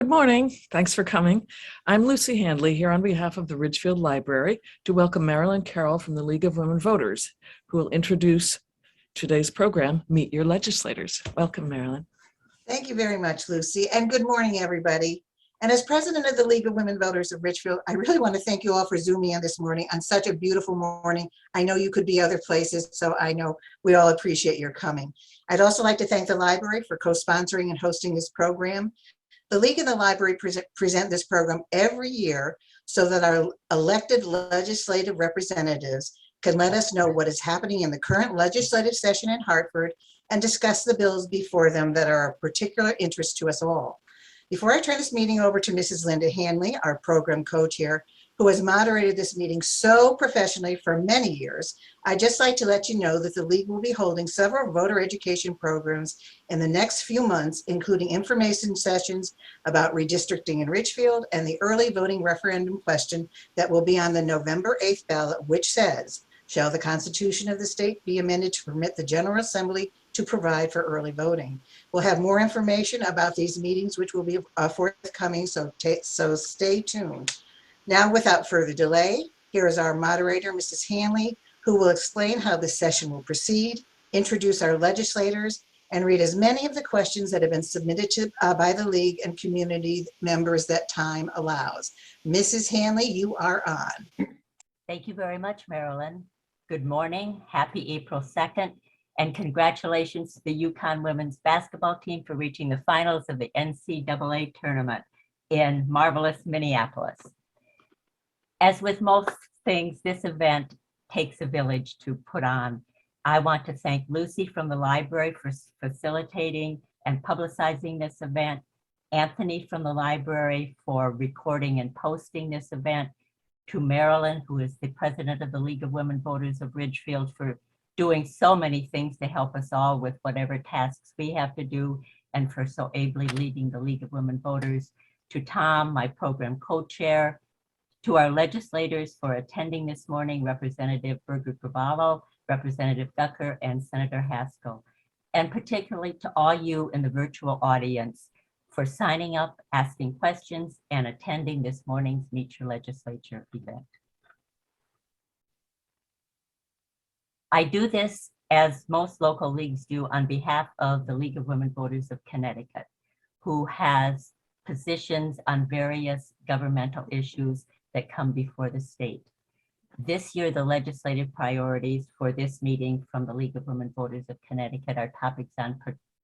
Good morning. Thanks for coming. I'm Lucy Handley here on behalf of the Ridgefield Library to welcome Marilyn Carroll from the League of Women Voters, who will introduce today's program, Meet Your Legislators. Welcome, Marilyn. Thank you very much, Lucy, and good morning, everybody. And as president of the League of Women Voters of Ridgefield, I really want to thank you all for Zooming in this morning on such a beautiful morning. I know you could be other places, so I know we all appreciate your coming. I'd also like to thank the library for co-sponsoring and hosting this program. The League and the library present this program every year so that our elected legislative representatives can let us know what is happening in the current legislative session in Hartford and discuss the bills before them that are of particular interest to us all. Before I turn this meeting over to Mrs. Linda Handley, our program co-chair, who has moderated this meeting so professionally for many years, I'd just like to let you know that the League will be holding several voter education programs in the next few months, including information sessions about redistricting in Ridgefield and the early voting referendum question that will be on the November 8th ballot, which says, shall the Constitution of the state be amended to permit the General Assembly to provide for early voting? We'll have more information about these meetings, which will be forthcoming, so stay tuned. Now, without further delay, here is our moderator, Mrs. Handley, who will explain how the session will proceed, introduce our legislators, and read as many of the questions that have been submitted by the League and community members that time allows. Mrs. Handley, you are on. Thank you very much, Marilyn. Good morning, happy April 2nd, and congratulations to the Yukon women's basketball team for reaching the finals of the NCAA tournament in marvelous Minneapolis. As with most things, this event takes a village to put on. I want to thank Lucy from the library for facilitating and publicizing this event, Anthony from the library for recording and posting this event, to Marilyn, who is the president of the League of Women Voters of Ridgefield, for doing so many things to help us all with whatever tasks we have to do, and for so ably leading the League of Women Voters, to Tom, my program co-chair, to our legislators for attending this morning, Representative Berger-Girvalo, Representative Gucker, and Senator Haskell, and particularly to all you in the virtual audience for signing up, asking questions, and attending this morning's Meet Your Legislature event. I do this, as most local leagues do, on behalf of the League of Women Voters of Connecticut, who has positions on various governmental issues that come before the state. This year, the legislative priorities for this meeting from the League of Women Voters of Connecticut are topics on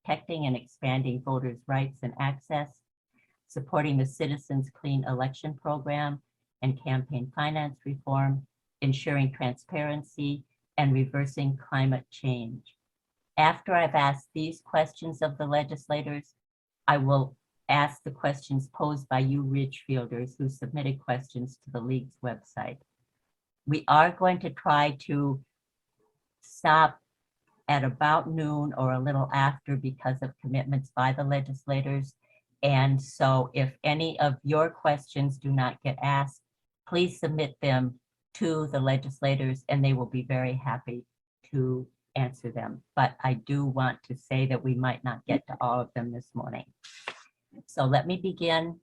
protecting and expanding voters' rights and access, supporting the Citizens Clean Election Program and campaign finance reform, ensuring transparency, and reversing climate change. After I've asked these questions of the legislators, I will ask the questions posed by you Ridgefielders who submitted questions to the League's website. We are going to try to stop at about noon or a little after because of commitments by the legislators. And so if any of your questions do not get asked, please submit them to the legislators and they will be very happy to answer them. But I do want to say that we might not get to all of them this morning. So let me begin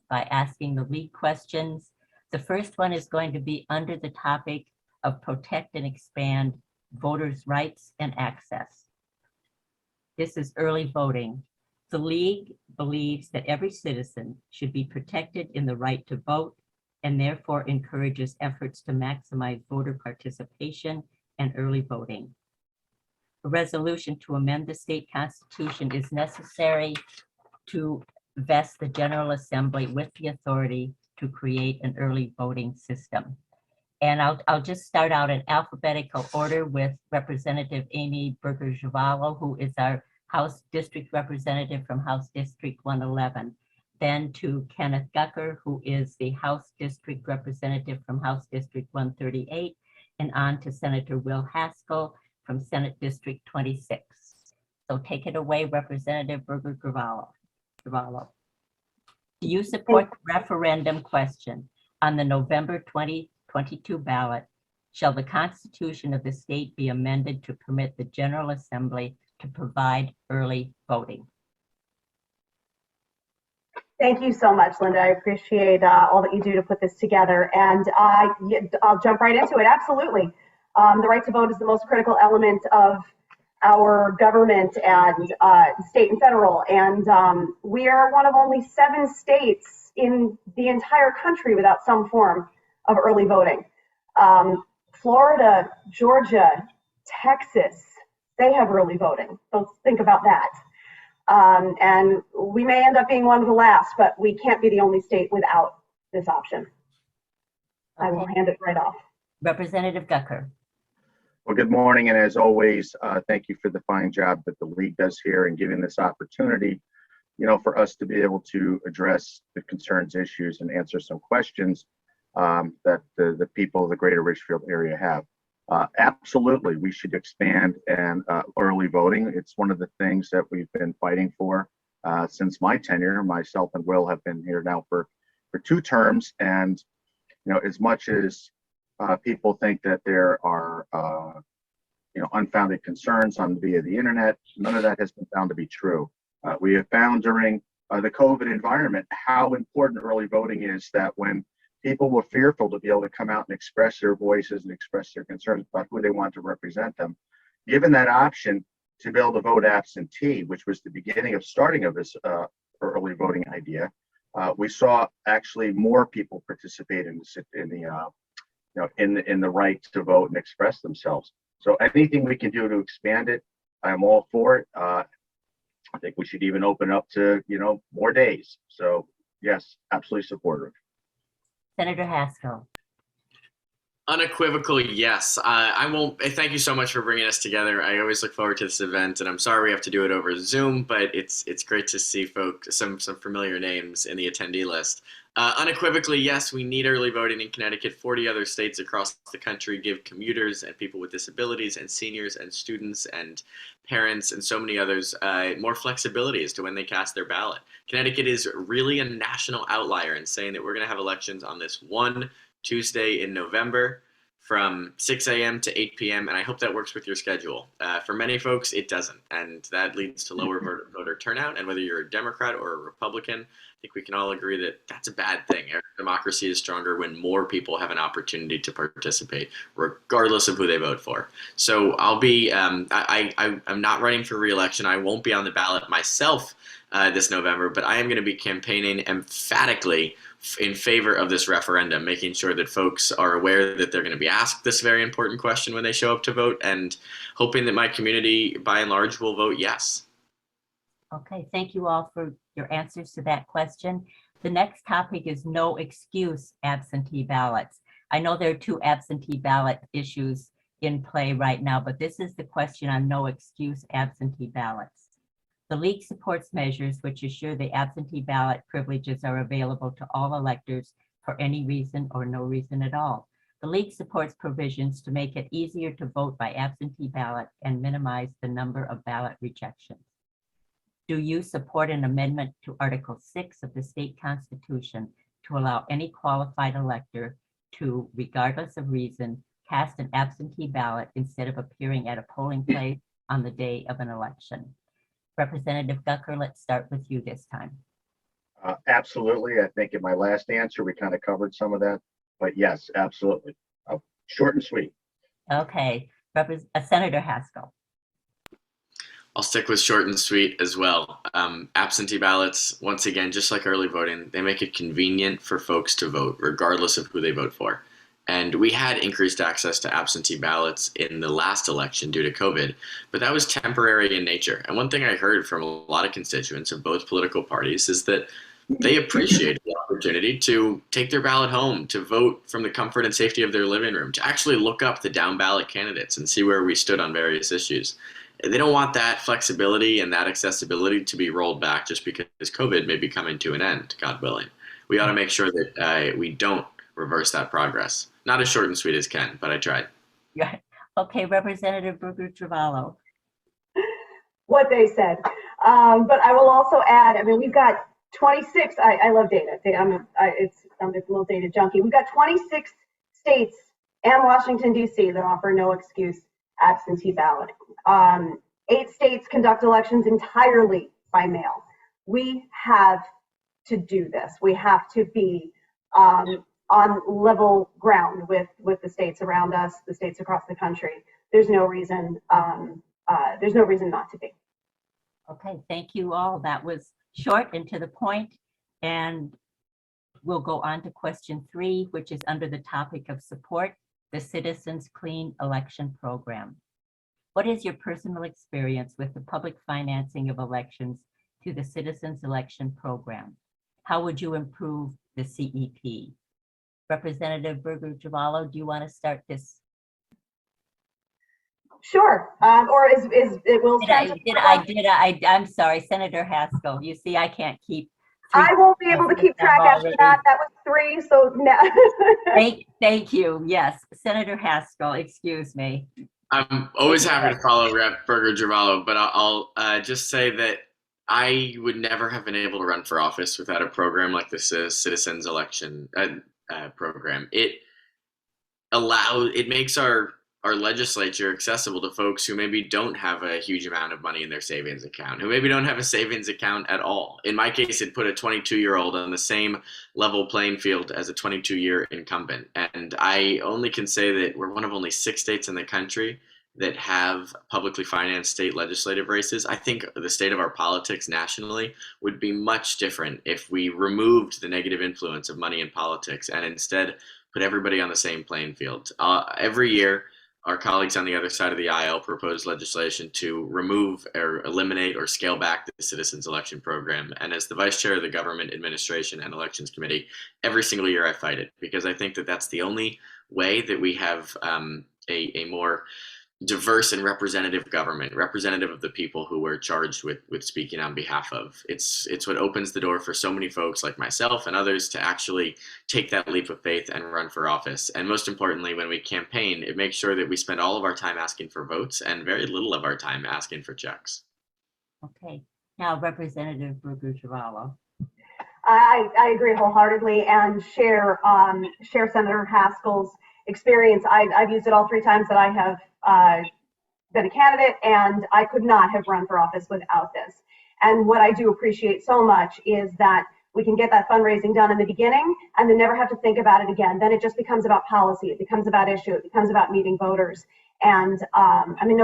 by asking the League questions. The first one is going to be under the topic of protect and expand voters' rights and access. This is early voting. The League believes that every citizen should be protected in the right to vote and therefore encourages efforts to maximize voter participation and early voting. A resolution to amend the state constitution is necessary to vest the General Assembly with the authority to create an early voting system. And I'll just start out in alphabetical order with Representative Aimee Berger-Girvalo, who is our House District Representative from House District 111. Then to Kenneth Gucker, who is the House District Representative from House District 138, and on to Senator Will Haskell from Senate District 26. So take it away, Representative Berger-Girvalo. Do you support the referendum question on the November 2022 ballot? Shall the Constitution of the state be amended to permit the General Assembly to provide early voting? Thank you so much, Linda. I appreciate all that you do to put this together. And I'll jump right into it. Absolutely. The right to vote is the most critical element of our government and state and federal. And we are one of only 7 states in the entire country without some form of early voting. Florida, Georgia, Texas, they have early voting. So think about that. And we may end up being one of the last, but we can't be the only state without this option. I will hand it right off. Representative Gucker. Well, good morning, and as always, thank you for the fine job that the league does here and giving this opportunity, for us to be able to address the concerns, issues, and answer some questions that the people of the greater Ridgefield area have. Absolutely, we should expand and early voting. It's one of the things that we've been fighting for since my tenure. Myself and Will have been here now for 2 terms, and as much as people think that there are unfounded concerns via the internet, none of that has been found to be true. We have found during the COVID environment how important early voting is, that when people were fearful to be able to come out and express their voices and express their concerns about who they want to represent them, given that option to be able to vote absentee, which was the beginning of starting of this early voting idea, we saw actually more people participate in the right to vote and express themselves. So anything we can do to expand it, I'm all for it. I think we should even open up to more days. So yes, absolutely supportive. Senator Haskell. Unequivocal yes. I won't. Thank you so much for bringing us together. I always look forward to this event, and I'm sorry we have to do it over Zoom, but it's great to see folks, some familiar names in the attendee list. Unequivocally, yes, we need early voting in Connecticut. 40 other states across the country give commuters and people with disabilities and seniors and students and parents and so many others more flexibility as to when they cast their ballot. Connecticut is really a national outlier in saying that we're going to have elections on this one Tuesday in November from 6 a.m. to 8 p.m. And I hope that works with your schedule. For many folks, it doesn't. And that leads to lower voter turnout. And whether you're a Democrat or a Republican, I think we can all agree that that's a bad thing. Our democracy is stronger when more people have an opportunity to participate, regardless of who they vote for. So I'll be, I'm not running for re-election. I won't be on the ballot myself this November, but I am going to be campaigning emphatically in favor of this referendum, making sure that folks are aware that they're going to be asked this very important question when they show up to vote, and hoping that my community, by and large, will vote yes. Okay, thank you all for your answers to that question. The next topic is no excuse absentee ballots. I know there are 2 absentee ballot issues in play right now, but this is the question on no excuse absentee ballots. The League supports measures which assure the absentee ballot privileges are available to all electors for any reason or no reason at all. The League supports provisions to make it easier to vote by absentee ballot and minimize the number of ballot rejections. Do you support an amendment to Article 6 of the state constitution to allow any qualified elector to, regardless of reason, cast an absentee ballot instead of appearing at a polling place on the day of an election? Representative Gucker, let's start with you this time. Absolutely. I think in my last answer, we kind of covered some of that, but yes, absolutely. Short and sweet. Okay, Senator Haskell. I'll stick with short and sweet as well. Absentee ballots, once again, just like early voting, they make it convenient for folks to vote, regardless of who they vote for. And we had increased access to absentee ballots in the last election due to COVID, but that was temporary in nature. And one thing I heard from a lot of constituents of both political parties is that they appreciate the opportunity to take their ballot home, to vote from the comfort and safety of their living room, to actually look up the down ballot candidates and see where we stood on various issues. They don't want that flexibility and that accessibility to be rolled back just because COVID may be coming to an end, God willing. We ought to make sure that we don't reverse that progress. Not as short and sweet as Ken, but I tried. Yeah. Okay, Representative Berger-Girvalo. What they said. But I will also add, I mean, we've got 26, I love data. I'm a little data junkie. We've got 26 states and Washington, D.C. that offer no excuse absentee ballot. 8 states conduct elections entirely by mail. We have to do this. We have to be on level ground with the states around us, the states across the country. There's no reason not to be. Okay, thank you all. That was short and to the point. And we'll go on to question 3, which is under the topic of support, the Citizens Clean Election Program. What is your personal experience with the public financing of elections through the Citizens Election Program? How would you improve the CEP? Representative Berger-Girvalo, do you want to start this? Sure. Or is it will. I'm sorry, Senator Haskell. You see, I can't keep. I won't be able to keep track after that. That was 3, so no. Thank you. Yes, Senator Haskell, excuse me. I'm always happy to follow Rep. Berger-Girvalo, but I'll just say that I would never have been able to run for office without a program like the Citizens Election Program. It makes our legislature accessible to folks who maybe don't have a huge amount of money in their savings account, who maybe don't have a savings account at all. In my case, it put a 22-year-old on the same level playing field as a 22-year incumbent. And I only can say that we're one of only 6 states in the country that have publicly financed state legislative races. I think the state of our politics nationally would be much different if we removed the negative influence of money in politics and instead put everybody on the same playing field. Every year, our colleagues on the other side of the aisle propose legislation to remove or eliminate or scale back the Citizens Election Program. And as the Vice Chair of the Government Administration and Elections Committee, every single year I fight it, because I think that that's the only way that we have a more diverse and representative government, representative of the people who we're charged with speaking on behalf of. It's what opens the door for so many folks like myself and others to actually take that leap of faith and run for office. And most importantly, when we campaign, it makes sure that we spend all of our time asking for votes and very little of our time asking for checks. Okay, now Representative Berger-Girvalo. I agree wholeheartedly and share Senator Haskell's experience. I've used it all 3 times that I have been a candidate, and I could not have run for office without this. And what I do appreciate so much is that we can get that fundraising done in the beginning and then never have to think about it again. Then it just becomes about policy. It becomes about issue. It becomes about meeting voters. And I mean,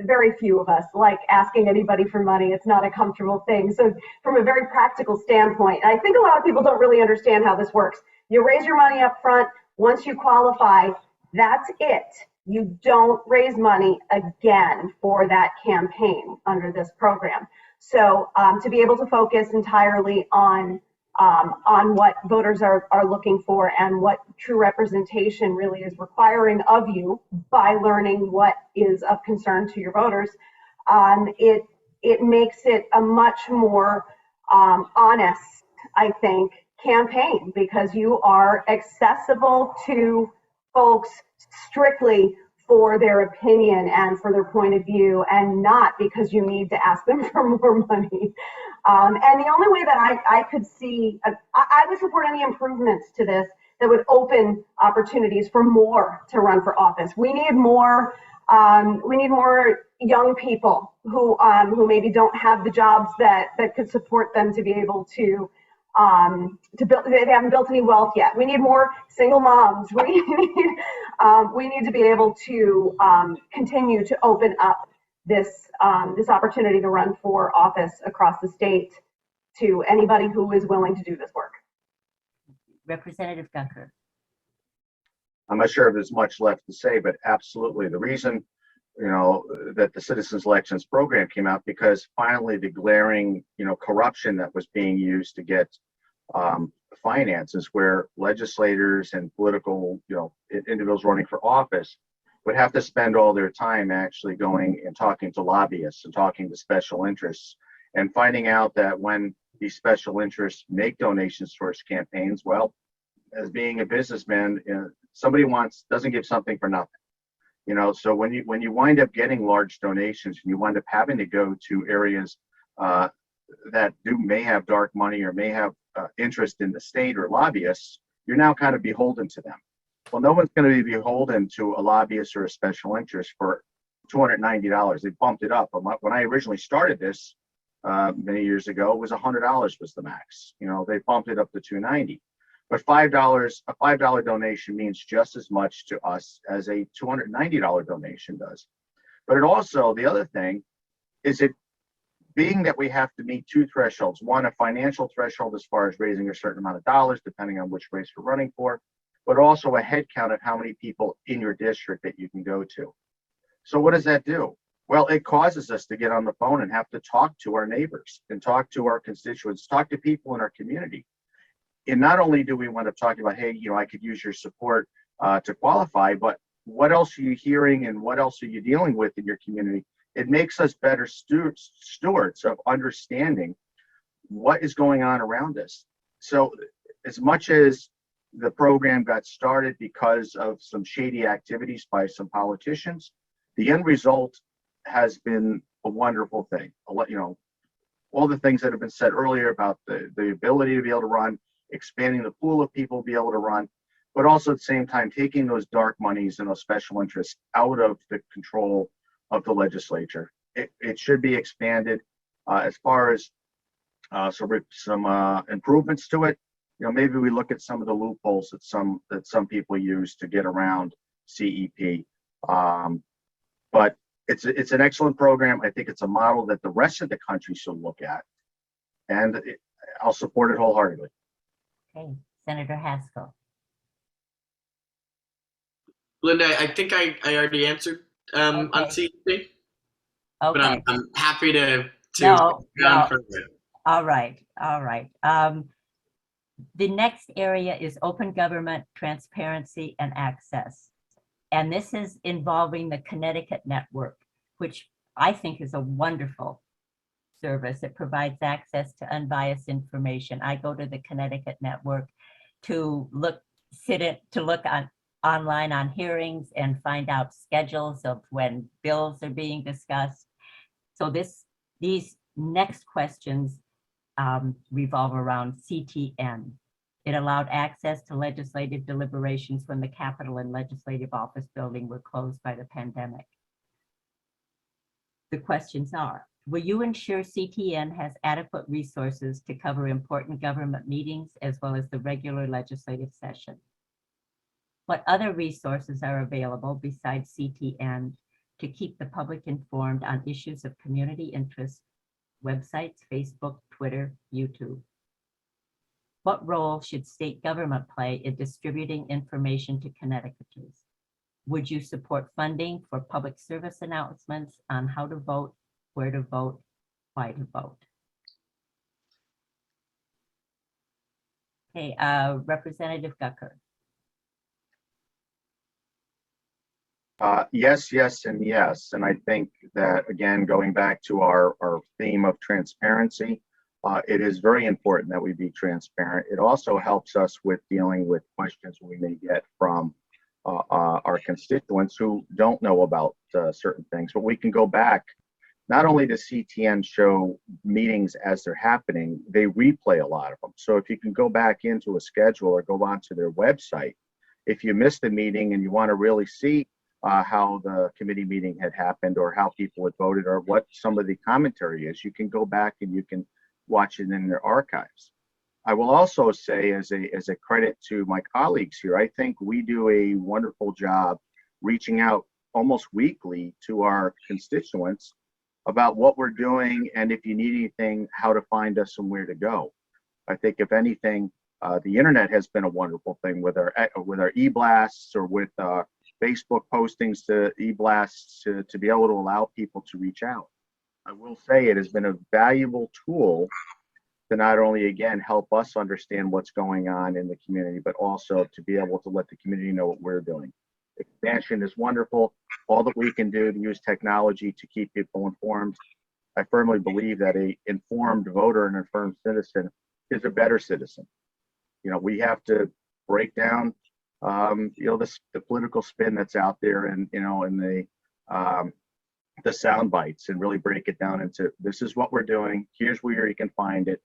very few of us like asking anybody for money. It's not a comfortable thing. So from a very practical standpoint, I think a lot of people don't really understand how this works. You raise your money up front. Once you qualify, that's it. You don't raise money again for that campaign under this program. So to be able to focus entirely on what voters are looking for and what true representation really is requiring of you by learning what is of concern to your voters, it makes it a much more honest, I think, campaign, because you are accessible to folks strictly for their opinion and for their point of view, and not because you need to ask them for more money. And the only way that I could see, I would support any improvements to this that would open opportunities for more to run for office. We need more young people who maybe don't have the jobs that could support them to be able to build. They haven't built any wealth yet. We need more single moms. We need to be able to continue to open up this opportunity to run for office across the state to anybody who is willing to do this work. Representative Gucker. I'm not sure if there's much left to say, but absolutely. The reason, that the Citizens Elections Program came out, because finally the glaring, corruption that was being used to get finances, where legislators and political, individuals running for office would have to spend all their time actually going and talking to lobbyists and talking to special interests, and finding out that when these special interests make donations towards campaigns, well, as being a businessman, somebody doesn't give something for nothing. So when you wind up getting large donations and you wind up having to go to areas that may have dark money or may have interest in the state or lobbyists, you're now kind of beholden to them. Well, no one's going to be beholden to a lobbyist or a special interest for $290. They bumped it up. When I originally started this, many years ago, was $100 was the max. You know, they bumped it up to $290. But a $5 donation means just as much to us as a $290 donation does. But it also, the other thing is it being that we have to meet two thresholds, one, a financial threshold as far as raising a certain amount of dollars, depending on which race we're running for, but also a head count of how many people in your district that you can go to. So what does that do? Well, it causes us to get on the phone and have to talk to our neighbors and talk to our constituents, talk to people in our community. And not only do we wind up talking about, hey, you know, I could use your support to qualify, but what else are you hearing and what else are you dealing with in your community? It makes us better stewards of understanding what is going on around us. So as much as the program got started because of some shady activities by some politicians, the end result has been a wonderful thing. You know, all the things that have been said earlier about the ability to be able to run, expanding the pool of people to be able to run, but also at the same time taking those dark monies and those special interests out of the control of the legislature. It should be expanded as far as some improvements to it. You know, maybe we look at some of the loopholes that some people use to get around CEP. But it's an excellent program. I think it's a model that the rest of the country should look at, and I'll support it wholeheartedly. Okay, Senator Haskell. Linda, I think I already answered on Okay. CEP, but Okay. I'm happy to No, down no. further. All right, all right. The next area is open government, transparency, and access. And this is involving the Connecticut network, which I think is a wonderful service. It provides access to unbiased information. I go to the Connecticut network to look online on hearings and find out schedules of when bills are being discussed. So these next questions revolve around CTN. It allowed access to legislative deliberations when the Capitol and Legislative Office building were closed by the pandemic. The questions are, will you ensure CTN has adequate resources to cover important government meetings as well as the regular legislative session? What other resources are available besides CTN to keep the public informed on issues of community interest? Websites, Facebook, Twitter, YouTube. What role should state government play in distributing information to Connecticuters? Would you support funding for public service announcements on how to vote, where to vote, why to vote? Okay, Representative Gucker. Yes, yes, and yes. And I think that, again, going back to our theme of transparency, it is very important that we be transparent. It also helps us with dealing with questions we may get from our constituents who don't know about certain things. But we can go back, not only to CTN show meetings as they're happening, they replay a lot of them. So if you can go back into a schedule or go onto their website, if you missed a meeting and you want to really see how the committee meeting had happened or how people had voted or what some of the commentary is, you can go back and you can watch it in their archives. I will also say, as a credit to my colleagues here, I think we do a wonderful job reaching out almost weekly to our constituents about what we're doing, and if you need anything, how to find us and where to go. I think if anything, the internet has been a wonderful thing with our e-blasts or with Facebook postings to e-blasts to be able to allow people to reach out. I will say it has been a valuable tool to not only, again, help us understand what's going on in the community, but also to be able to let the community know what we're doing. Expansion is wonderful. All that we can do to use technology to keep people informed. I firmly believe that an informed voter and informed citizen is a better citizen. You know, we have to break down the political spin that's out there, and the sound bites, and really break it down into, this is what we're doing, here's where you can find it,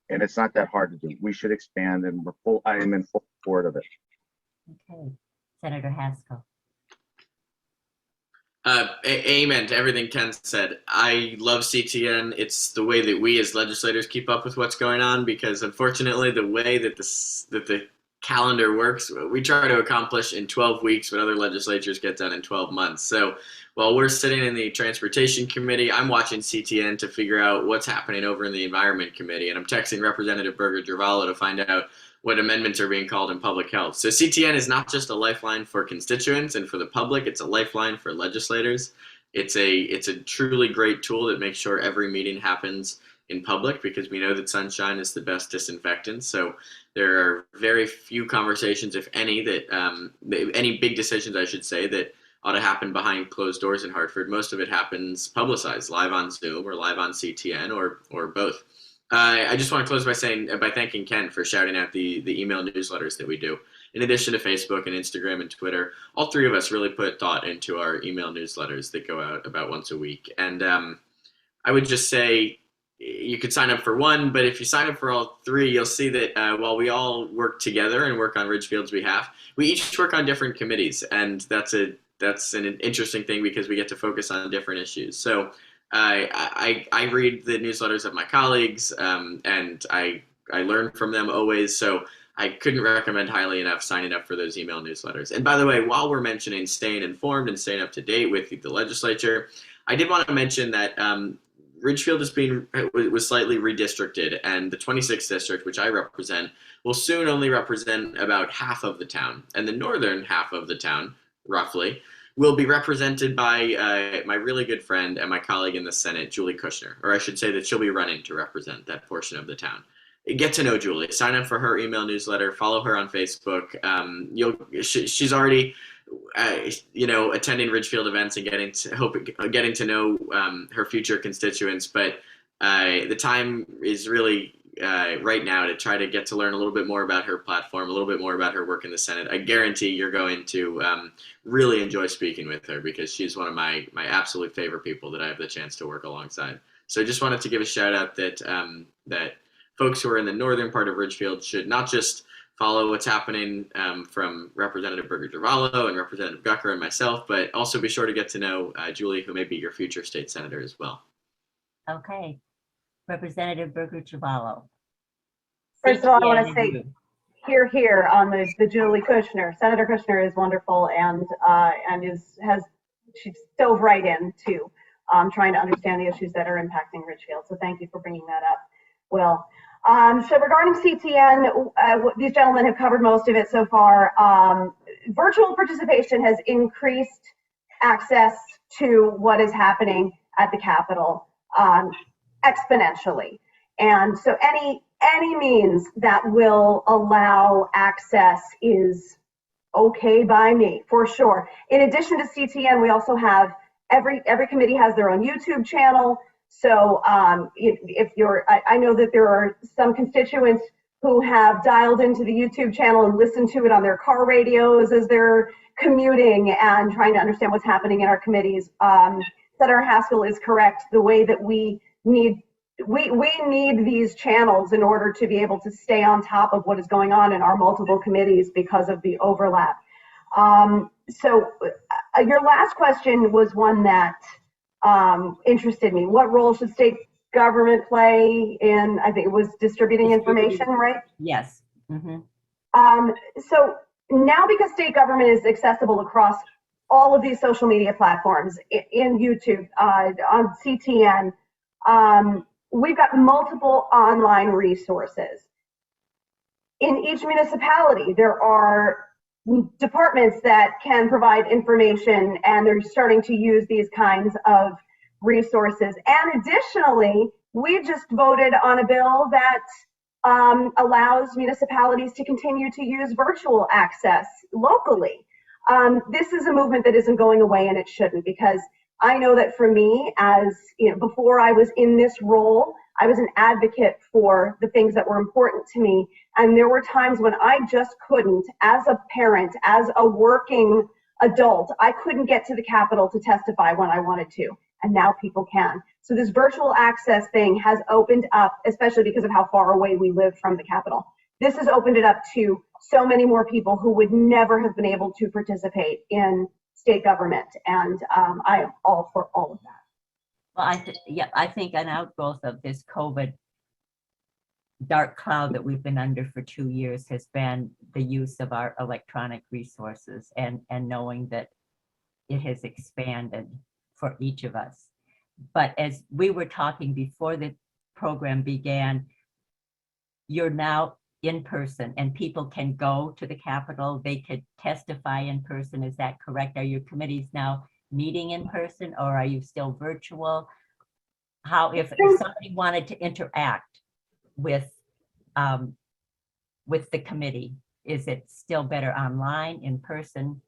and it's not that hard to do. We should expand, and I am in full support of it. Okay, Senator Haskell. Amen to everything Ken said. I love CTN. It's the way that we as legislators keep up with what's going on, because unfortunately the way that the calendar works, we try to accomplish in 12 weeks what other legislatures get done in 12 months. So while we're sitting in the Transportation Committee, I'm watching CTN to figure out what's happening over in the Environment Committee, and I'm texting Representative Berger-Girvalo to find out what amendments are being called in public health. So CTN is not just a lifeline for constituents and for the public, it's a lifeline for legislators. It's a truly great tool that makes sure every meeting happens in public, because we know that sunshine is the best disinfectant. So there are very few conversations, if any, that any big decisions, I should say, that ought to happen behind closed doors in Hartford. Most of it happens publicized, live on Zoom or live on CTN, or both. I just want to close by thanking Ken for shouting out the email newsletters that we do. In addition to Facebook and Instagram and Twitter, all three of us really put thought into our email newsletters that go out about once a week. And I would just say you could sign up for one, but if you sign up for all three, you'll see that while we all work together and work on Ridgefield's behalf, we each work on different committees, and that's an interesting thing because we get to focus on different issues. So I read the newsletters of my colleagues, and I learn from them always. So I couldn't recommend highly enough signing up for those email newsletters. And by the way, while we're mentioning staying informed and staying up to date with the legislature, I did want to mention that Ridgefield was slightly redistricted, and the 26th district, which I represent, will soon only represent about half of the town, and the northern half of the town, roughly, will be represented by my really good friend and my colleague in the Senate, Julie Kushner, or I should say that she'll be running to represent that portion of the town. Get to know Julie. Sign up for her email newsletter. Follow her on Facebook. She's already, attending Ridgefield events and getting to know her future constituents. But the time is really right now to try to get to learn a little bit more about her platform, a little bit more about her work in the Senate. I guarantee you're going to really enjoy speaking with her, because she's one of my absolute favorite people that I have the chance to work alongside. So I just wanted to give a shout out that that folks who are in the northern part of Ridgefield should not just follow what's happening from Representative Berger-Girvalo and Representative Gucker and myself, but also be sure to get to know Julie, who may be your future state senator as well. Okay. Representative Berger-Girvalo. First of all, I want to say here on the Julie Kushner. Senator Kushner is wonderful, and she's dove right into trying to understand the issues that are impacting Ridgefield. So thank you for bringing that up, Will. So regarding CTN, these gentlemen have covered most of it so far. Virtual participation has increased access to what is happening at the Capitol exponentially. And so any means that will allow access is okay by me, for sure. In addition to CTN, we also have every committee has their own YouTube channel. So if you're, I know that there are some constituents who have dialed into the YouTube channel and listened to it on their car radios as they're commuting and trying to understand what's happening in our committees. Senator Haskell is correct. The way that we need these channels in order to be able to stay on top of what is going on in our multiple committees because of the overlap. So your last question was one that interested me. What role should state government play in, I think it was distributing information, right? Yes. Mm-hmm. So now, because state government is accessible across all of these social media platforms, in YouTube, on CTN, we've got multiple online resources. In each municipality, there are departments that can provide information, and they're starting to use these kinds of resources. And additionally, we just voted on a bill that allows municipalities to continue to use virtual access locally. This is a movement that isn't going away, and it shouldn't, because I know that for me, as you know, before I was in this role, I was an advocate for the things that were important to me. And there were times when I just couldn't, as a parent, as a working adult, I couldn't get to the Capitol to testify when I wanted to. And now people can. So this virtual access thing has opened up, especially because of how far away we live from the Capitol. This has opened it up to so many more people who would never have been able to participate in state government. And I am all for all of that. Well, I think an outgrowth of this COVID dark cloud that we've been under for 2 years has been the use of our electronic resources and knowing that it has expanded for each of us. But as we were talking before the program began, you're now in person and people can go to the Capitol, they could testify in person. Is that correct? Are your committees now meeting in person or are you still virtual? How, if somebody wanted to interact with the committee, is it still better online, in person?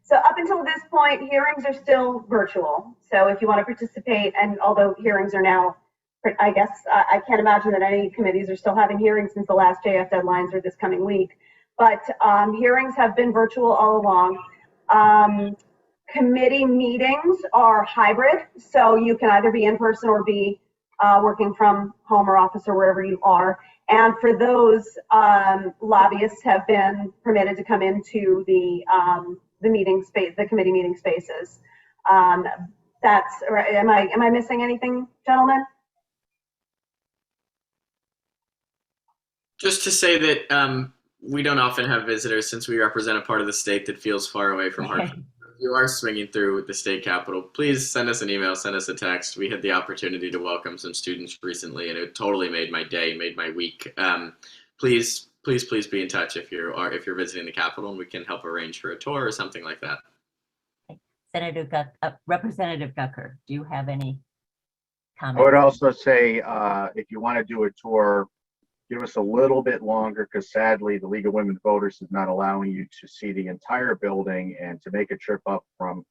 So up until this point, hearings are still virtual. So if you want to participate, and although hearings are now, I guess I can't imagine that any committees are still having hearings since the last JF deadlines are this coming week. But hearings have been virtual all along. Committee meetings are hybrid, so you can either be in person or be working from home or office or wherever you are. And for those, lobbyists have been permitted to come into the meeting space, the committee meeting spaces. That's right. Am I missing anything, gentlemen? Just to say that we don't often have visitors since we represent a part of the state that feels far away from Hartford. If you are swinging through the state capitol, please send us an email, send us a text. We had the opportunity to welcome some students recently, and it totally made my day, made my week. Please be in touch if you're visiting the Capitol, and we can help arrange for a tour or something like that. Representative Gucker, do you have any comments? I would also say if you want to do a tour, give us a little bit longer because sadly the League of Women Voters is not allowing you to see the entire building, and to make a trip up from,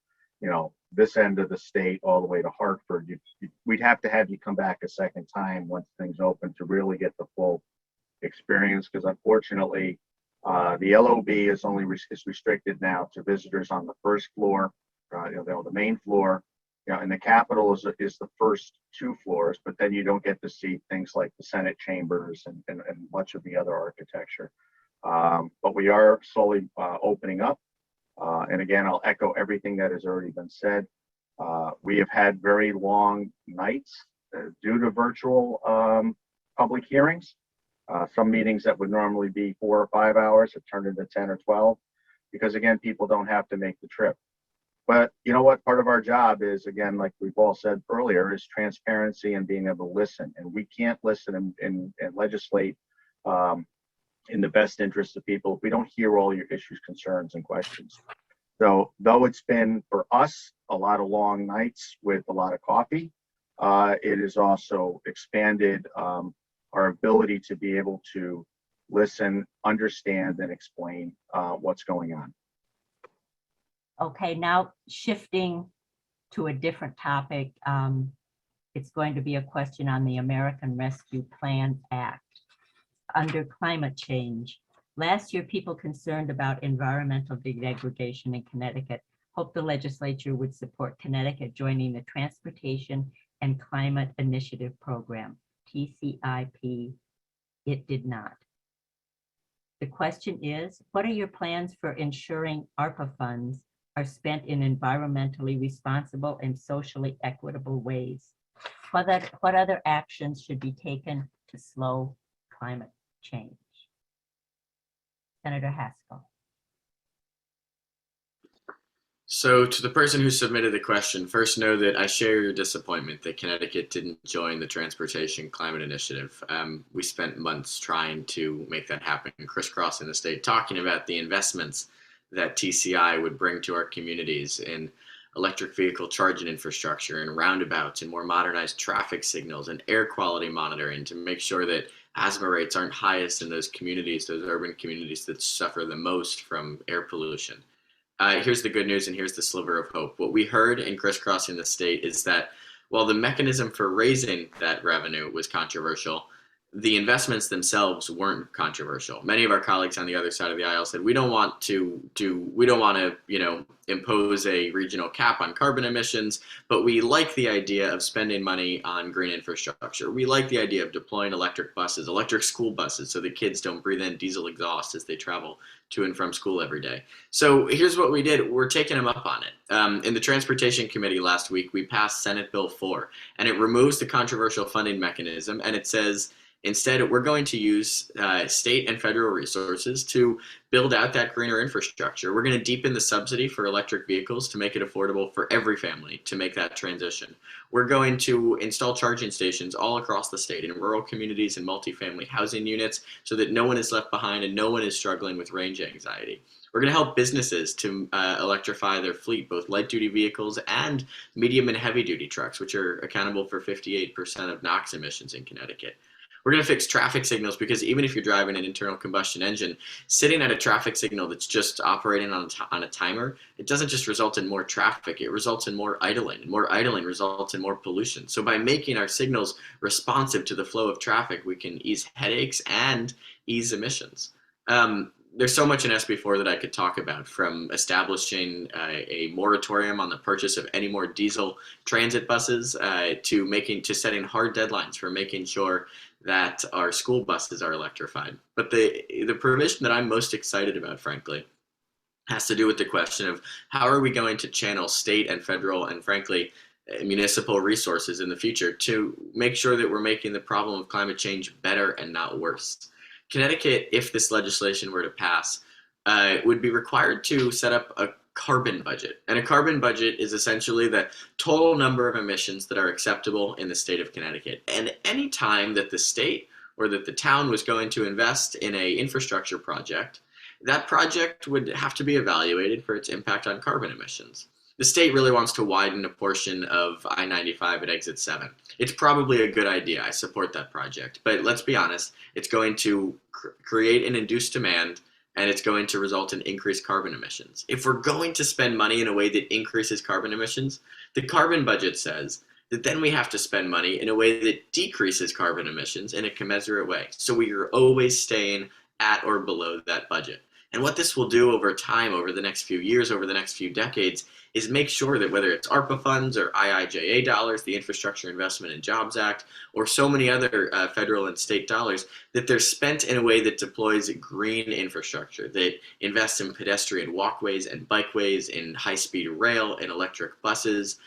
this end of the state all the way to Hartford, we'd have to have you come back a second time once things open to really get the full experience, because unfortunately the LOB is restricted now to visitors on the first floor, the main floor, and the Capitol is the first 2 floors, but then you don't get to see things like the Senate chambers and much of the other architecture. But we are slowly opening up. And again, I'll echo everything that has already been said. We have had very long nights due to virtual public hearings. Some meetings that would normally be 4 or 5 hours have turned into 10 or 12 because, again, people don't have to make the trip. But you know what? Part of our job is, again, like we've all said earlier, is transparency and being able to listen. And we can't listen and legislate in the best interest of people if we don't hear all your issues, concerns, and questions. So though it's been, for us, a lot of long nights with a lot of coffee, it has also expanded our ability to be able to listen, understand, and explain what's going on. Okay, now shifting to a different topic, it's going to be a question on the American Rescue Plan Act. Under climate change, last year people concerned about environmental degradation in Connecticut hoped the legislature would support Connecticut joining the Transportation and Climate Initiative Program, TCIP. It did not. The question is, what are your plans for ensuring ARPA funds are spent in environmentally responsible and socially equitable ways? What other actions should be taken to slow climate change? Senator Haskell. So to the person who submitted the question, first know that I share your disappointment that Connecticut didn't join the Transportation Climate Initiative. We spent months trying to make that happen, crisscrossing the state, talking about the investments that TCI would bring to our communities in electric vehicle charging infrastructure and roundabouts and more modernized traffic signals and air quality monitoring to make sure that asthma rates aren't highest in those communities, those urban communities that suffer the most from air pollution. Here's the good news and here's the sliver of hope. What we heard in crisscrossing the state is that while the mechanism for raising that revenue was controversial, the investments themselves weren't controversial. Many of our colleagues on the other side of the aisle said, we don't want to impose a regional cap on carbon emissions, but we like the idea of spending money on green infrastructure. We like the idea of deploying electric buses, electric school buses, so the kids don't breathe in diesel exhaust as they travel to and from school every day. So here's what we did. We're taking them up on it. In the Transportation Committee last week, we passed Senate Bill 4, and it removes the controversial funding mechanism, and it says, instead, we're going to use state and federal resources to build out that greener infrastructure. We're going to deepen the subsidy for electric vehicles to make it affordable for every family to make that transition. We're going to install charging stations all across the state in rural communities and multifamily housing units so that no one is left behind and no one is struggling with range anxiety. We're going to help businesses to electrify their fleet, both light-duty vehicles and medium and heavy-duty trucks, which are accountable for 58% of NOx emissions in Connecticut. We're going to fix traffic signals because even if you're driving an internal combustion engine, sitting at a traffic signal that's just operating on a timer, it doesn't just result in more traffic, it results in more idling, and more idling results in more pollution. So by making our signals responsive to the flow of traffic, we can ease headaches and ease emissions. There's so much in SB4 that I could talk about, from establishing a moratorium on the purchase of any more diesel transit buses to setting hard deadlines for making sure that our school buses are electrified. But the provision that I'm most excited about, frankly, has to do with the question of how are we going to channel state and federal and, frankly, municipal resources in the future to make sure that we're making the problem of climate change better and not worse. Connecticut, if this legislation were to pass, would be required to set up a carbon budget. And a carbon budget is essentially the total number of emissions that are acceptable in the state of Connecticut. And any time that the state or that the town was going to invest in an infrastructure project, that project would have to be evaluated for its impact on carbon emissions. The state really wants to widen a portion of I-95 at exit 7. It's probably a good idea. I support that project. But let's be honest, it's going to create and induce demand, and it's going to result in increased carbon emissions. If we're going to spend money in a way that increases carbon emissions, the carbon budget says that then we have to spend money in a way that decreases carbon emissions in a commensurate way. So we are always staying at or below that budget. And what this will do over time, over the next few years, over the next few decades, is make sure that whether it's ARPA funds or IIJA dollars, the Infrastructure Investment and Jobs Act, or so many other federal and state dollars, that they're spent in a way that deploys green infrastructure, that invests in pedestrian walkways and bikeways, in high-speed rail, in electric buses,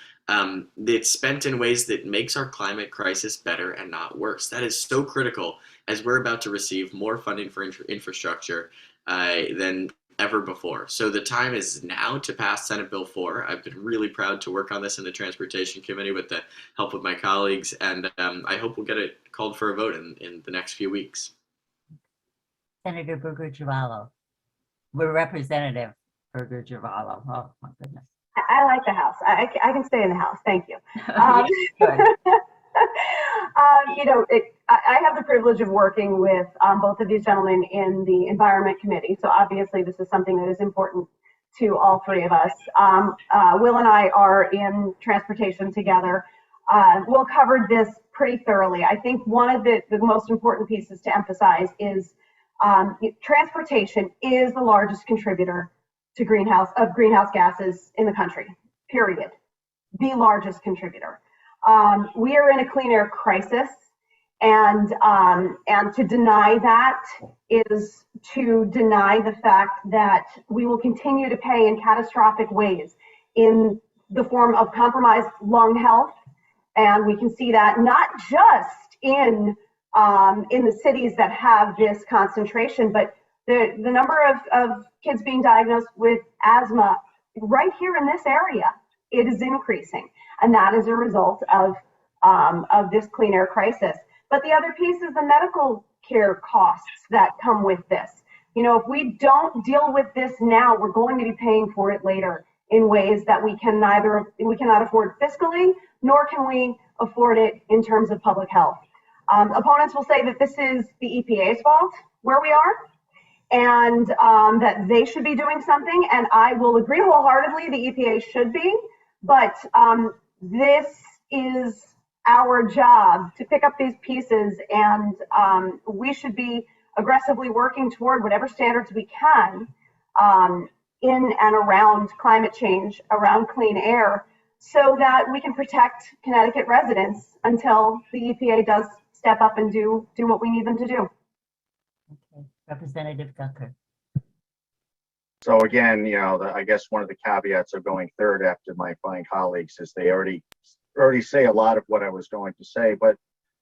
that's spent in ways that makes our climate crisis better and not worse. That is so critical as we're about to receive more funding for infrastructure than ever before. So the time is now to pass Senate Bill 4. I've been really proud to work on this in the Transportation Committee with the help of my colleagues, and I hope we'll get it called for a vote in the next few weeks. Senator Berger-Girvalo. We're Representative Berger-Girvalo. Oh, my goodness. I like the House. I can stay in the House. Thank you. Good. I have the privilege of working with both of these gentlemen in the Environment Committee. So obviously this is something that is important to all three of us. Will and I are in transportation together. Will covered this pretty thoroughly. I think one of the most important pieces to emphasize is transportation is the largest contributor to greenhouse gases in the country, period. The largest contributor. We are in a clean air crisis, and to deny that is to deny the fact that we will continue to pay in catastrophic ways in the form of compromised lung health, and we can see that not just in the cities that have this concentration, but the number of kids being diagnosed with asthma right here in this area, it is increasing. And that is a result of this clean air crisis. But the other piece is the medical care costs that come with this. You know, if we don't deal with this now, we're going to be paying for it later in ways that we cannot afford fiscally, nor can we afford it in terms of public health. Opponents will say that this is the EPA's fault where we are, and that they should be doing something. And I will agree wholeheartedly, the EPA should be, but this is our job to pick up these pieces, and we should be aggressively working toward whatever standards we can in and around climate change, around clean air, so that we can protect Connecticut residents until the EPA does step up and do what we need them to do. Okay. Representative Gucker. So again, I guess one of the caveats of going third after my fine colleagues is they already say a lot of what I was going to say, but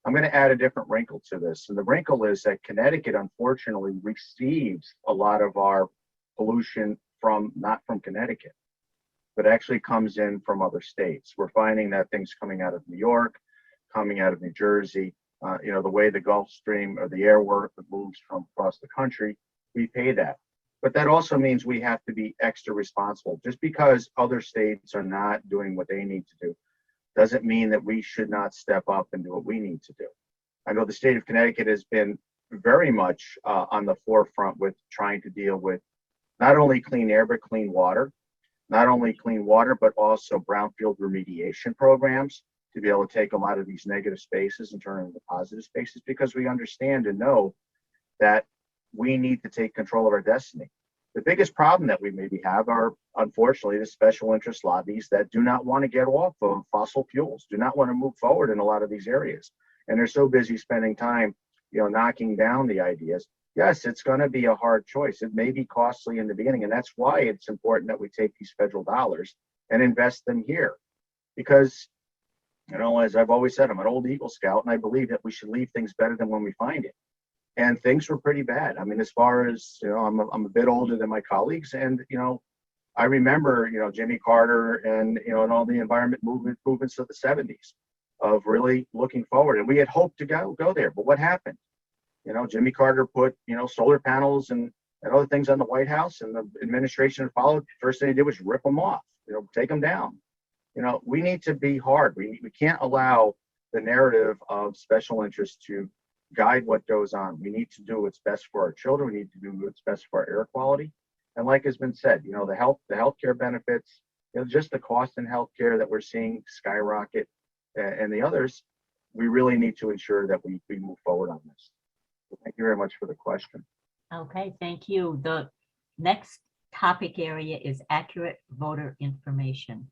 I'm going to add a different wrinkle to this. And the wrinkle is that Connecticut, unfortunately, receives a lot of our pollution not from Connecticut, but actually comes in from other states. We're finding that things coming out of New York, coming out of New Jersey, the way the Gulf Stream or the air work that moves from across the country, we pay that. But that also means we have to be extra responsible. Just because other states are not doing what they need to do doesn't mean that we should not step up and do what we need to do. I know the state of Connecticut has been very much on the forefront with trying to deal with not only clean air, but clean water. Not only clean water, but also brownfield remediation programs to be able to take a lot of these negative spaces and turn them into positive spaces, because we understand and know that we need to take control of our destiny. The biggest problem that we maybe have are, unfortunately, the special interest lobbies that do not want to get off of fossil fuels, do not want to move forward in a lot of these areas. And they're so busy spending time, knocking down the ideas. Yes, it's going to be a hard choice. It may be costly in the beginning, and that's why it's important that we take these federal dollars and invest them here. Because, as I've always said, I'm an old Eagle Scout, and I believe that we should leave things better than when we find it. And things were pretty bad. I mean, as far as, I'm a bit older than my colleagues, and, I remember, Jimmy Carter and, and all the environment movements of the 70s of really looking forward. And we had hoped to go there, but what happened? Jimmy Carter put, solar panels and other things on the White House, and the administration that followed, first thing they did was rip them off, take them down. We need to be hard. We can't allow the narrative of special interest to guide what goes on. We need to do what's best for our children. We need to do what's best for our air quality. And like has been said, the healthcare benefits, just the cost in healthcare that we're seeing skyrocket, and the others, we really need to ensure that we move forward on this. So thank you very much for the question. Okay, thank you. The next topic area is accurate voter information.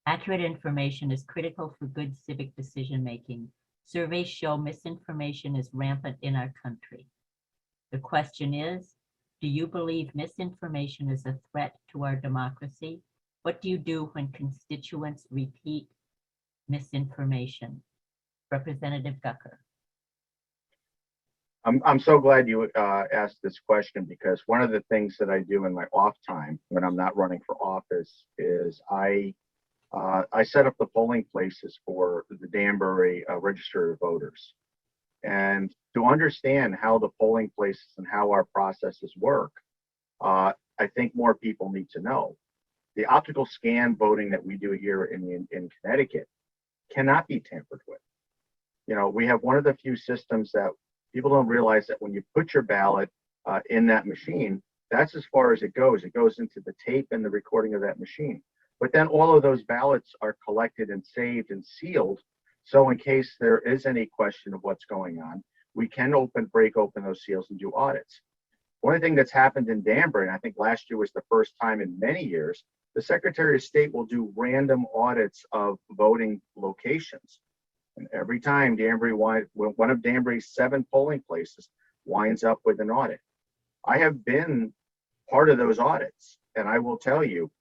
Accurate information is critical for good civic decision-making. Surveys show misinformation is rampant in our country. The question is, do you believe misinformation is a threat to our democracy? What do you do when constituents repeat misinformation? Representative Gucker. I'm so glad you asked this question, because one of the things that I do in my off time when I'm not running for office is I set up the polling places for the Danbury register of voters. And to understand how the polling places and how our processes work, I think more people need to know. The optical scan voting that we do here in Connecticut cannot be tampered with. We have one of the few systems that people don't realize, that when you put your ballot in that machine, that's as far as it goes. It goes into the tape and the recording of that machine. But then all of those ballots are collected and saved and sealed. So in case there is any question of what's going on, we can break open those seals and do audits. One thing that's happened in Danbury, and I think last year was the first time in many years, the Secretary of State will do random audits of voting locations. And every time one of Danbury's 7 polling places winds up with an audit. I have been part of those audits, and I will tell you,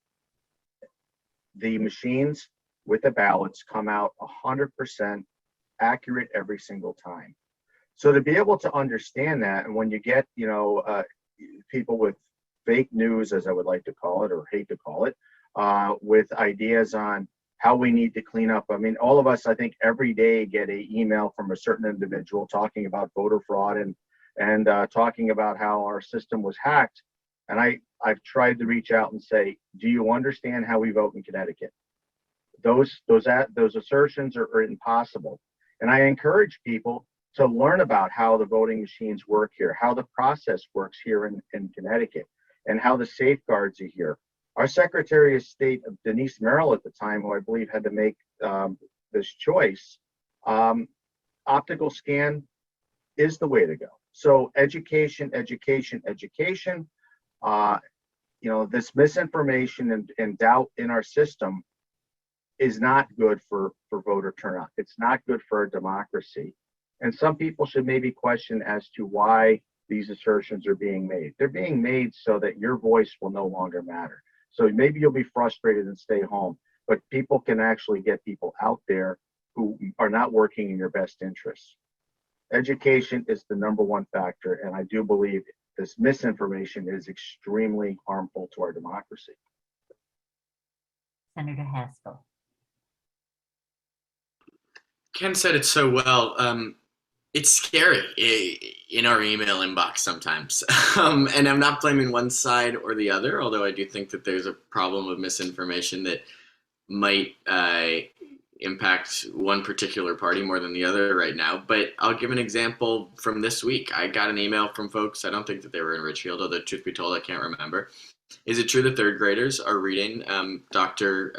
the machines with the ballots come out 100% accurate every single time. So to be able to understand that, and when you get, people with fake news, as I would like to call it, or hate to call it, with ideas on how we need to clean up. I mean, all of us, I think, every day get an email from a certain individual talking about voter fraud and talking about how our system was hacked. And I've tried to reach out and say, do you understand how we vote in Connecticut? Those assertions are impossible. And I encourage people to learn about how the voting machines work here, how the process works here in Connecticut, and how the safeguards are here. Our Secretary of State, Denise Merrill at the time, who I believe had to make this choice, Optical scan is the way to go. So education, education, education. This misinformation and doubt in our system is not good for voter turnout. It's not good for our democracy. And some people should maybe question as to why these assertions are being made. They're being made so that your voice will no longer matter. So maybe you'll be frustrated and stay home, but people can actually get people out there who are not working in your best interests. Education is the number one factor, and I do believe this misinformation is extremely harmful to our democracy. Senator Haskell. Ken said it so well. It's scary in our email inbox sometimes. And I'm not blaming one side or the other, although I do think that there's a problem of misinformation that might impact one particular party more than the other right now. But I'll give an example from this week. I got an email from folks, I don't think that they were in Ridgefield, although truth be told, I can't remember. Is it true that third graders are reading Dr.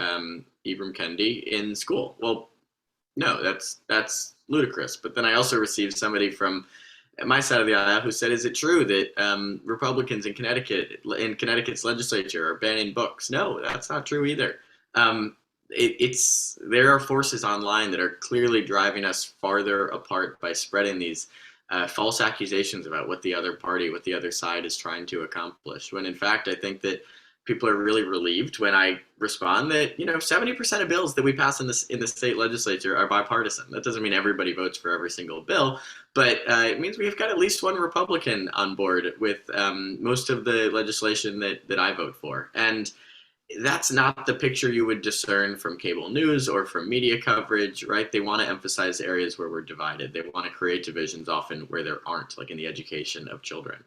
Ibram Kendi in school? Well, no, that's ludicrous. But then I also received somebody from my side of the aisle who said, is it true that Republicans in Connecticut's legislature are banning books? No, that's not true either. There are forces online that are clearly driving us farther apart by spreading these false accusations about what the other party, what the other side is trying to accomplish. When in fact, I think that people are really relieved when I respond that 70% of bills that we pass in the state legislature are bipartisan. That doesn't mean everybody votes for every single bill, but it means we've got at least one Republican on board with most of the legislation that I vote for. And that's not the picture you would discern from cable news or from media coverage, right? They want to emphasize areas where we're divided. They want to create divisions often where there aren't, like in the education of children.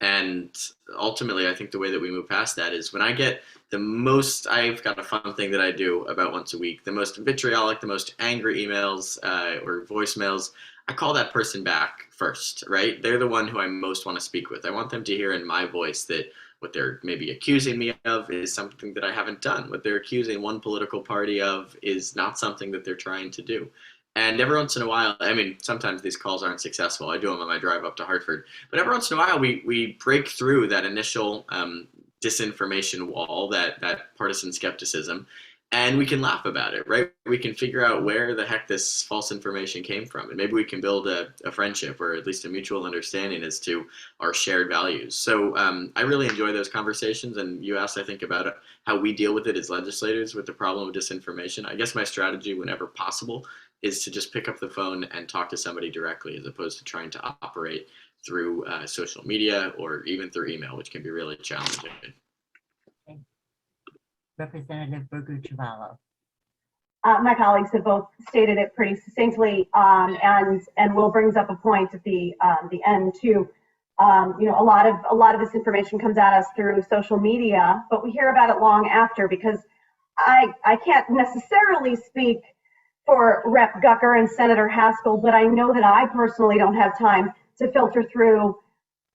And ultimately, I think the way that we move past that is when I get I've got a fun thing that I do about once a week, the most vitriolic, the most angry emails or voicemails, I call that person back first, right? They're the one who I most want to speak with. I want them to hear in my voice that what they're maybe accusing me of is something that I haven't done. What they're accusing one political party of is not something that they're trying to do. And every once in a while, I mean, sometimes these calls aren't successful. I do them on my drive up to Hartford. But every once in a while, we break through that initial disinformation wall, that partisan skepticism, and we can laugh about it, right? We can figure out where the heck this false information came from. And maybe we can build a friendship or at least a mutual understanding as to our shared values. So I really enjoy those conversations. And you asked, I think, about how we deal with it as legislators with the problem of disinformation. I guess my strategy, whenever possible, is to just pick up the phone and talk to somebody directly as opposed to trying to operate through social media or even through email, which can be really challenging. Representative Berger-Girvalo. My colleagues have both stated it pretty succinctly, and Will brings up a point at the end too. A lot of this information comes at us through social media, but we hear about it long after because I can't necessarily speak for Rep. Gucker and Senator Haskell, but I know that I personally don't have time to filter through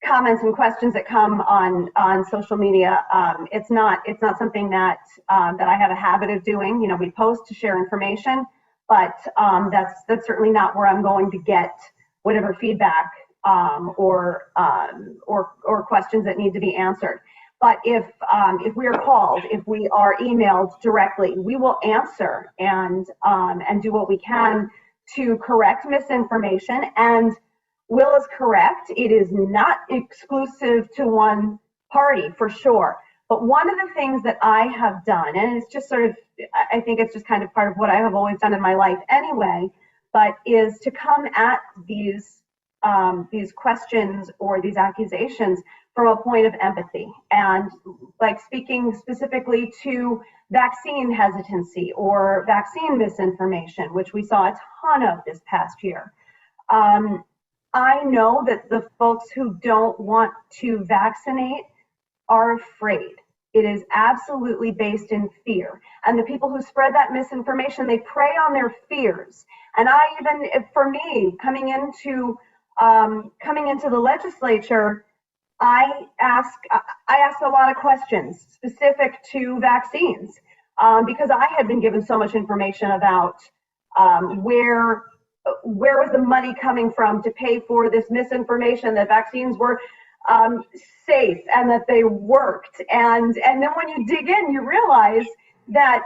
comments and questions that come on social media. It's not something that I have a habit of doing. We post to share information, but that's certainly not where I'm going to get whatever feedback or questions that need to be answered. But if we are called, if we are emailed directly, we will answer and do what we can to correct misinformation. And Will is correct. It is not exclusive to one party for sure. But one of the things that I have done, and it's just sort of, I think it's just kind of part of what I have always done in my life anyway, but is to come at these questions or these accusations from a point of empathy and like speaking specifically to vaccine hesitancy or vaccine misinformation, which we saw a ton of this past year. I know that the folks who don't want to vaccinate are afraid. It is absolutely based in fear. And the people who spread that misinformation, they prey on their fears. And for me, coming into the legislature, I ask a lot of questions specific to vaccines because I had been given so much information about Where was the money coming from to pay for this misinformation that vaccines were safe and that they worked? And then when you dig in, you realize that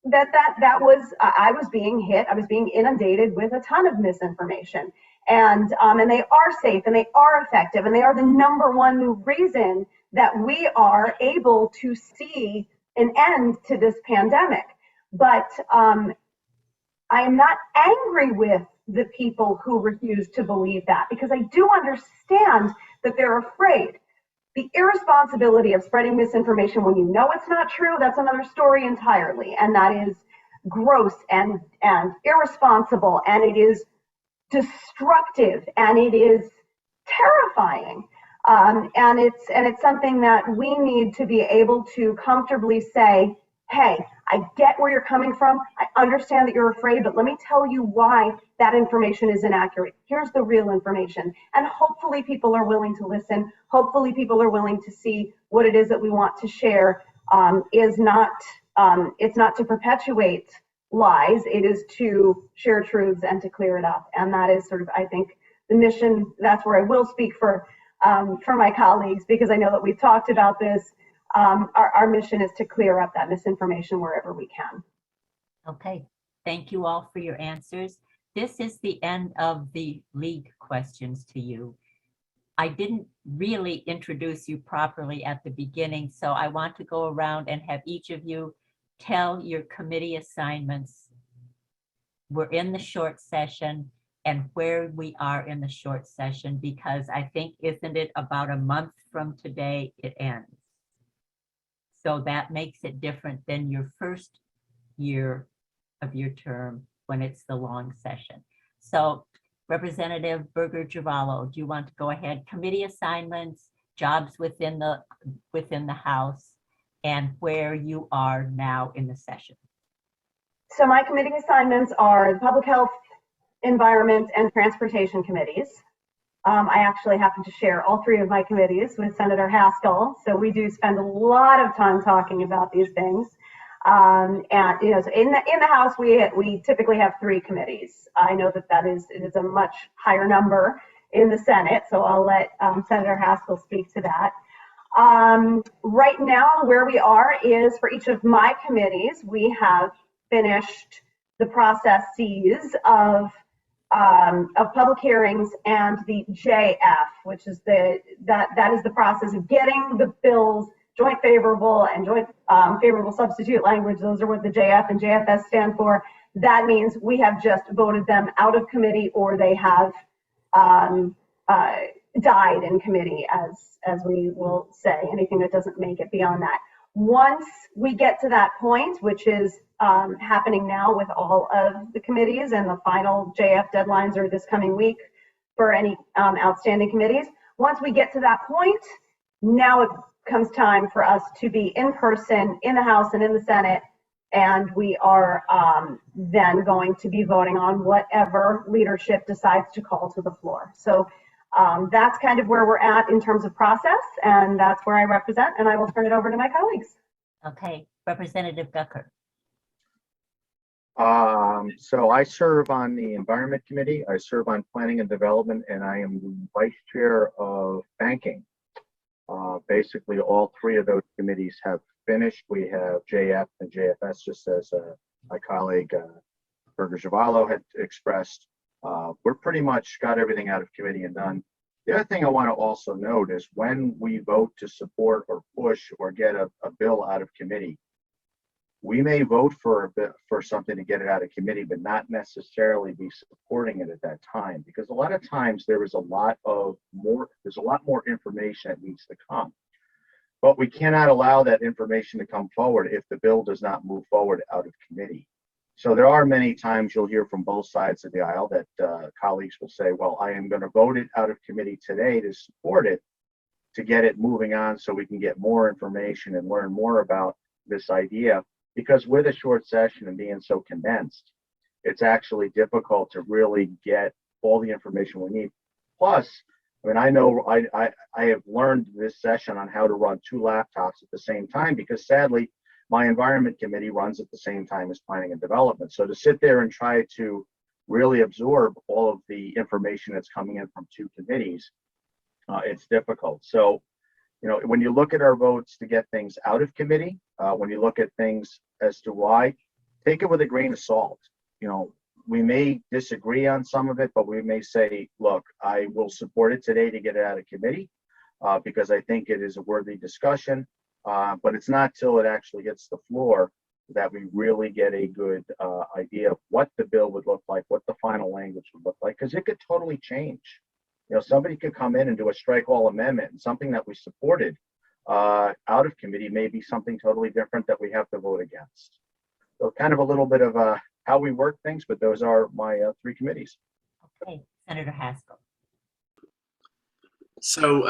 was I was being hit. I was being inundated with a ton of misinformation, and they are safe and they are effective and they are the number one reason that we are able to see an end to this pandemic. But I am not angry with the people who refuse to believe that, because I do understand that they're afraid. The irresponsibility of spreading misinformation when you know it's not true, that's another story entirely. And that is gross and irresponsible, and it is destructive, and it is terrifying. And it's something that we need to be able to comfortably say, hey, I get where you're coming from. I understand that you're afraid, but let me tell you why that information is inaccurate. Here's the real information. And hopefully people are willing to listen. Hopefully people are willing to see what it is that we want to share it's not to perpetuate lies. It is to share truths and to clear it up. And that is sort of, I think, the mission. That's where I will speak for my colleagues, because I know that we've talked about this. Our mission is to clear up that misinformation wherever we can. Okay, thank you all for your answers. This is the end of the league questions to you. I didn't really introduce you properly at the beginning, so I want to go around and have each of you tell your committee assignments. We're in the short session and where we are in the short session, because I think, isn't it about a month from today it ends? So that makes it different than your first year of your term when it's the long session. So Representative Berger-Girvalo, do you want to go ahead? Committee assignments, jobs within the House, and where you are now in the session. So my committee assignments are the Public Health, Environment, and Transportation committees. I actually happen to share all three of my committees with Senator Haskell, so we do spend a lot of time talking about these things. And you know, so in the House, we typically have three committees. I know that it is a much higher number in the Senate, so I'll let Senator Haskell speak to that. Right now, where we are is, for each of my committees, we have finished the processes of public hearings and the JF, which is that is the process of getting the bills joint favorable and joint favorable substitute language. Those are what the JF and JFS stand for. That means we have just voted them out of committee, or they have died in committee, as we will say, anything that doesn't make it beyond that. Once we get to that point, which is happening now with all of the committees, and the final JF deadlines are this coming week for any outstanding committees. Once we get to that point, now it comes time for us to be in person in the House and in the Senate, and we are then going to be voting on whatever leadership decides to call to the floor. So that's kind of where we're at in terms of process, and that's where I represent, and I will turn it over to my colleagues. Okay, Representative Gucker. So I serve on the Environment Committee, I serve on Planning and Development, and I am the Vice Chair of Banking. Basically, all three of those committees have finished. We have JF and JFS, just as my colleague Berger-Girvalo had expressed. We're pretty much got everything out of committee and done. The other thing I want to also note is when we vote to support or push or get a bill out of committee, we may vote for something to get it out of committee, but not necessarily be supporting it at that time, because a lot of times there's a lot more information that needs to come. But we cannot allow that information to come forward if the bill does not move forward out of committee. So there are many times you'll hear from both sides of the aisle that colleagues will say, well, I am going to vote it out of committee today to support it, to get it moving on so we can get more information and learn more about this idea. Because with a short session and being so condensed, it's actually difficult to really get all the information we need. Plus, I mean, I know I have learned this session on how to run two laptops at the same time, because sadly, my environment committee runs at the same time as planning and development. So to sit there and try to really absorb all of the information that's coming in from two committees, it's difficult. So, when you look at our votes to get things out of committee, when you look at things as to why, take it with a grain of salt. We may disagree on some of it, but we may say, look, I will support it today to get it out of committee because I think it is a worthy discussion. But it's not till it actually hits the floor that we really get a good idea of what the bill would look like, what the final language would look like, because it could totally change. Somebody could come in and do a strike all amendment, and something that we supported out of committee may be something totally different that we have to vote against. So kind of a little bit of how we work things, but those are my three committees. Okay, Senator Haskell. So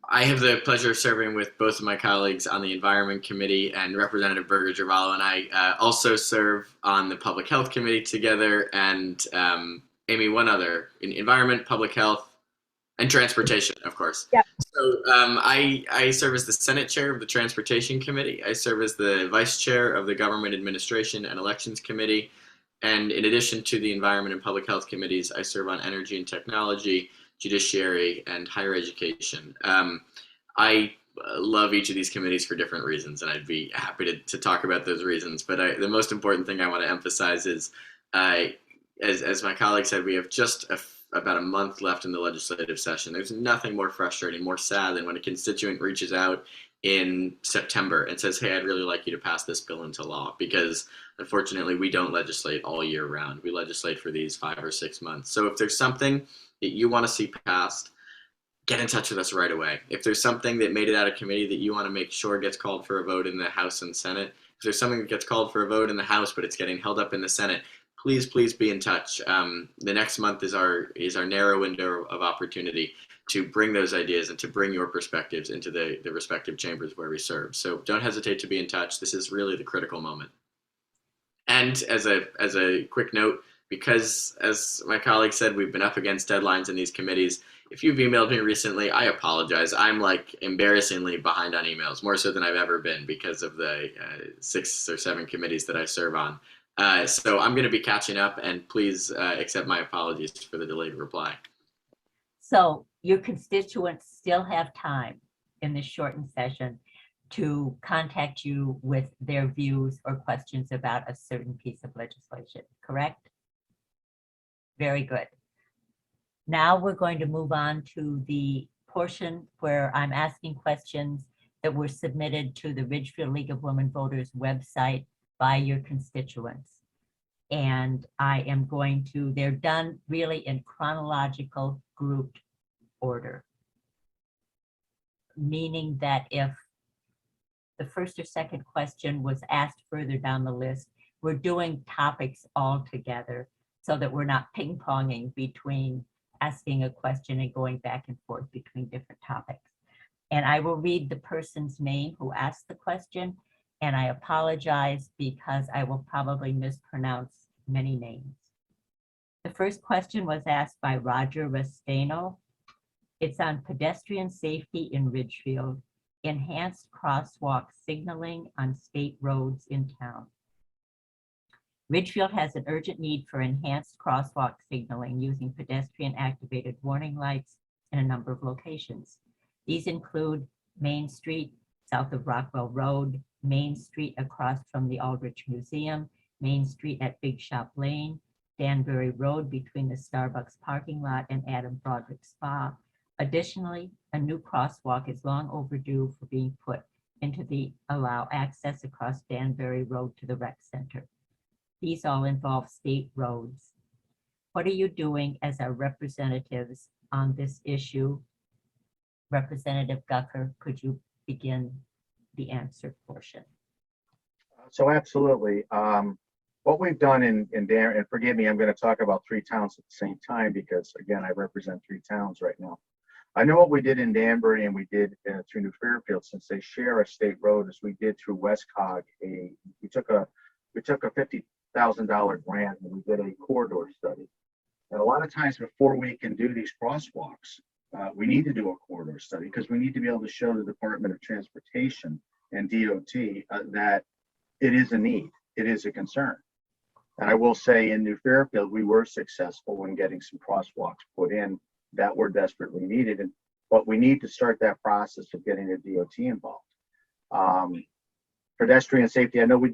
I have the pleasure of serving with both of my colleagues on the Environment Committee, and Representative Berger-Girvalo and I also serve on the Public Health Committee together, and Aimee, one other, in Environment, Public Health, and Transportation, of course. Yep. So I serve as the Senate Chair of the Transportation Committee. I serve as the Vice Chair of the Government Administration and Elections Committee. And in addition to the Environment and Public Health Committees, I serve on Energy and Technology, Judiciary, and Higher Education. I love each of these committees for different reasons, and I'd be happy to talk about those reasons. But the most important thing I want to emphasize is, as my colleague said, we have just about a month left in the legislative session. There's nothing more frustrating, more sad than when a constituent reaches out in September and says, hey, I'd really like you to pass this bill into law, because unfortunately we don't legislate all year round. We legislate for these 5 or 6 months. So if there's something that you want to see passed, get in touch with us right away. If there's something that made it out of committee that you want to make sure gets called for a vote in the House and Senate, if there's something that gets called for a vote in the House but it's getting held up in the Senate, please be in touch. The next month is our narrow window of opportunity to bring those ideas and to bring your perspectives into the respective chambers where we serve. So don't hesitate to be in touch. This is really the critical moment. And as a quick note, because as my colleague said, we've been up against deadlines in these committees. If you've emailed me recently, I apologize. I'm like embarrassingly behind on emails, more so than I've ever been because of the 6 or 7 committees that I serve on. So I'm going to be catching up, and please accept my apologies for the delayed reply. So your constituents still have time in this shortened session to contact you with their views or questions about a certain piece of legislation, correct? Very good. Now we're going to move on to the portion where I'm asking questions that were submitted to the Ridgefield League of Women Voters website by your constituents. And I am going to, they're done really in chronological grouped order. Meaning that if the first or second question was asked further down the list, we're doing topics all together so that we're not ping-ponging between asking a question and going back and forth between different topics. And I will read the person's name who asked the question, and I apologize because I will probably mispronounce many names. The first question was asked by Roger Restano. It's on pedestrian safety in Ridgefield, enhanced crosswalk signaling on state roads in town. Ridgefield has an urgent need for enhanced crosswalk signaling using pedestrian activated warning lights in a number of locations. These include Main Street, south of Rockwell Road, Main Street across from the Aldrich Museum, Main Street at Big Shop Lane, Danbury Road between the Starbucks parking lot and Adam Broderick Spa. Additionally, a new crosswalk is long overdue for being put into the allow access across Danbury Road to the rec center. These all involve state roads. What are you doing as our representatives on this issue? Representative Gucker, could you begin the answer portion? So absolutely. What we've done in Danbury, and forgive me, I'm going to talk about 3 towns at the same time because, again, I represent 3 towns right now. I know what we did in Danbury and we did through New Fairfield, since they share a state road, as we did through Westcog. We took a $50,000 grant and we did a corridor study. And a lot of times before we can do these crosswalks, we need to do a corridor study because we need to be able to show the Department of Transportation and DOT that it is a need. It is a concern. And I will say in New Fairfield, we were successful in getting some crosswalks put in that were desperately needed. But we need to start that process of getting the DOT involved. Pedestrian safety, I know we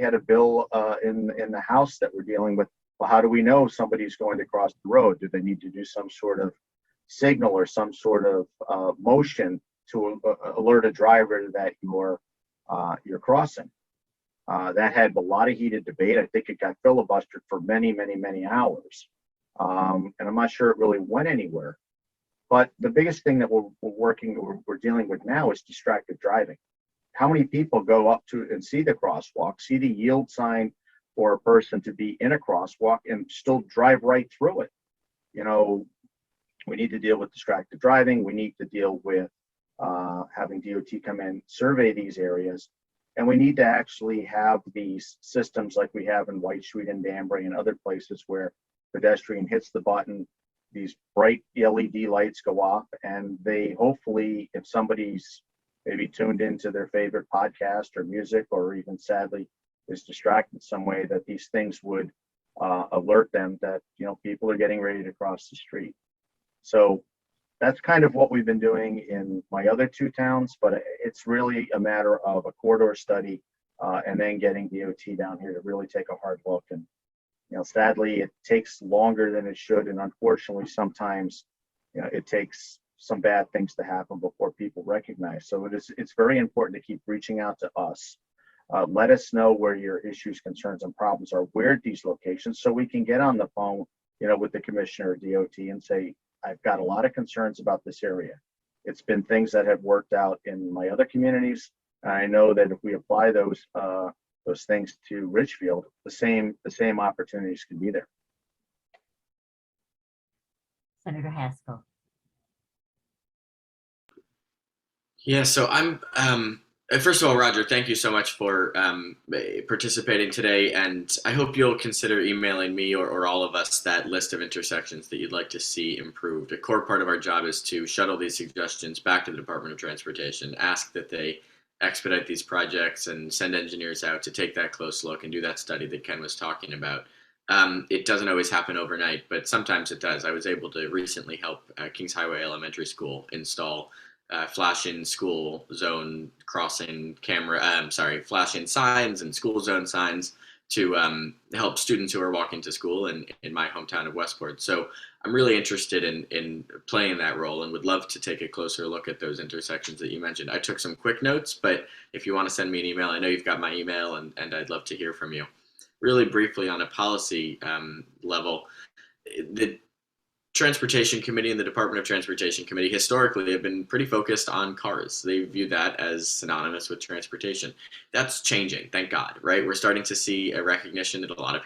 had a bill in the House that we're dealing with. Well, how do we know somebody's going to cross the road? Do they need to do some sort of signal or some sort of motion to alert a driver that you're crossing? That had a lot of heated debate. I think it got filibustered for many, many, many hours. And I'm not sure it really went anywhere. But the biggest thing that we're dealing with now is distracted driving. How many people go up to and see the crosswalk, see the yield sign for a person to be in a crosswalk and still drive right through it? You know, we need to deal with distracted driving. We need to deal with having DOT come in, survey these areas. And we need to actually have these systems like we have in White Street and Danbury and other places where pedestrian hits the button, these bright LED lights go off, and they hopefully, if somebody's maybe tuned into their favorite podcast or music, or even sadly is distracted some way, that these things would alert them that, you know, people are getting ready to cross the street. So that's kind of what we've been doing in my other two towns, but it's really a matter of a corridor study and then getting DOT down here to really take a hard look. And, you know, sadly, it takes longer than it should. And unfortunately, sometimes, you know, it takes some bad things to happen before people recognize. So it's very important to keep reaching out to us. Let us know where your issues, concerns, and problems are. Where at these locations, so we can get on the phone, you know, with the commissioner of DOT and say, I've got a lot of concerns about this area. It's been things that have worked out in my other communities. I know that if we apply those things to Ridgefield, the same opportunities can be there. Senator Haskell. Yeah, so I'm first of all, Roger, thank you so much for participating today, and I hope you'll consider emailing me or all of us that list of intersections that you'd like to see improved. A core part of our job is to shuttle these suggestions back to the Department of Transportation, ask that they expedite these projects and send engineers out to take that close look and do that study that Ken was talking about. It doesn't always happen overnight, but sometimes it does. I was able to recently help Kings Highway Elementary School install flashing school zone crossing flashing signs and school zone signs to help students who are walking to school in my hometown of Westport. So I'm really interested in playing that role and would love to take a closer look at those intersections that you mentioned. I took some quick notes, but if you want to send me an email, I know you've got my email, and I'd love to hear from you. Really briefly on a policy level, the Transportation Committee and the Department of Transportation Committee historically have been pretty focused on cars. They view that as synonymous with transportation. That's changing, thank God, right? We're starting to see a recognition that a lot of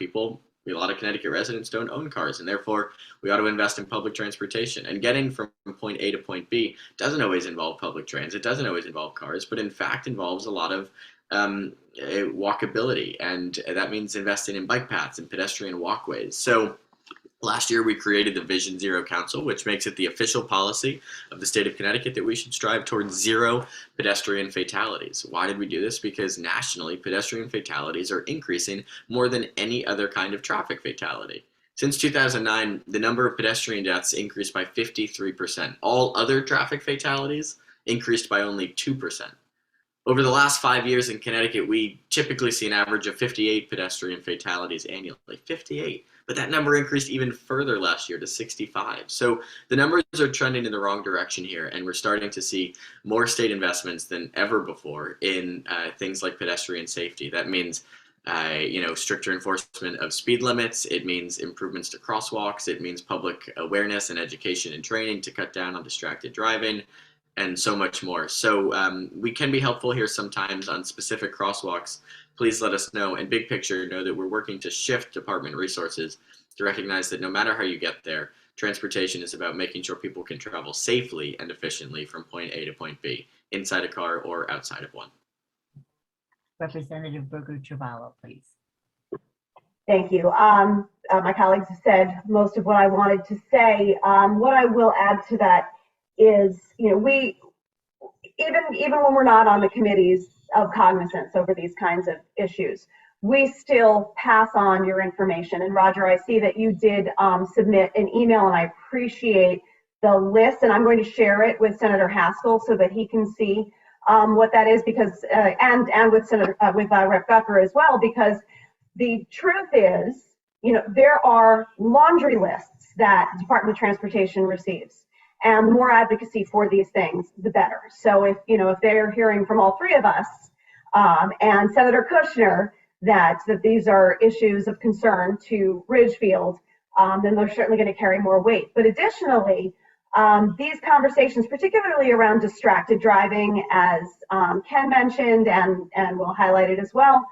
Connecticut residents don't own cars, and therefore we ought to invest in public transportation. And getting from point A to point B doesn't always involve public transit, doesn't always involve cars, but in fact involves a lot of walkability, and that means investing in bike paths and pedestrian walkways. So last year, we created the Vision Zero Council, which makes it the official policy of the state of Connecticut that we should strive towards zero pedestrian fatalities. Why did we do this? Because nationally, pedestrian fatalities are increasing more than any other kind of traffic fatality. Since 2009, the number of pedestrian deaths increased by 53%. All other traffic fatalities increased by only 2%. Over the last 5 years in Connecticut, we typically see an average of 58 pedestrian fatalities annually. 58. But that number increased even further last year to 65. So the numbers are trending in the wrong direction here, and we're starting to see more state investments than ever before in things like pedestrian safety. That means stricter enforcement of speed limits. It means improvements to crosswalks. It means public awareness and education and training to cut down on distracted driving, and so much more. So we can be helpful here sometimes on specific crosswalks. Please let us know. And big picture, know that we're working to shift department resources to recognize that no matter how you get there, transportation is about making sure people can travel safely and efficiently from point A to point B, inside a car or outside of one. Representative Berger-Girvalo, please. Thank you. My colleagues have said most of what I wanted to say. What I will add to that is, we even when we're not on the committees, of cognizance over these kinds of issues. We still pass on your information. And Roger, I see that you did submit an email, and I appreciate the list, and I'm going to share it with Senator Haskell so that he can see what that is, because and with Rep. Gucker as well, because the truth is, there are laundry lists that the Department of Transportation receives, and the more advocacy for these things, the better. So if they're hearing from all three of us and Senator Kushner that these are issues of concern to Ridgefield, then they're certainly going to carry more weight. But additionally, these conversations, particularly around distracted driving, as Ken mentioned, and we'll highlight it as well,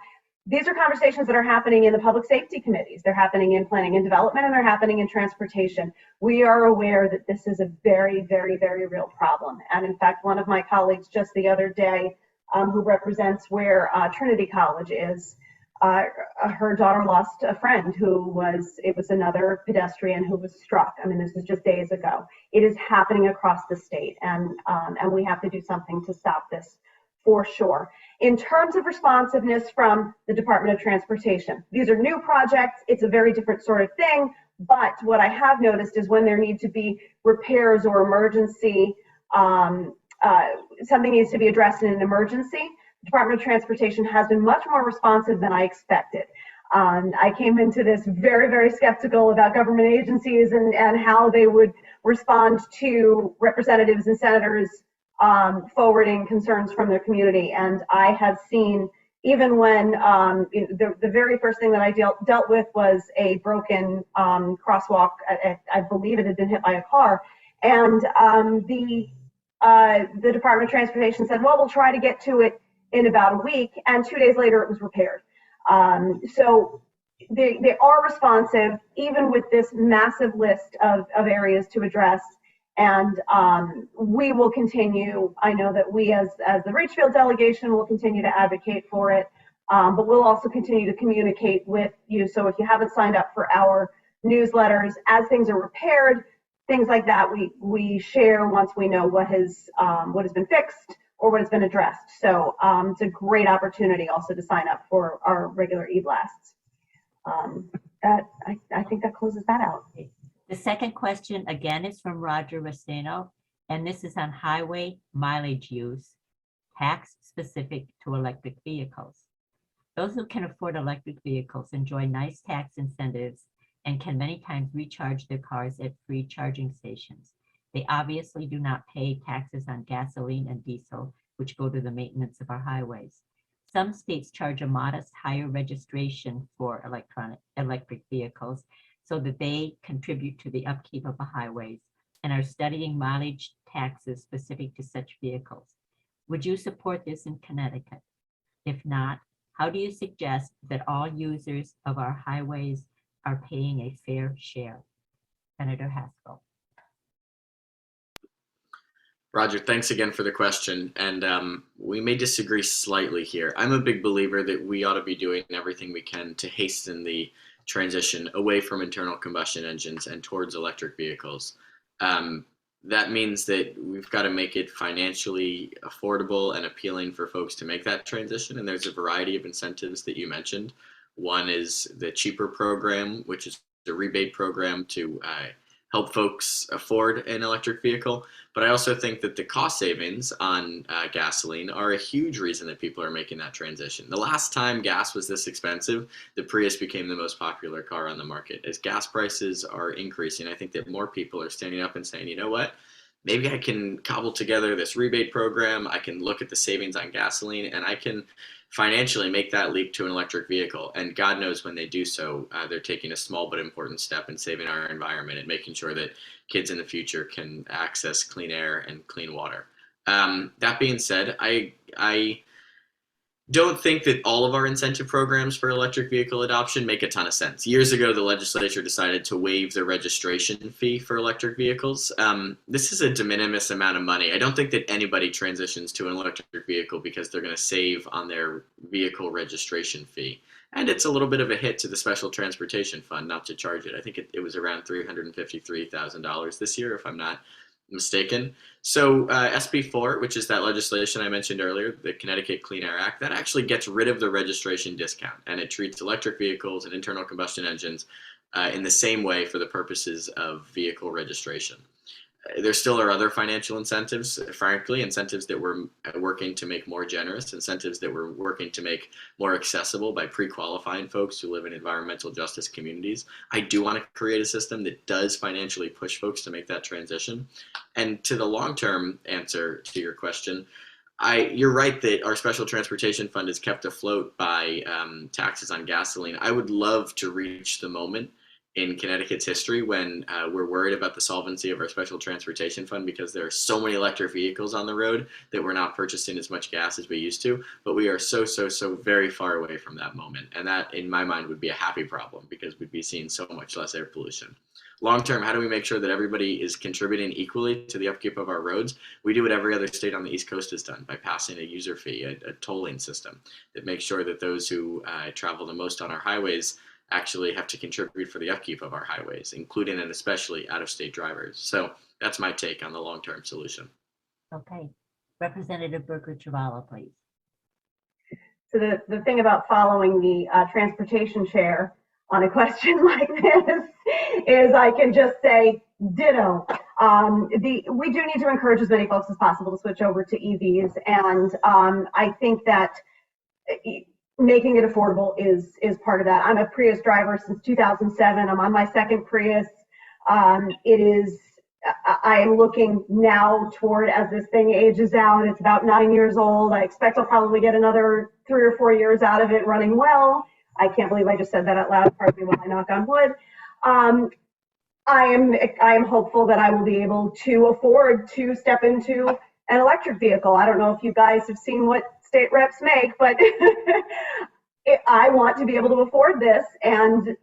these are conversations that are happening in the public safety committees. They're happening in planning and development, and they're happening in transportation. We are aware that this is a very, very, very real problem. And in fact, one of my colleagues just the other day, who represents where Trinity College is, her daughter lost a friend it was another pedestrian who was struck. I mean, this was just days ago. It is happening across the state, and we have to do something to stop this for sure. In terms of responsiveness from the Department of Transportation, these are new projects. It's a very different sort of thing, but what I have noticed is when there need to be repairs or emergency, something needs to be addressed in an emergency, the Department of Transportation has been much more responsive than I expected. I came into this very, very skeptical about government agencies and how they would respond to representatives and senators forwarding concerns from their community. And I have seen, even when the very first thing that I dealt with was a broken crosswalk. I believe it had been hit by a car. And the Department of Transportation said, well, we'll try to get to it in about a week. And 2 days later, it was repaired. So they are responsive, even with this massive list of areas to address. And we will continue. I know that we as the Ridgefield delegation will continue to advocate for it, but we'll also continue to communicate with you. So if you haven't signed up for our newsletters, as things are repaired, things like that, we share once we know what has been fixed or what has been addressed. So it's a great opportunity also to sign up for our regular e-blasts. I think that closes that out. The second question again is from Roger Restano, and this is on highway mileage use, tax specific to electric vehicles. Those who can afford electric vehicles enjoy nice tax incentives and can many times recharge their cars at free charging stations. They obviously do not pay taxes on gasoline and diesel, which go to the maintenance of our highways. Some states charge a modest higher registration for electric vehicles so that they contribute to the upkeep of the highways and are studying mileage taxes specific to such vehicles. Would you support this in Connecticut? If not, how do you suggest that all users of our highways are paying a fair share? Senator Haskell. Roger, thanks again for the question. And we may disagree slightly here. I'm a big believer that we ought to be doing everything we can to hasten the transition away from internal combustion engines and towards electric vehicles. That means that we've got to make it financially affordable and appealing for folks to make that transition. And there's a variety of incentives that you mentioned. One is the cheaper program, which is a rebate program to help folks afford an electric vehicle. But I also think that the cost savings on gasoline are a huge reason that people are making that transition. The last time gas was this expensive, the Prius became the most popular car on the market. As gas prices are increasing, I think that more people are standing up and saying, you know what, maybe I can cobble together this rebate program, I can look at the savings on gasoline, and I can financially make that leap to an electric vehicle. And God knows when they do so, they're taking a small but important step in saving our environment and making sure that kids in the future can access clean air and clean water. That being said, I don't think that all of our incentive programs for electric vehicle adoption make a ton of sense. Years ago, the legislature decided to waive the registration fee for electric vehicles. This is a de minimis amount of money. I don't think that anybody transitions to an electric vehicle because they're going to save on their vehicle registration fee. And it's a little bit of a hit to the Special Transportation Fund not to charge it. I think it was around $353,000 this year, if I'm not mistaken. So SB4, which is that legislation I mentioned earlier, the Connecticut Clean Air Act, that actually gets rid of the registration discount, and it treats electric vehicles and internal combustion engines in the same way for the purposes of vehicle registration. There still are other financial incentives, frankly, incentives that we're working to make more generous, incentives that we're working to make more accessible by pre-qualifying folks who live in environmental justice communities. I do want to create a system that does financially push folks to make that transition. And to the long-term answer to your question, you're right that our special transportation fund is kept afloat by taxes on gasoline. I would love to reach the moment in Connecticut's history when we're worried about the solvency of our special transportation fund because there are so many electric vehicles on the road that we're not purchasing as much gas as we used to. But we are so very far away from that moment. And that, in my mind, would be a happy problem because we'd be seeing so much less air pollution. Long term, how do we make sure that everybody is contributing equally to the upkeep of our roads? We do what every other state on the East Coast has done by passing a user fee, a tolling system that makes sure that those who travel the most on our highways actually have to contribute for the upkeep of our highways, including and especially out-of-state drivers. So that's my take on the long-term solution. Okay. Representative Berger-Girvalo, please. So the thing about following the transportation chair on a question like this is I can just say ditto. We do need to encourage as many folks as possible to switch over to EVs, and I think that making it affordable is part of that. I'm a Prius driver since 2007. I'm on my second Prius. I am looking now toward, as this thing ages out, it's about 9 years old. I expect I'll probably get another 3 or 4 years out of it running well. I can't believe I just said that out loud, partly while I knock on wood. I am hopeful that I will be able to afford to step into an electric vehicle. I don't know if you guys have seen what state reps make, but I want to be able to afford this, and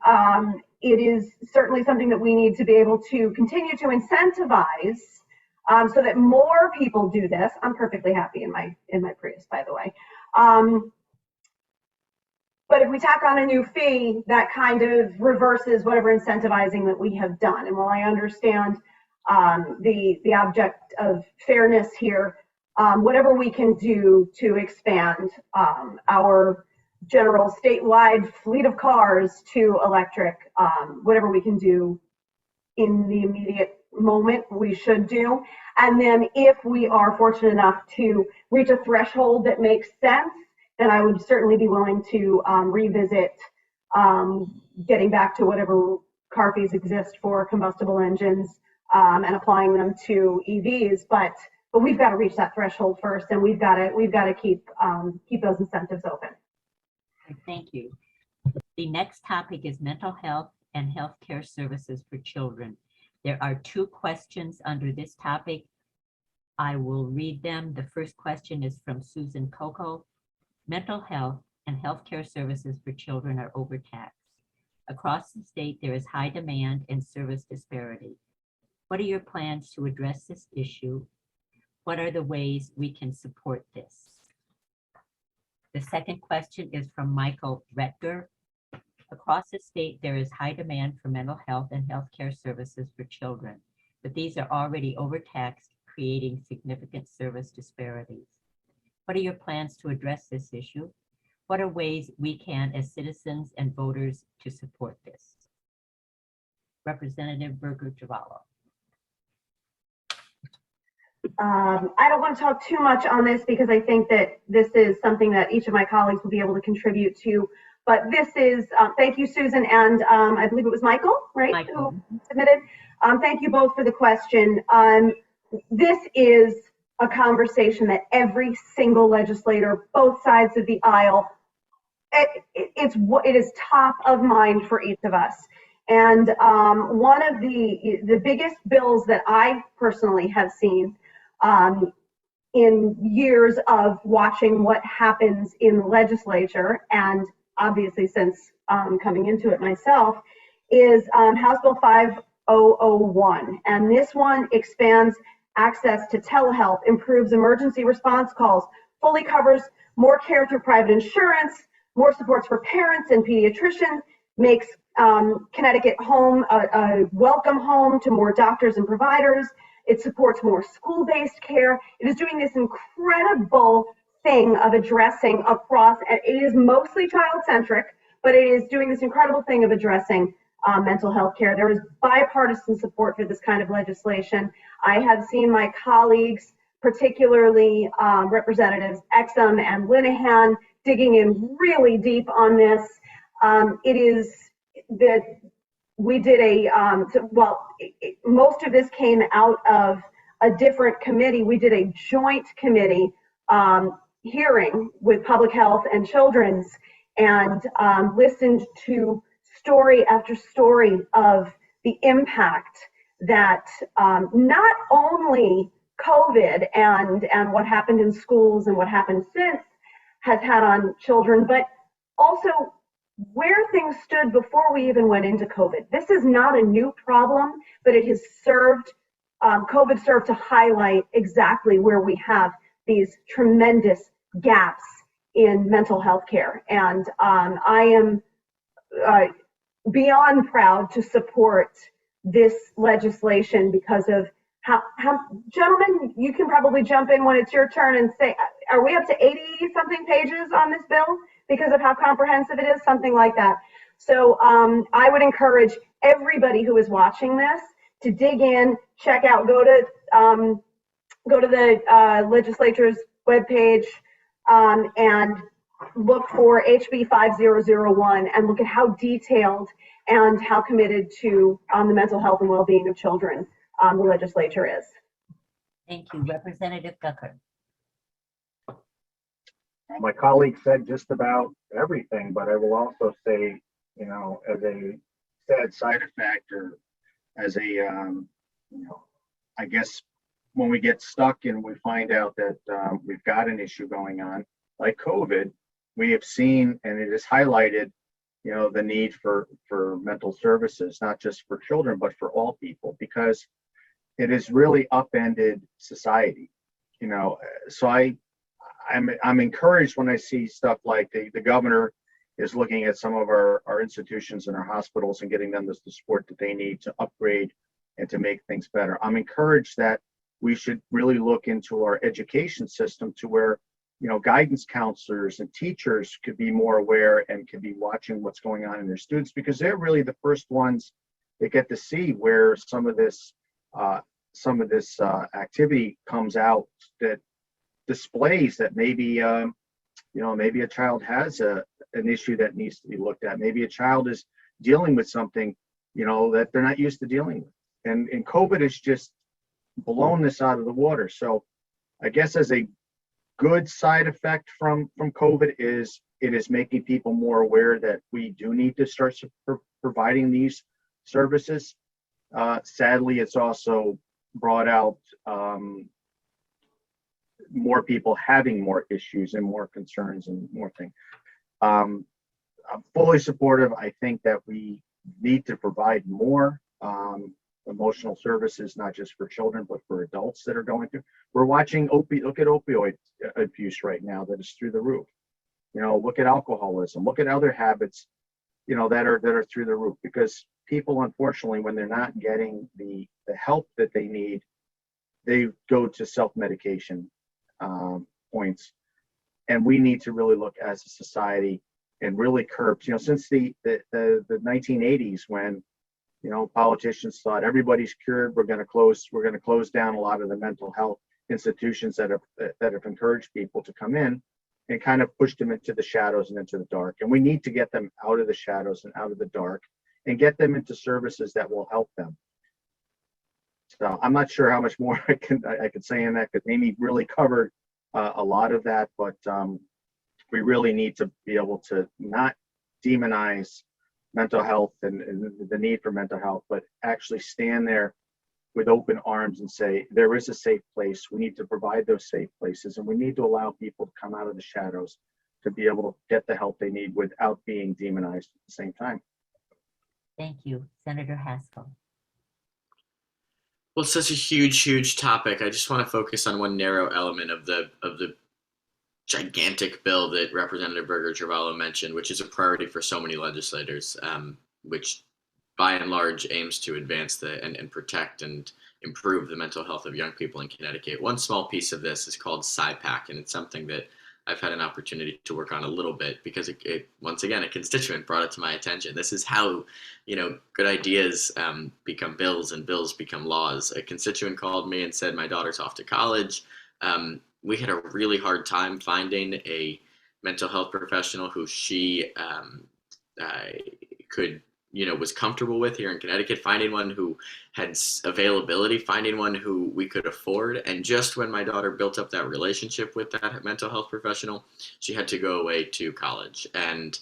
it is certainly something that we need to be able to continue to incentivize so that more people do this. I'm perfectly happy in my Prius, by the way. But if we tack on a new fee, that kind of reverses whatever incentivizing that we have done. And while I understand the object of fairness here, whatever we can do to expand our general statewide fleet of cars to electric, whatever we can do in the immediate moment, we should do. And then if we are fortunate enough to reach a threshold that makes sense, then I would certainly be willing to revisit getting back to whatever car fees exist for combustible engines and applying them to EVs. But we've got to reach that threshold first, and we've got to keep those incentives open. Thank you. The next topic is mental health and healthcare services for children. There are 2 questions under this topic. I will read them. The first question is from Susan Coco. Mental health and healthcare services for children are overtaxed. Across the state, there is high demand and service disparity. What are your plans to address this issue? What are the ways we can support this? The second question is from Michael Retger. Across the state, there is high demand for mental health and healthcare services for children, but these are already overtaxed, creating significant service disparities. What are your plans to address this issue? What are ways we can, as citizens and voters, to support this? Representative Berger-Girvalo. I don't want to talk too much on this because I think that this is something that each of my colleagues will be able to contribute to. But this is, thank you, Susan, and I believe it was Michael, right? Michael. Who submitted. Thank you both for the question. This is a conversation that every single legislator, both sides of the aisle, it is top of mind for each of us. And one of the biggest bills that I personally have seen in years of watching what happens in the legislature, and obviously since coming into it myself, is House Bill 5001. And this one expands access to telehealth, improves emergency response calls, fully covers more care through private insurance, more supports for parents and pediatricians, makes Connecticut home a welcome home to more doctors and providers. It supports more school-based care. It is doing this incredible thing of addressing across, and it is mostly child-centric, but it is doing this incredible thing of addressing mental health care. There is bipartisan support for this kind of legislation. I have seen my colleagues, particularly Representatives Exum and Linehan, digging in really deep on this. It is that we did most of this came out of a different committee. We did a joint committee hearing with Public Health and Children's, and listened to story after story of the impact that not only COVID and what happened in schools and what happened since has had on children, but also where things stood before we even went into COVID. This is not a new problem, but it has served, COVID served to highlight exactly where we have these tremendous gaps in mental health care. And I am beyond proud to support this legislation because of how, gentlemen, you can probably jump in when it's your turn and say, are we up to 80 something pages on this bill because of how comprehensive it is, something like that. So I would encourage everybody who is watching this to dig in, check out, go to the legislature's webpage and look for HB 5001 and look at how detailed and how committed to the mental health and well-being of children the legislature is. Thank you. Representative Gucker. My colleague said just about everything, but I will also say, you know, as a sad side effect, or as a, you know, I guess when we get stuck and we find out that we've got an issue going on, like COVID, we have seen, and it is highlighted, you know, the need for mental services, not just for children, but for all people, because it has really upended society, you know. So I'm encouraged when I see stuff like the governor is looking at some of our institutions and our hospitals and getting them the support that they need to upgrade and to make things better. I'm encouraged that we should really look into our education system to where, you know, guidance counselors and teachers could be more aware and could be watching what's going on in their students, because they're really the first ones that get to see where some of this activity comes out that displays that maybe you know, maybe a child has an issue that needs to be looked at. Maybe a child is dealing with something, you know, that they're not used to dealing with. And COVID has just blown this out of the water. So I guess as a good side effect from COVID is it is making people more aware that we do need to start providing these services. Sadly, it's also brought out more people having more issues and more concerns and more things. I'm fully supportive. I think that we need to provide more emotional services, not just for children, but for adults that are going through. We're watching look at opioid abuse right now that is through the roof. You know, look at alcoholism, look at other habits, you know, that are through the roof, because people, unfortunately, when they're not getting the help that they need, they go to self-medication points. And we need to really look as a society and really curb, you know, since the 1980s, when, you know, politicians thought everybody's cured, we're going to close down a lot of the mental health institutions that have encouraged people to come in, and kind of pushed them into the shadows and into the dark. And we need to get them out of the shadows and out of the dark and get them into services that will help them. So I'm not sure how much more I could say in that, because Aimee really covered a lot of that, but we really need to be able to not demonize mental health and the need for mental health, but actually stand there with open arms and say, there is a safe place. We need to provide those safe places, and we need to allow people to come out of the shadows to be able to get the help they need without being demonized at the same time. Thank you. Senator Haskell. Well, it's such a huge topic. I just want to focus on one narrow element of the gigantic bill that Representative Berger-Girvalo mentioned, which is a priority for so many legislators, which by and large aims to advance and protect and improve the mental health of young people in Connecticut. One small piece of this is called SIPAC, and it's something that I've had an opportunity to work on a little bit because it once again, a constituent brought it to my attention. This is how, good ideas become bills and bills become laws. A constituent called me and said, my daughter's off to college. We had a really hard time finding a mental health professional who she could, was comfortable with here in Connecticut, finding one who had availability, finding one who we could afford. And just when my daughter built up that relationship with that mental health professional, she had to go away to college. And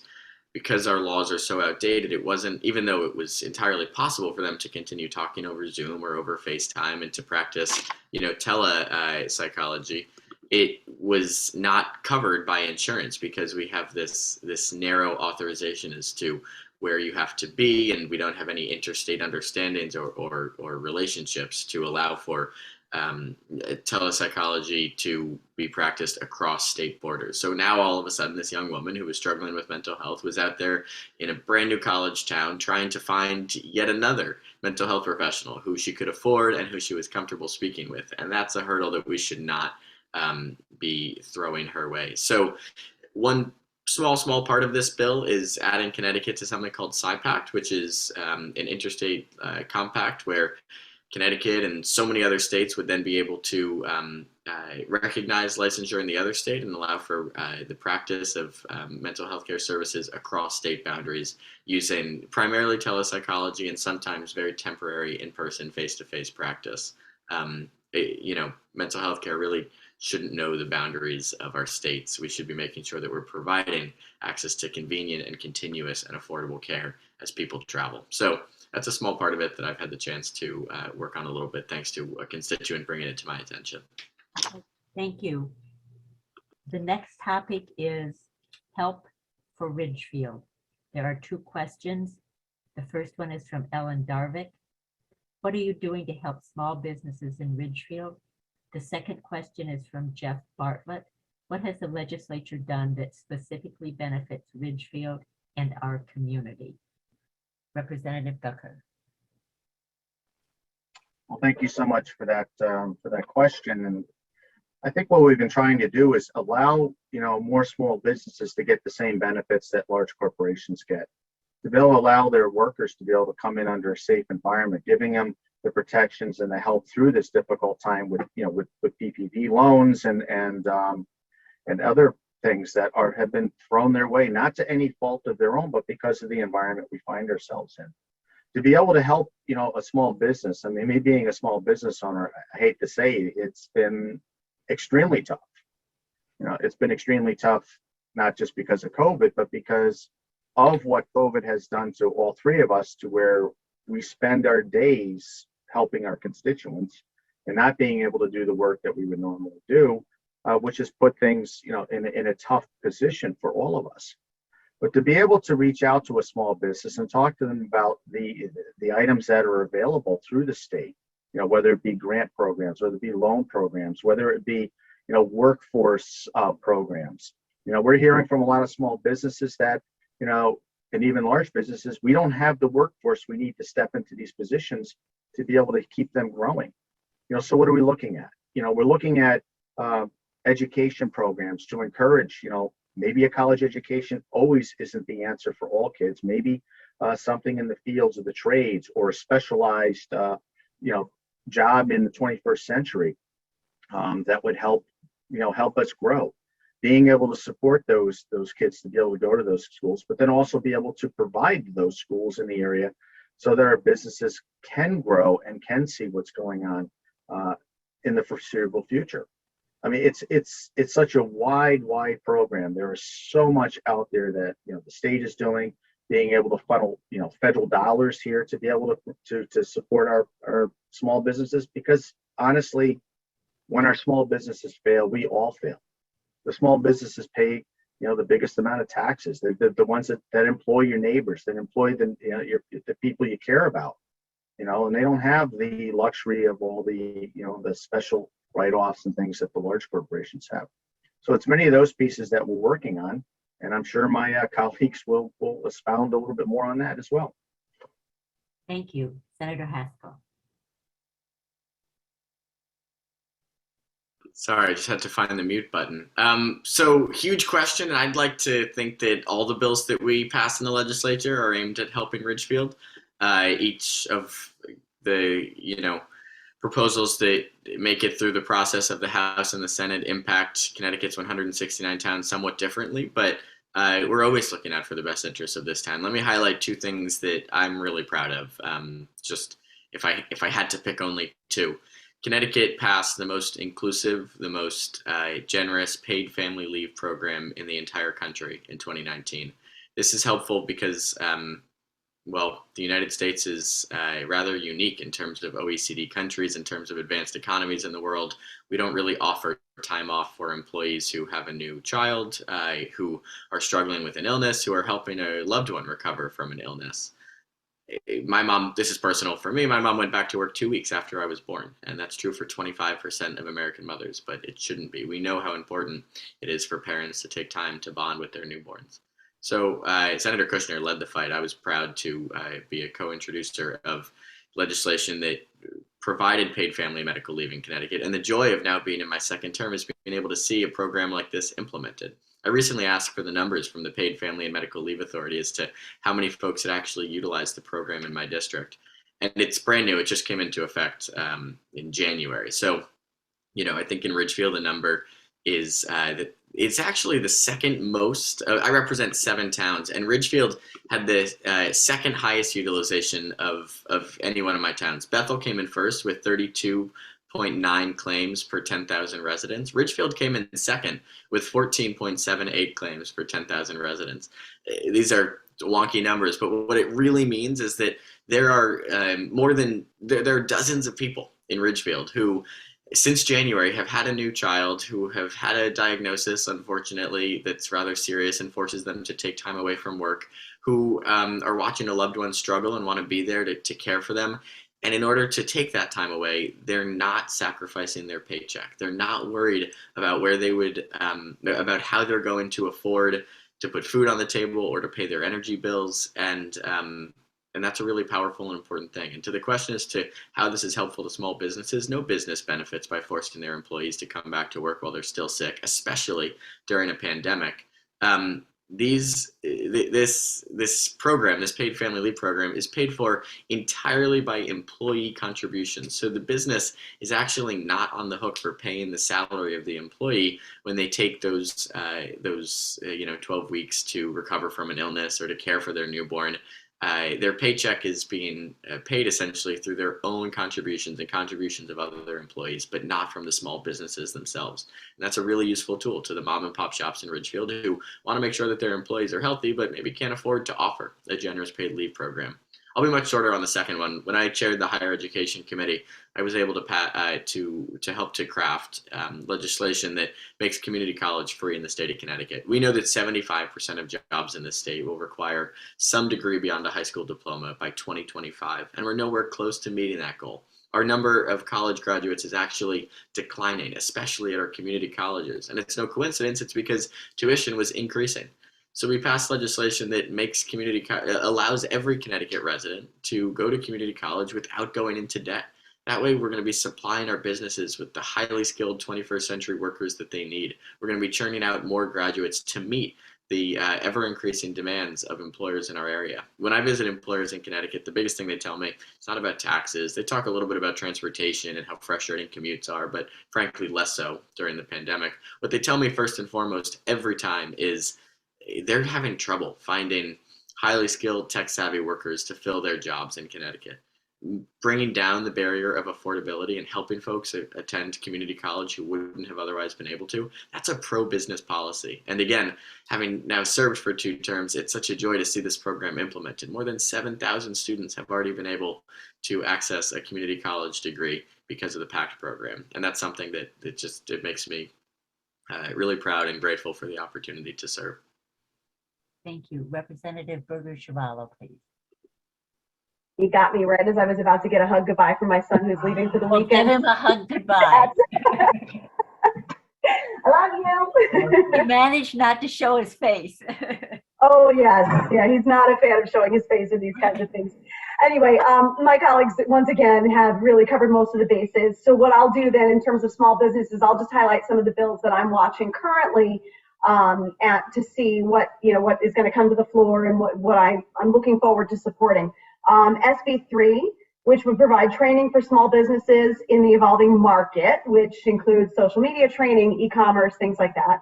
because our laws are so outdated, it wasn't, even though it was entirely possible for them to continue talking over Zoom or over FaceTime and to practice, telepsychology, it was not covered by insurance because we have this narrow authorization as to where you have to be, and we don't have any interstate understandings or relationships to allow for telepsychology to be practiced across state borders. So now all of a sudden, this young woman who was struggling with mental health was out there in a brand new college town trying to find yet another mental health professional who she could afford and who she was comfortable speaking with. And that's a hurdle that we should not be throwing her way. So one small part of this bill is adding Connecticut to something called SIPACT, which is an interstate compact where Connecticut and so many other states would then be able to recognize licensure in the other state and allow for the practice of mental health care services across state boundaries using primarily telepsychology and sometimes very temporary in-person face-to-face practice. Mental health care really shouldn't know the boundaries of our states. We should be making sure that we're providing access to convenient and continuous and affordable care as people travel. So that's a small part of it that I've had the chance to work on a little bit, thanks to a constituent bringing it to my attention. Thank you. The next topic is help for Ridgefield. There are 2 questions. The first one is from Ellen Darvik. What are you doing to help small businesses in Ridgefield? The second question is from Jeff Bartlett. What has the legislature done that specifically benefits Ridgefield and our community? Representative Gucker. Well, thank you so much for that question. And I think what we've been trying to do is allow, more small businesses to get the same benefits that large corporations get. To be able to allow their workers to be able to come in under a safe environment, giving them the protections and the help through this difficult time with PPP loans and other things that have been thrown their way, not to any fault of their own, but because of the environment we find ourselves in. To be able to help, a small business, I mean, me being a small business owner, I hate to say it's been extremely tough. It's been extremely tough, not just because of COVID, but because of what COVID has done to all 3 of us, to where we spend our days helping our constituents and not being able to do the work that we would normally do, which has put things, in a tough position for all of us. But to be able to reach out to a small business and talk to them about the items that are available through the state, whether it be grant programs, whether it be loan programs, whether it be, workforce programs. We're hearing from a lot of small businesses that, and even large businesses, we don't have the workforce we need to step into these positions to be able to keep them growing. So what are we looking at? We're looking at education programs to encourage, maybe a college education always isn't the answer for all kids. Maybe something in the fields of the trades or a specialized, job in the 21st century that would help us grow. Being able to support those kids to be able to go to those schools, but then also be able to provide those schools in the area so that our businesses can grow and can see what's going on in the foreseeable future. I mean, it's such a wide program. There is so much out there that the state is doing, being able to funnel federal dollars here to be able to support our small businesses, because honestly, when our small businesses fail, we all fail. The small businesses pay the biggest amount of taxes. They're the ones that employ your neighbors, that employ the people you care about, and they don't have the luxury of all the the special write-offs and things that the large corporations have. So it's many of those pieces that we're working on, and I'm sure my colleagues will expound a little bit more on that as well. Thank you. Senator Haskell. Sorry, I just had to find the mute button. So huge question, and I'd like to think that all the bills that we pass in the legislature are aimed at helping Ridgefield. Each of the, proposals that make it through the process of the House and the Senate impact Connecticut's 169 towns somewhat differently, but we're always looking out for the best interests of this town. Let me highlight two things that I'm really proud of. Just if I had to pick only two. Connecticut passed the most inclusive, the most generous paid family leave program in the entire country in 2019. This is helpful because, the United States is rather unique in terms of OECD countries, in terms of advanced economies in the world. We don't really offer time off for employees who have a new child, who are struggling with an illness, who are helping a loved one recover from an illness. My mom, this is personal for me, my mom went back to work 2 weeks after I was born, and that's true for 25% of American mothers, but it shouldn't be. We know how important it is for parents to take time to bond with their newborns. So Senator Kushner led the fight. I was proud to be a co-introducer of legislation that provided paid family medical leave in Connecticut, and the joy of now being in my second term is being able to see a program like this implemented. I recently asked for the numbers from the Paid Family and Medical Leave Authority as to how many folks had actually utilized the program in my district. And it's brand new. It just came into effect in January. So, I think in Ridgefield, the number is that it's actually the second most. I represent 7 towns, and Ridgefield had the second highest utilization of any one of my towns. Bethel came in first with 32.9 claims per 10,000 residents. Ridgefield came in second with 14.78 claims per 10,000 residents. These are wonky numbers, but what it really means is that there are there are dozens of people in Ridgefield who, since January, have had a new child, who have had a diagnosis, unfortunately, that's rather serious and forces them to take time away from work, who are watching a loved one struggle and want to be there to care for them. And in order to take that time away, they're not sacrificing their paycheck. They're not worried about where they would, about how they're going to afford to put food on the table or to pay their energy bills. And that's a really powerful and important thing. And to the question as to how this is helpful to small businesses, no business benefits by forcing their employees to come back to work while they're still sick, especially during a pandemic. This program, this paid family leave program, is paid for entirely by employee contributions. So the business is actually not on the hook for paying the salary of the employee when they take those 12 weeks to recover from an illness or to care for their newborn. Their paycheck is being paid essentially through their own contributions and contributions of other employees, but not from the small businesses themselves. And that's a really useful tool to the mom and pop shops in Ridgefield who want to make sure that their employees are healthy, but maybe can't afford to offer a generous paid leave program. I'll be much shorter on the second one. When I chaired the Higher Education Committee, I was able to help to craft legislation that makes community college free in the state of Connecticut. We know that 75% of jobs in this state will require some degree beyond a high school diploma by 2025, and we're nowhere close to meeting that goal. Our number of college graduates is actually declining, especially at our community colleges. And it's no coincidence, it's because tuition was increasing. So we passed legislation that makes allows every Connecticut resident to go to community college without going into debt. That way we're going to be supplying our businesses with the highly skilled 21st century workers that they need. We're going to be churning out more graduates to meet the ever-increasing demands of employers in our area. When I visit employers in Connecticut, the biggest thing they tell me, it's not about taxes. They talk a little bit about transportation and how frustrating commutes are, but frankly less so during the pandemic. What they tell me first and foremost every time is they're having trouble finding highly skilled tech-savvy workers to fill their jobs in Connecticut. Bringing down the barrier of affordability and helping folks attend community college who wouldn't have otherwise been able to, that's a pro-business policy. And again, having now served for 2 terms, it's such a joy to see this program implemented. More than 7,000 students have already been able to access a community college degree because of the PACT program. And that's something that it makes me really proud and grateful for the opportunity to serve. Thank you. Representative Berger-Girvalo, please. You got me right as I was about to get a hug goodbye from my son who's leaving for the Well, weekend. give him a hug goodbye. I love you. He managed not to show his face. Oh, yes. Yeah, he's not a fan of showing his face in these kinds of things. Anyway, my colleagues, once again, have really covered most of the bases. So what I'll do then in terms of small businesses, I'll just highlight some of the bills that I'm watching currently to see what is going to come to the floor and what I'm looking forward to supporting. SB3, which would provide training for small businesses in the evolving market, which includes social media training, e-commerce, things like that.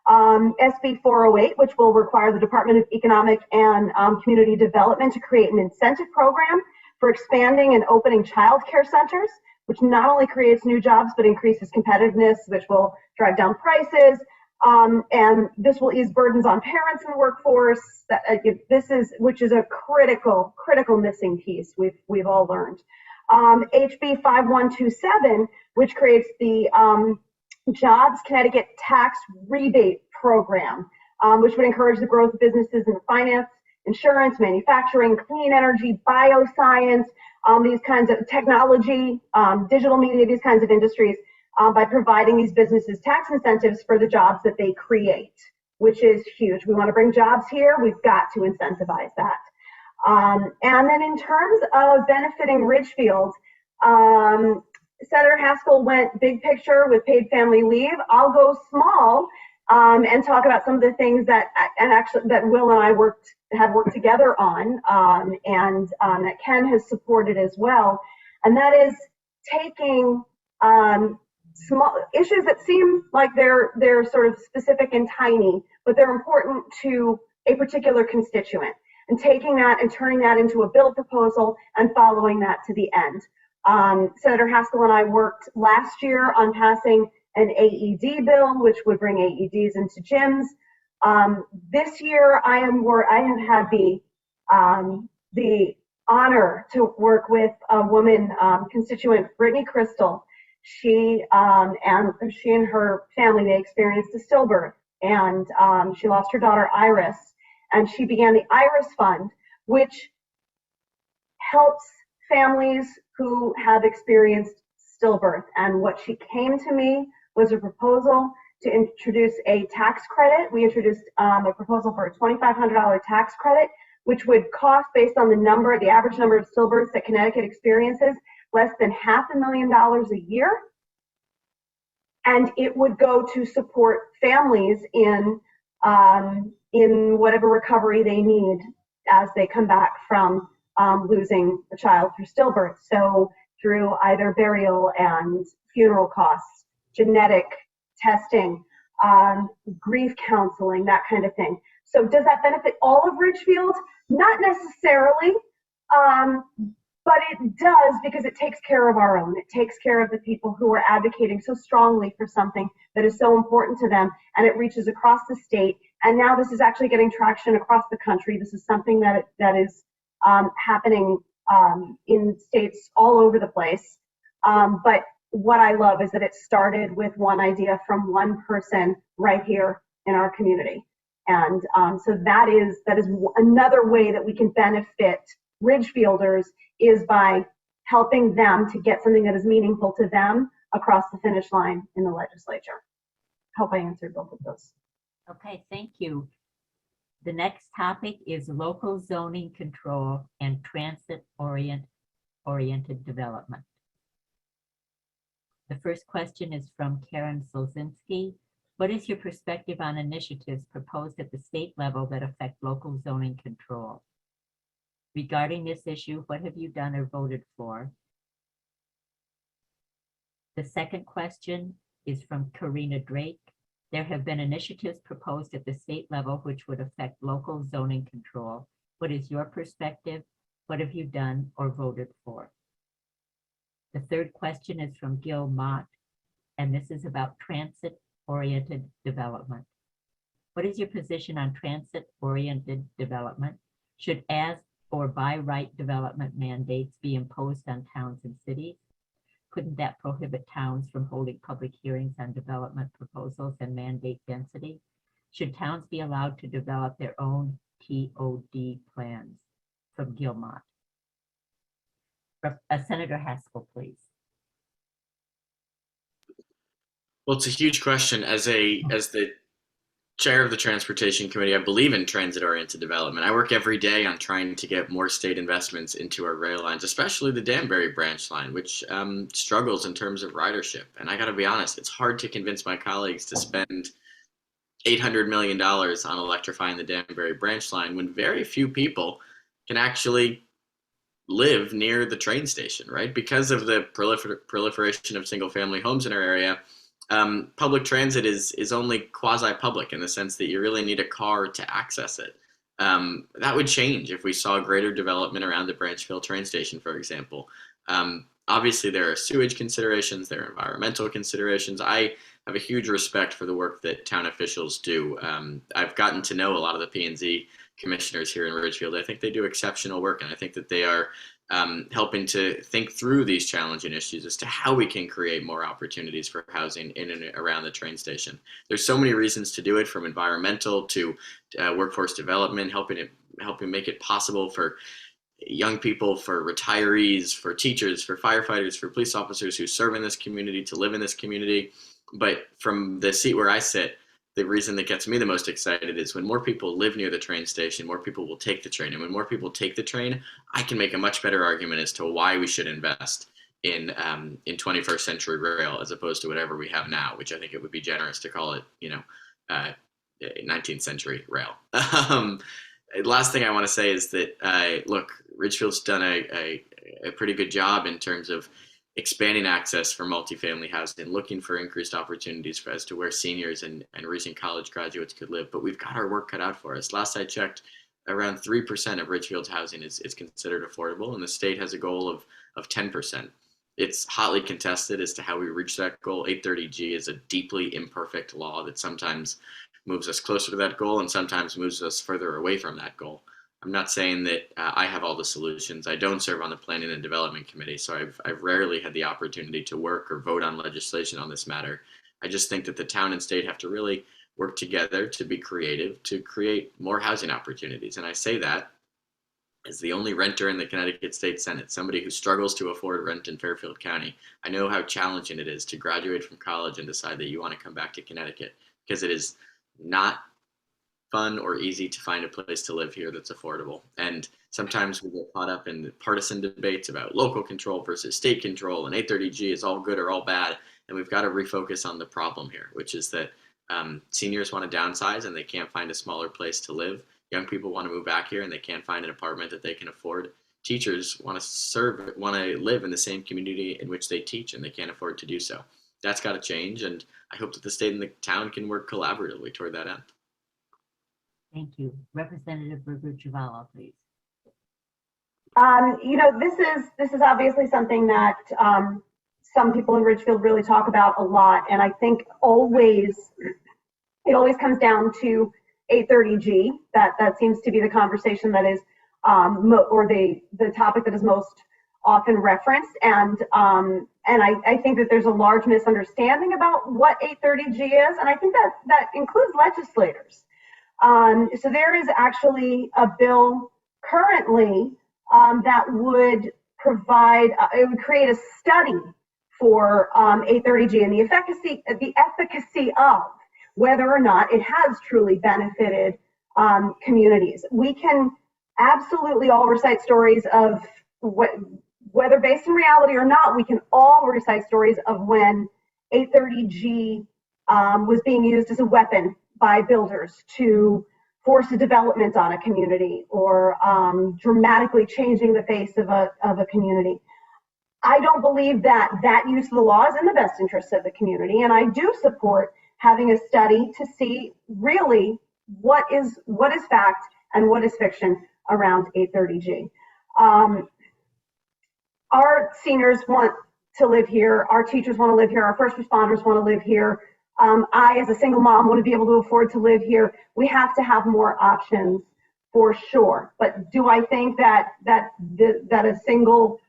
SB 408, which will require the Department of Economic and Community Development to create an incentive program for expanding and opening child care centers, which not only creates new jobs, but increases competitiveness, which will drive down prices. And this will ease burdens on parents in the workforce. Which is a critical missing piece we've all learned. HB 5127, which creates the Jobs Connecticut Tax Rebate Program, which would encourage the growth of businesses in finance, insurance, manufacturing, clean energy, bioscience, these kinds of technology, digital media, these kinds of industries, by providing these businesses tax incentives for the jobs that they create, which is huge. We want to bring jobs here. We've got to incentivize that. And then in terms of benefiting Ridgefield, Senator Haskell went big picture with paid family leave. I'll go small and talk about some of the things that Will and I have worked together on, and that Ken has supported as well. And that is taking small issues that seem like they're sort of specific and tiny, but they're important to a particular constituent, and taking that and turning that into a bill proposal and following that to the end. Senator Haskell and I worked last year on passing an AED bill, which would bring AEDs into gyms. This year, I have had the honor to work with a woman constituent, Brittany Crystal. She and her family, they experienced a stillbirth, and she lost her daughter Iris, and she began the Iris Fund, which helps families who have experienced stillbirth. And what she came to me was a proposal to introduce a tax credit. We introduced a proposal for a $2,500 tax credit, which would cost, based on the average number of stillbirths that Connecticut experiences, less than $500,000 a year. And it would go to support families in whatever recovery they need as they come back from losing a child through stillbirth. So through either burial and funeral costs, genetic testing, grief counseling, that kind of thing. So does that benefit all of Ridgefield? Not necessarily, but it does, because it takes care of our own. It takes care of the people who are advocating so strongly for something that is so important to them, and it reaches across the state. And now this is actually getting traction across the country. This is something that is happening in states all over the place. But what I love is that it started with one idea from one person right here in our community. And so that is another way that we can benefit Ridgefielders, is by helping them to get something that is meaningful to them across the finish line in the legislature. Hope I answered both of those. Okay, thank you. The next topic is local zoning control and transit-oriented development. The first question is from Karen Solzinski. What is your perspective on initiatives proposed at the state level that affect local zoning control? Regarding this issue, what have you done or voted for? The second question is from Karina Drake. There have been initiatives proposed at the state level which would affect local zoning control. What is your perspective? What have you done or voted for? The third question is from Gil Mott, and this is about transit-oriented development. What is your position on transit-oriented development? Should as or by right development mandates be imposed on towns and cities? Couldn't that prohibit towns from holding public hearings on development proposals and mandate density? Should towns be allowed to develop their own TOD plans? From Gilmont. Senator Haskell, please. Well, it's a huge question. As the chair of the Transportation Committee. I believe in transit-oriented development. I work every day on trying to get more state investments into our rail lines, especially the Danbury branch line, which struggles in terms of ridership. And I got to be honest, it's hard to convince my colleagues to spend $800 million on electrifying the Danbury branch line when very few people can actually live near the train station, right? Because of the proliferation of single-family homes in our area, public transit is only quasi-public in the sense that you really need a car to access it. That would change if we saw greater development around the Branchville train station, for example. Obviously, there are sewage considerations, there are environmental considerations. I have a huge respect for the work that town officials do. I've gotten to know a lot of the P&Z commissioners here in Ridgefield. I think they do exceptional work, and I think that they are helping to think through these challenging issues as to how we can create more opportunities for housing in and around the train station. There's so many reasons to do it, from environmental to workforce development, helping make it possible for young people, for retirees, for teachers, for firefighters, for police officers who serve in this community to live in this community. But from the seat where I sit, the reason that gets me the most excited is when more people live near the train station, more people will take the train. And when more people take the train, I can make a much better argument as to why we should invest in 21st century rail as opposed to whatever we have now, which I think it would be generous to call it, 19th century rail. Last thing I want to say is that, look, Ridgefield's done a pretty good job in terms of expanding access for multifamily housing, looking for increased opportunities as to where seniors and recent college graduates could live. But we've got our work cut out for us. Last I checked, around 3% of Ridgefield's housing is considered affordable, and the state has a goal of 10%. It's hotly contested as to how we reach that goal. 830G is a deeply imperfect law that sometimes moves us closer to that goal and sometimes moves us further away from that goal. I'm not saying that I have all the solutions. I don't serve on the Planning and Development Committee, so I've rarely had the opportunity to work or vote on legislation on this matter. I just think that the town and state have to really work together to be creative, to create more housing opportunities. And I say that as the only renter in the Connecticut State Senate, somebody who struggles to afford rent in Fairfield County. I know how challenging it is to graduate from college and decide that you want to come back to Connecticut, because it is not fun or easy to find a place to live here that's affordable. And sometimes we get caught up in partisan debates about local control versus state control, and 830G is all good or all bad. And we've got to refocus on the problem here, which is that seniors want to downsize and they can't find a smaller place to live. Young people want to move back here and they can't find an apartment that they can afford. Teachers want to live in the same community in which they teach and they can't afford to do so. That's got to change, and I hope that the state and the town can work collaboratively toward that end. Thank you. Representative Berger-Girvalo, please. This is obviously something that some people in Ridgefield really talk about a lot, and I think it always comes down to 830G. That seems to be the conversation that is, or the topic that is most often referenced, and I think that there's a large misunderstanding about what 830G is, and I think that includes legislators. So there is actually a bill currently that would provide, it would create a study for 830G and the efficacy of whether or not it has truly benefited communities. We can absolutely all recite stories of whether based in reality or not, we can all recite stories of when 830G was being used as a weapon by builders to force a development on a community or dramatically changing the face of a community. I don't believe that use of the law is in the best interest of the community, and I do support having a study to see really what is fact and what is fiction around 830G. Our seniors want to live here, our teachers want to live here, our first responders want to live here. I, as a single mom, want to be able to afford to live here. We have to have more options for sure. But do I think that a single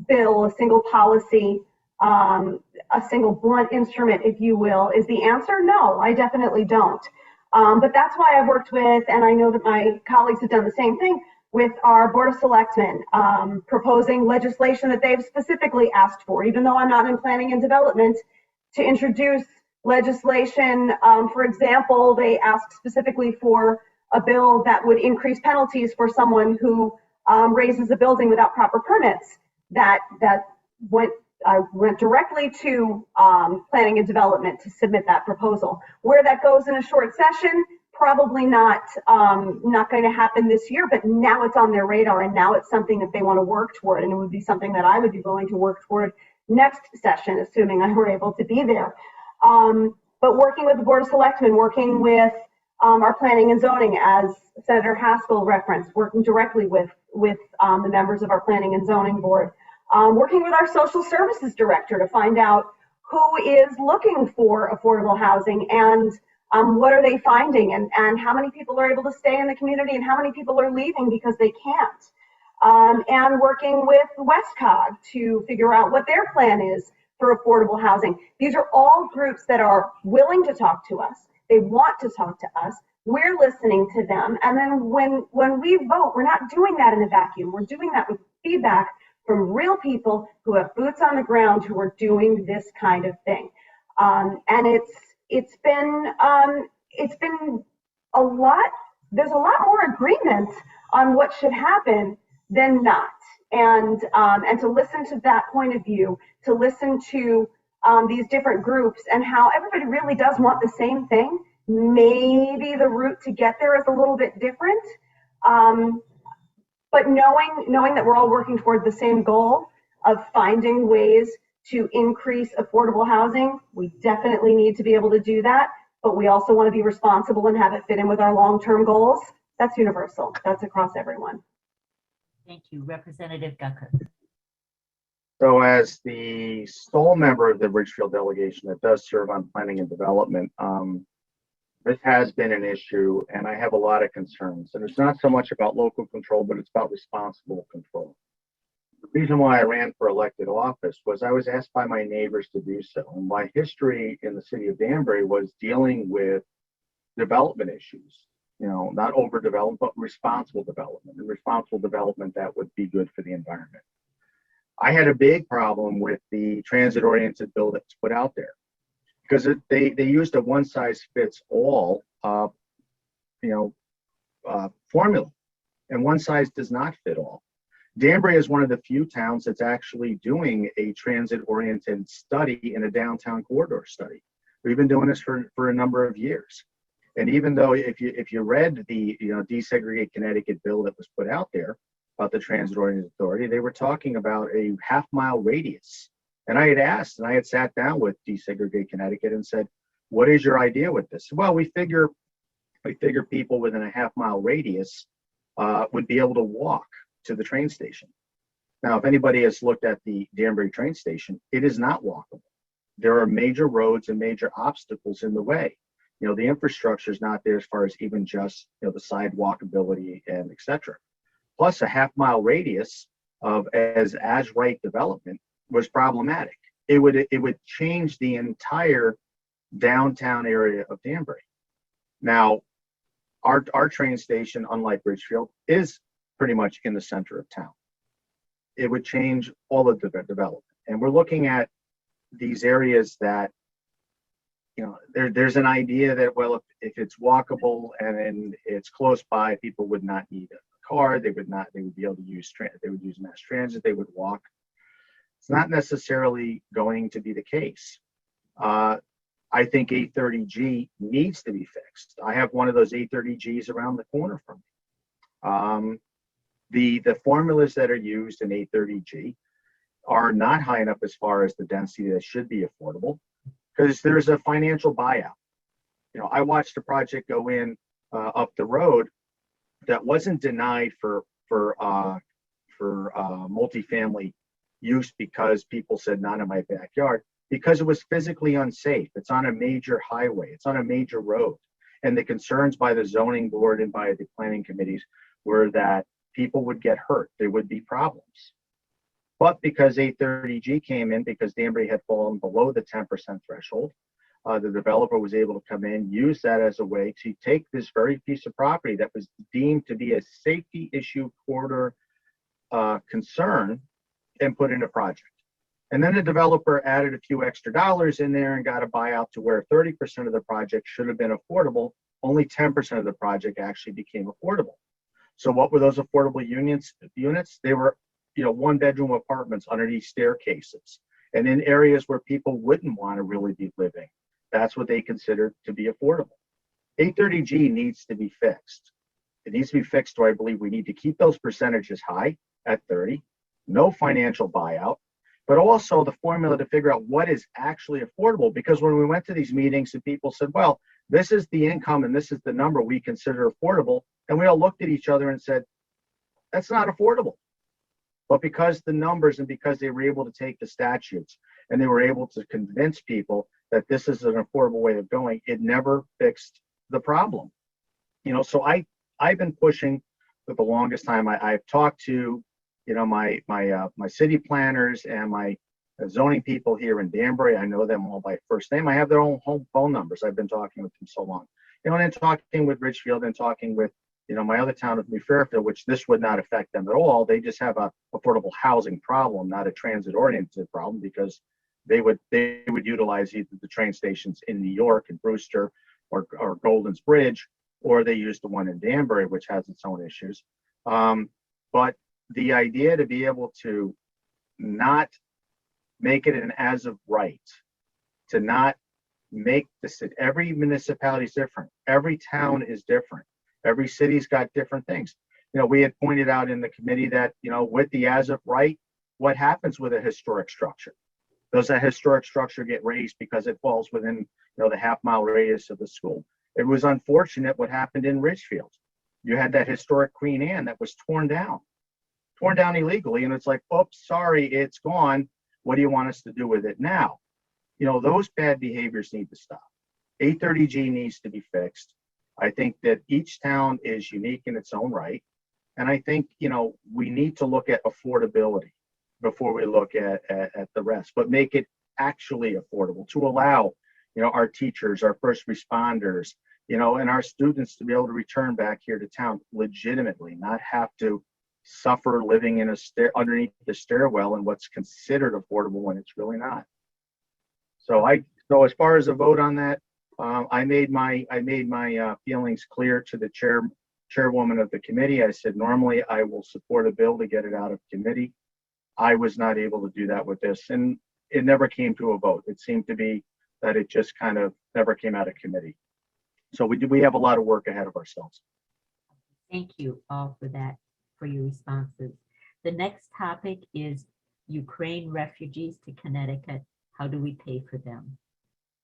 bill, a single policy, a single blunt instrument, if you will, is the answer? No, I definitely don't. But that's why I've worked with, and I know that my colleagues have done the same thing, with our Board of Selectmen, proposing legislation that they've specifically asked for, even though I'm not in planning and development, to introduce legislation. For example, they asked specifically for a bill that would increase penalties for someone who raises a building without proper permits. That went directly to planning and development to submit that proposal. Where that goes in a short session, probably not going to happen this year, but now it's on their radar, and now it's something that they want to work toward, and it would be something that I would be willing to work toward next session, assuming I were able to be there. But working with the Board of Selectmen, working with our planning and zoning, as Senator Haskell referenced, working directly with the members of our planning and zoning board, working with our social services director to find out who is looking for affordable housing and what are they finding, and how many people are able to stay in the community and how many people are leaving because they can't. And working with WestCog to figure out what their plan is for affordable housing. These are all groups that are willing to talk to us. They want to talk to us. We're listening to them. And then when we vote, we're not doing that in a vacuum. We're doing that with feedback from real people who have boots on the ground who are doing this kind of thing. And it's been a lot. There's a lot more agreement on what should happen than not. And to listen to that point of view, to listen to these different groups and how everybody really does want the same thing. Maybe the route to get there is a little bit different, but knowing that we're all working toward the same goal of finding ways to increase affordable housing, we definitely need to be able to do that, but we also want to be responsible and have it fit in with our long-term goals. That's universal. That's across everyone. Thank you. Representative Gucker. So as the sole member of the Ridgefield delegation that does serve on planning and development, this has been an issue, and I have a lot of concerns. And it's not so much about local control, but it's about responsible control. The reason why I ran for elected office was I was asked by my neighbors to do so. And my history in the city of Danbury was dealing with development issues, not overdevelopment, but responsible development, and responsible development that would be good for the environment. I had a big problem with the transit-oriented bill that's put out there because they used a one-size-fits-all formula, and one size does not fit all. Danbury is one of the few towns that's actually doing a transit-oriented study in a downtown corridor study. We've been doing this for a number of years. And even though if you read the Desegregate Connecticut bill that was put out there about the transit-oriented authority, they were talking about a half-mile radius. And I had asked, and I had sat down with Desegregate Connecticut and said, what is your idea with this? Well, we figure people within a half-mile radius would be able to walk to the train station. Now, if anybody has looked at the Danbury train station, it is not walkable. There are major roads and major obstacles in the way. The infrastructure is not there as far as even just the sidewalk ability and et cetera. Plus, a half-mile radius of as right development was problematic. It would change the entire downtown area of Danbury. Now, our train station, unlike Ridgefield, is pretty much in the center of town. It would change all of the development. And we're looking at these areas that, there's an idea that, well, if it's walkable and it's close by, people would not need a car. They would be able to use mass transit. They would walk. It's not necessarily going to be the case. I think 830G needs to be fixed. I have one of those 830Gs around the corner from me. The formulas that are used in 830G are not high enough as far as the density that should be affordable, because there's a financial buyout. I watched a project go in up the road that wasn't denied for multifamily use because people said not in my backyard, because it was physically unsafe. It's on a major highway. It's on a major road. And the concerns by the zoning board and by the planning committees were that people would get hurt. There would be problems. But because 830G came in, because Danbury had fallen below the 10% threshold, the developer was able to come in, use that as a way to take this very piece of property that was deemed to be a safety issue corridor concern and put in a project. And then the developer added a few extra dollars in there and got a buyout to where 30% of the project should have been affordable. Only 10% of the project actually became affordable. So what were those affordable units? They were, one-bedroom apartments underneath staircases and in areas where people wouldn't want to really be living. That's what they considered to be affordable. 830G needs to be fixed. It needs to be fixed, so I believe we need to keep those percentages high at 30, no financial buyout, but also the formula to figure out what is actually affordable. Because when we went to these meetings and people said, well, this is the income and this is the number we consider affordable, and we all looked at each other and said, that's not affordable. But because the numbers and because they were able to take the statutes and they were able to convince people that this is an affordable way of going, it never fixed the problem. So I've been pushing for the longest time. I've talked to, my city planners and my zoning people here in Danbury. I know them all by first name. I have their own home phone numbers. I've been talking with them so long. And then talking with Ridgefield and talking with, my other town of New Fairfield, which this would not affect them at all. They just have a affordable housing problem, not a transit-oriented problem, because they would utilize either the train stations in New York and Brewster or Golden's Bridge, or they use the one in Danbury, which has its own issues. But the idea to be able to not make it an as of right, to not make this, every municipality is different. Every town is different. Every city's got different things. We had pointed out in the committee that, with the as of right, what happens with a historic structure? Does that historic structure get raised because it falls within, the half-mile radius of the school? It was unfortunate what happened in Ridgefield. You had that historic Queen Anne that was torn down illegally. And it's like, oops, sorry, it's gone. What do you want us to do with it now? Those bad behaviors need to stop. 830G needs to be fixed. I think that each town is unique in its own right. And I think, we need to look at affordability before we look at the rest, but make it actually affordable to allow, our teachers, our first responders, and our students to be able to return back here to town legitimately, not have to suffer living in underneath the stairwell in what's considered affordable when it's really not. So as far as a vote on that, I made my feelings clear to the chairwoman of the committee. I said, normally I will support a bill to get it out of committee. I was not able to do that with this, and it never came to a vote. It seemed to be that it just kind of never came out of committee. So we have a lot of work ahead of ourselves. Thank you all for that, for your responses. The next topic is Ukraine refugees to Connecticut. How do we pay for them?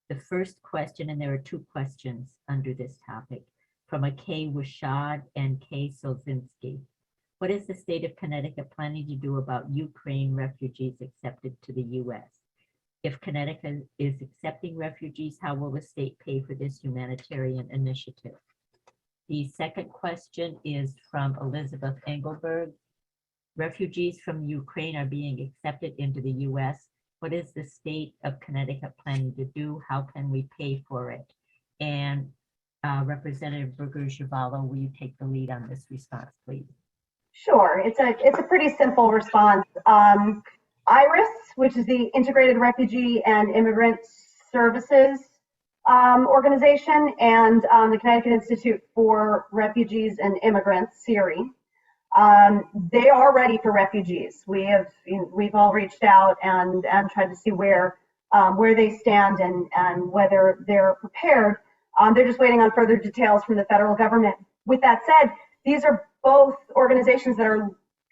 The first question, and there are two questions under this topic, from a K. Wishad and K. Solzinski. What is the state of Connecticut planning to do about Ukraine refugees accepted to the U.S.? If Connecticut is accepting refugees, how will the state pay for this humanitarian initiative? The second question is from Elizabeth Engelberg. Refugees from Ukraine are being accepted into the U.S. What is the state of Connecticut planning to do? How can we pay for it? And Representative Berger-Girvalo, will you take the lead on this response, please? Sure, it's a pretty simple response. IRIS, which is the Integrated Refugee and Immigrant Services organization, and the Connecticut Institute for Refugees and Immigrants, CIRI. They are ready for refugees. We've all reached out and tried to see where they stand and whether they're prepared. They're just waiting on further details from the federal government. With that said, these are both organizations that are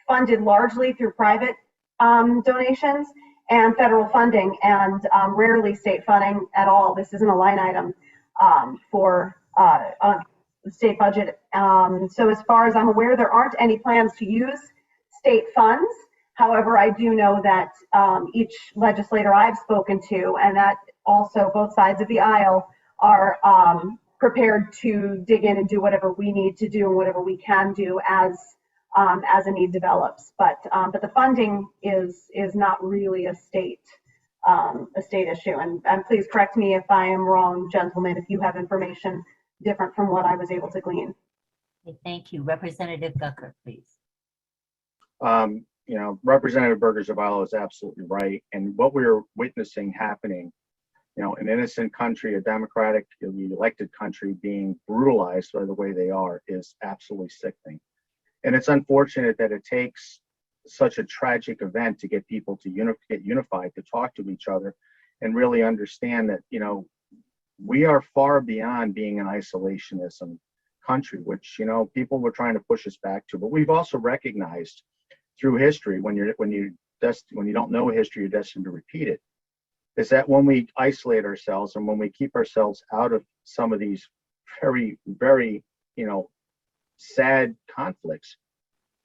funded largely through private donations and federal funding, and rarely state funding at all. This isn't a line item for the state budget. So as far as I'm aware, there aren't any plans to use state funds. However, I do know that each legislator I've spoken to, and that also both sides of the aisle, are prepared to dig in and do whatever we need to do and whatever we can do as a need develops. But the funding is not really a state issue. And please correct me if I am wrong, gentlemen, if you have information different from what I was able to glean. Okay, thank you. Representative Gucker, please. Representative Berger-Girvalo is absolutely right. And what we're witnessing happening, an innocent country, a democratic, elected country being brutalized by the way they are is absolutely sickening. And it's unfortunate that it takes such a tragic event to get people to get unified, to talk to each other and really understand that, we are far beyond being an isolationism country, which, people were trying to push us back to. But we've also recognized through history, when you don't know history, you're destined to repeat it, is that when we isolate ourselves and when we keep ourselves out of some of these very, very, sad conflicts,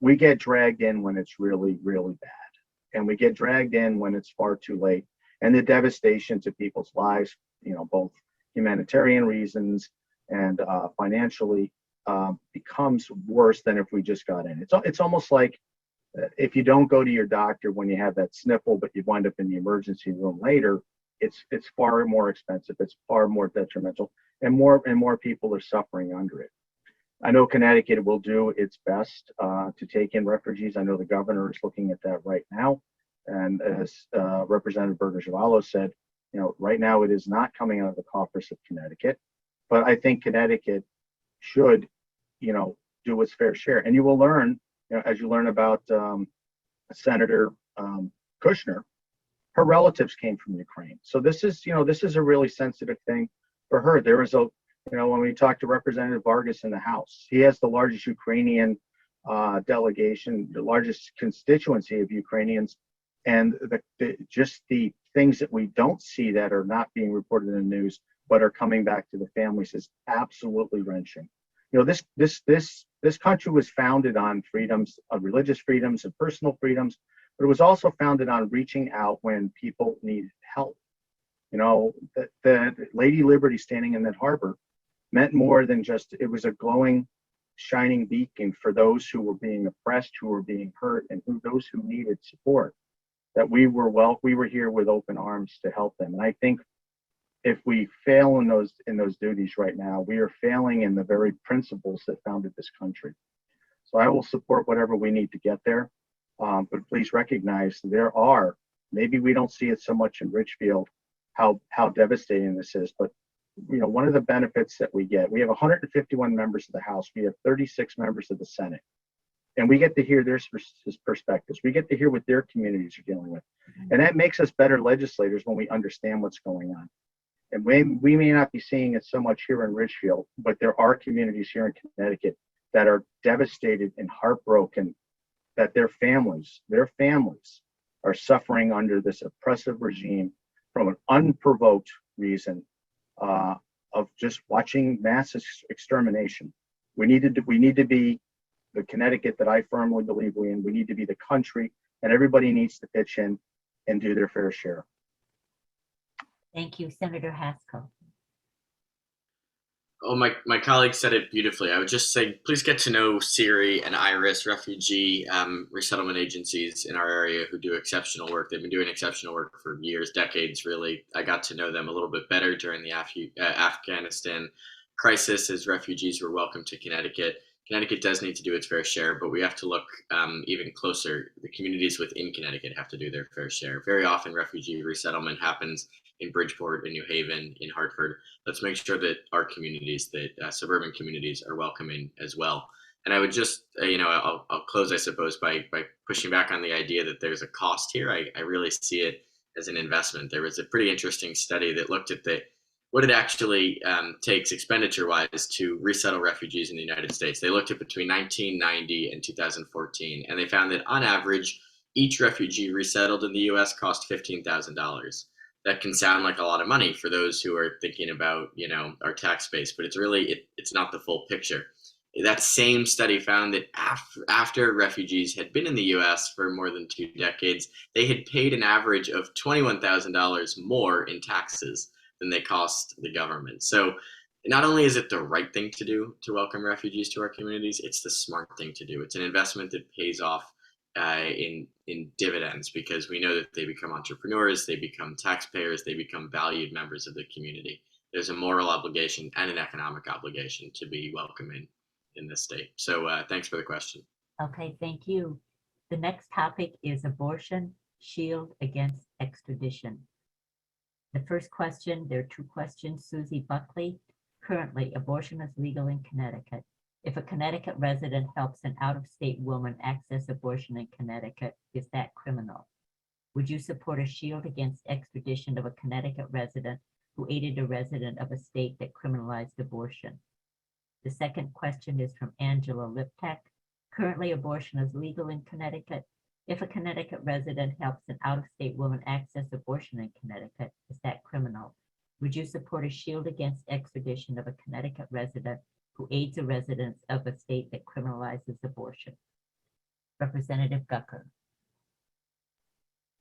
we get dragged in when it's really, really bad. And we get dragged in when it's far too late. And the devastation to people's lives, both humanitarian reasons and financially, becomes worse than if we just got in. It's almost like if you don't go to your doctor when you have that sniffle, but you wind up in the emergency room later, it's far more expensive. It's far more detrimental, and more people are suffering under it. I know Connecticut will do its best to take in refugees. I know the governor is looking at that right now. And as Representative Berger-Girvalo said, right now it is not coming out of the coffers of Connecticut, but I think Connecticut should, do its fair share. And you will learn, as you learn about Senator Kushner, her relatives came from Ukraine. So this is a really sensitive thing for her. There was when we talked to Representative Vargas in the House, he has the largest Ukrainian delegation, the largest constituency of Ukrainians. And just the things that we don't see that are not being reported in the news, but are coming back to the families is absolutely wrenching. This country was founded on freedoms, religious freedoms and personal freedoms, but it was also founded on reaching out when people needed help. The Lady Liberty standing in that harbor meant more than just, it was a glowing, shining beacon for those who were being oppressed, who were being hurt, and those who needed support. That we were here with open arms to help them. And I think if we fail in those duties right now, we are failing in the very principles that founded this country. So I will support whatever we need to get there. But please recognize there are, maybe we don't see it so much in Ridgefield, how devastating this is, but one of the benefits that we get, we have 151 members of the House, we have 36 members of the Senate, and we get to hear their perspectives. We get to hear what their communities are dealing with. And that makes us better legislators when we understand what's going on. And we may not be seeing it so much here in Ridgefield, but there are communities here in Connecticut that are devastated and heartbroken that their families are suffering under this oppressive regime from an unprovoked reason of just watching mass extermination. We need to be the Connecticut that I firmly believe we need to be the country, and everybody needs to pitch in and do their fair share. Thank you, Senator Haskell. Oh, my colleague said it beautifully. I would just say, please get to know Siri and Iris, refugee resettlement agencies in our area who do exceptional work. They've been doing exceptional work for years, decades, really. I got to know them a little bit better during the Afghanistan crisis as refugees were welcomed to Connecticut. Connecticut does need to do its fair share, but we have to look even closer. The communities within Connecticut have to do their fair share. Very often refugee resettlement happens in Bridgeport, in New Haven, in Hartford. Let's make sure that our communities, that suburban communities, are welcoming as well. And I would just, I'll close, I suppose, by pushing back on the idea that there's a cost here. I really see it as an investment. There was a pretty interesting study that looked at what it actually takes expenditure-wise to resettle refugees in the United States. They looked at between 1990 and 2014, and they found that on average, each refugee resettled in the U.S. cost $15,000. That can sound like a lot of money for those who are thinking about, our tax base, but it's not the full picture. That same study found that after refugees had been in the U.S. for more than 2 decades, they had paid an average of $21,000 more in taxes than they cost the government. So not only is it the right thing to do to welcome refugees to our communities, it's the smart thing to do. It's an investment that pays off in dividends, because we know that they become entrepreneurs, they become taxpayers, they become valued members of the community. There's a moral obligation and an economic obligation to be welcoming in this state. So thanks for the question. Okay, thank you. The next topic is abortion, shield against extradition. The first question, there are two questions. Susie Buckley, currently abortion is legal in Connecticut. If a Connecticut resident helps an out-of-state woman access abortion in Connecticut, is that criminal? Would you support a shield against extradition of a Connecticut resident who aided a resident of a state that criminalized abortion? The second question is from Angela Liptek. Currently, abortion is legal in Connecticut. If a Connecticut resident helps an out-of-state woman access abortion in Connecticut, is that criminal? Would you support a shield against extradition of a Connecticut resident who aids a resident of a state that criminalizes abortion? Representative Gucker.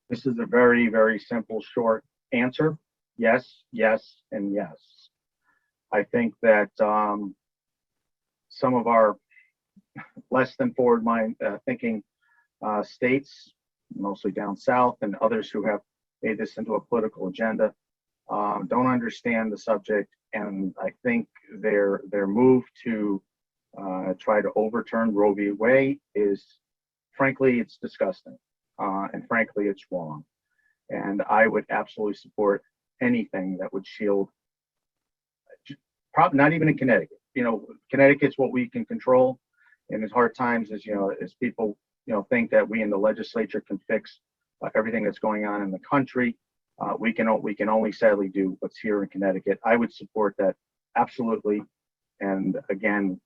This is a very, very simple, short answer. Yes, yes, and yes. I think that some of our less than forward mind thinking states, mostly down south, and others who have made this into a political agenda, don't understand the subject, and I think their move to try to overturn Roe v. Wade is, frankly, it's disgusting, and frankly, it's wrong. And I would absolutely support anything that would shield, probably not even in Connecticut. You know, Connecticut's what we can control. And as hard times as, you know, as people, you know, think that we in the legislature can fix everything that's going on in the country, we can only sadly do what's here in Connecticut. I would support that absolutely. And again,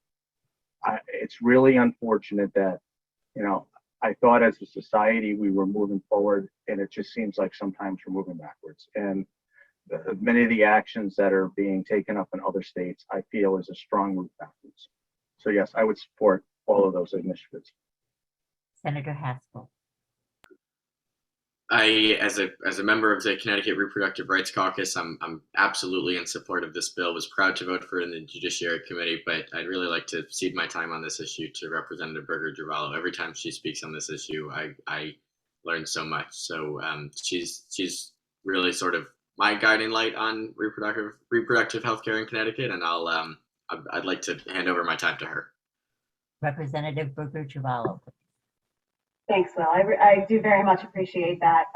it's really unfortunate that, you know, I thought as a society we were moving forward, and it just seems like sometimes we're moving backwards. And many of the actions that are being taken up in other states, I feel, is a strong move backwards. So yes, I would support all of those initiatives. Senator Haskell. I, as a member of the Connecticut Reproductive Rights Caucus, I'm absolutely in support of this bill. Was proud to vote for it in the Judiciary Committee, but I'd really like to cede my time on this issue to Representative Berger-Girvalo. Every time she speaks on this issue, I learn so much. So she's really sort of my guiding light on reproductive health care in Connecticut, and I'd like to hand over my time to her. Representative Berger-Girvalo. Thanks, Will. I do very much appreciate that.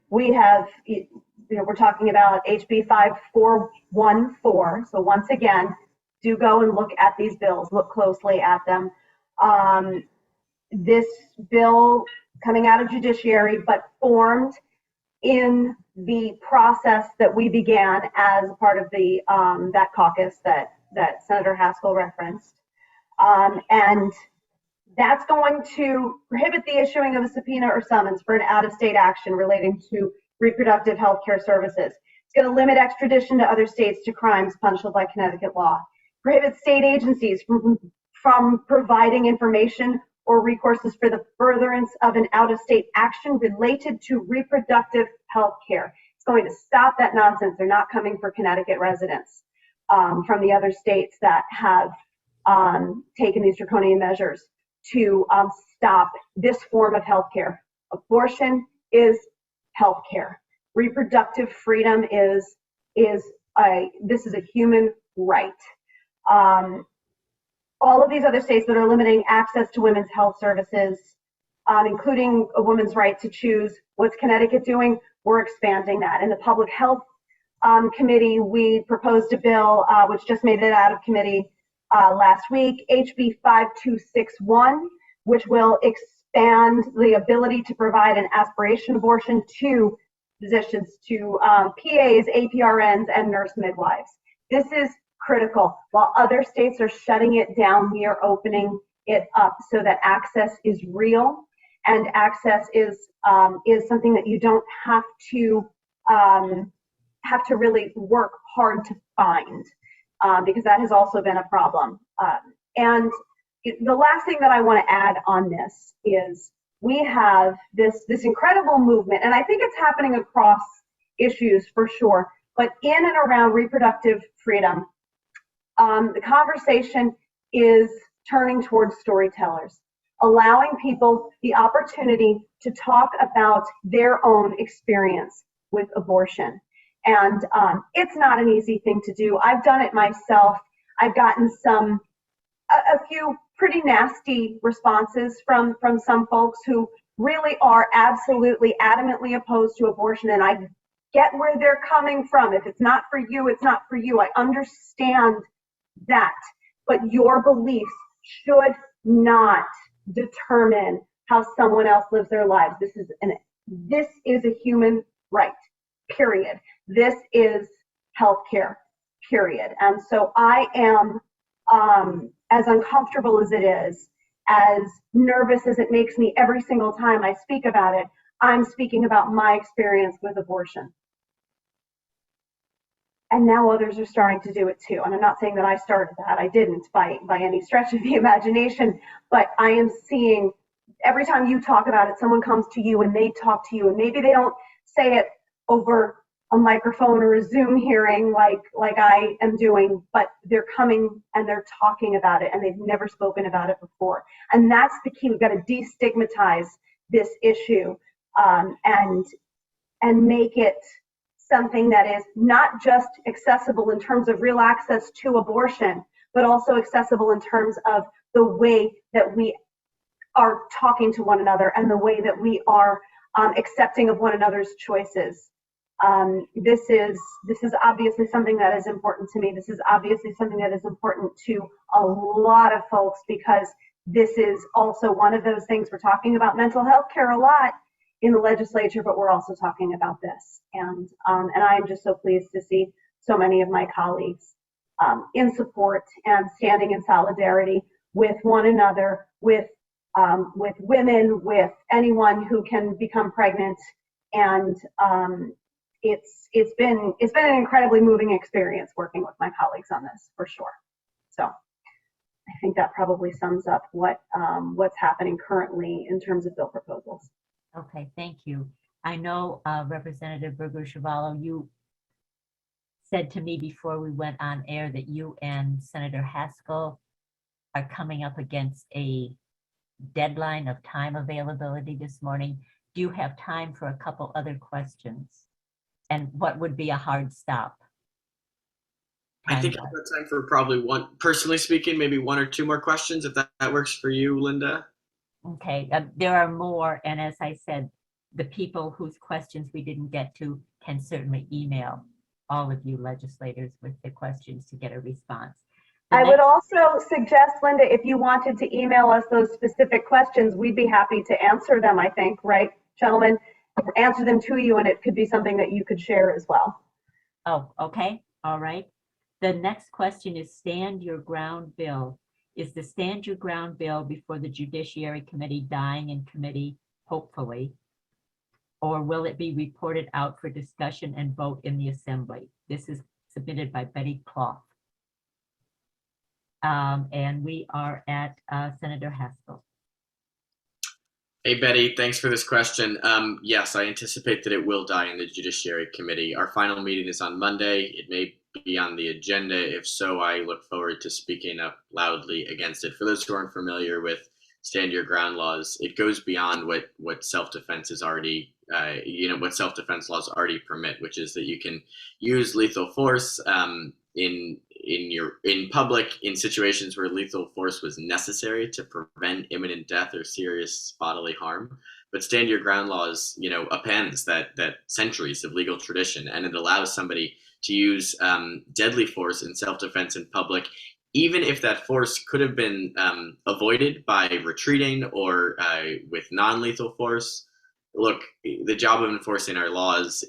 We have, you know, we're talking about HB 5414. So once again, do go and look at these bills, look closely at them. This bill coming out of Judiciary, but formed in the process that we began as part of the that caucus that Senator Haskell referenced. And that's going to prohibit the issuing of a subpoena or summons for an out-of-state action relating to reproductive health care services. It's going to limit extradition to other states to crimes punishable by Connecticut law. Prohibit state agencies from providing information or recourses for the furtherance of an out-of-state action related to reproductive health care. It's going to stop that nonsense. They're not coming for Connecticut residents from the other states that have taken these draconian measures to stop this form of healthcare. Abortion is healthcare. Reproductive freedom this is a human right. All of these other states that are limiting access to women's health services, including a woman's right to choose, what's Connecticut doing? We're expanding that. In the Public Health Committee, we proposed a bill which just made it out of committee last week, HB 5261, which will expand the ability to provide an aspiration abortion to physicians, to PAs, APRNs, and nurse midwives. This is critical. While other states are shutting it down, we are opening it up so that access is real, and access is something that you don't have to really work hard to find. Because that has also been a problem. And the last thing that I want to add on this is we have this incredible movement, and I think it's happening across issues for sure, but in and around reproductive freedom, the conversation is turning towards storytellers, allowing people the opportunity to talk about their own experience with abortion. And it's not an easy thing to do. I've done it myself. I've gotten a a few pretty nasty responses from some folks who really are absolutely adamantly opposed to abortion, and I get where they're coming from. If it's not for you, it's not for you. I understand that, but your beliefs should not determine how someone else lives their lives. This is a human right, period. This is healthcare, period. And so I am, as uncomfortable as it is, as nervous as it makes me every single time I speak about it, I'm speaking about my experience with abortion. And now others are starting to do it too. And I'm not saying that I started that. I didn't by any stretch of the imagination, but I am seeing every time you talk about it, someone comes to you and they talk to you, and maybe they don't say it over a microphone or a Zoom hearing like I am doing, but they're coming and they're talking about it, and they've never spoken about it before. And that's the key. We've got to destigmatize this issue and make it something that is not just accessible in terms of real access to abortion, but also accessible in terms of the way that we are talking to one another and the way that we are accepting of one another's choices. This is obviously something that is important to me. This is obviously something that is important to a lot of folks, because this is also one of those things. We're talking about mental health care a lot in the legislature, but we're also talking about this. And I am just so pleased to see so many of my colleagues in support and standing in solidarity with one another, with women, with anyone who can become pregnant. And it's been an incredibly moving experience working with my colleagues on this, for sure. So I think that probably sums up what's happening currently in terms of bill proposals. Okay, thank you. I know Representative Berger-Girvalo, you said to me before we went on air that you and Senator Haskell are coming up against a deadline of time availability this morning. Do you have time for a couple other questions? And what would be a hard stop? I think I've got time for probably one, personally speaking, maybe one or two more questions, if that works for you, Linda. Okay, there are more, and as I said, the people whose questions we didn't get to can certainly email all of you legislators with the questions to get a response. I would also suggest, Linda, if you wanted to email us those specific questions, we'd be happy to answer them, I think, right, gentlemen? Answer them to you, and it could be something that you could share as well. Oh, okay, all right. The next question is stand your ground bill. Is the stand your ground bill before the Judiciary Committee dying in committee, hopefully? Or will it be reported out for discussion and vote in the Assembly? This is submitted by Betty Clough. And we are at Senator Haskell. Hey, Betty, thanks for this question. Yes, I anticipate that it will die in the Judiciary Committee. Our final meeting is on Monday. It may be on the agenda. If so, I look forward to speaking up loudly against it. For those who aren't familiar with stand your ground laws, it goes beyond what self-defense is already, what self-defense laws already permit, which is that you can use lethal force in public in situations where lethal force was necessary to prevent imminent death or serious bodily harm. But stand your ground laws, appends that centuries of legal tradition, and it allows somebody to use deadly force in self-defense in public, even if that force could have been avoided by retreating or with non-lethal force. Look, the job of enforcing our laws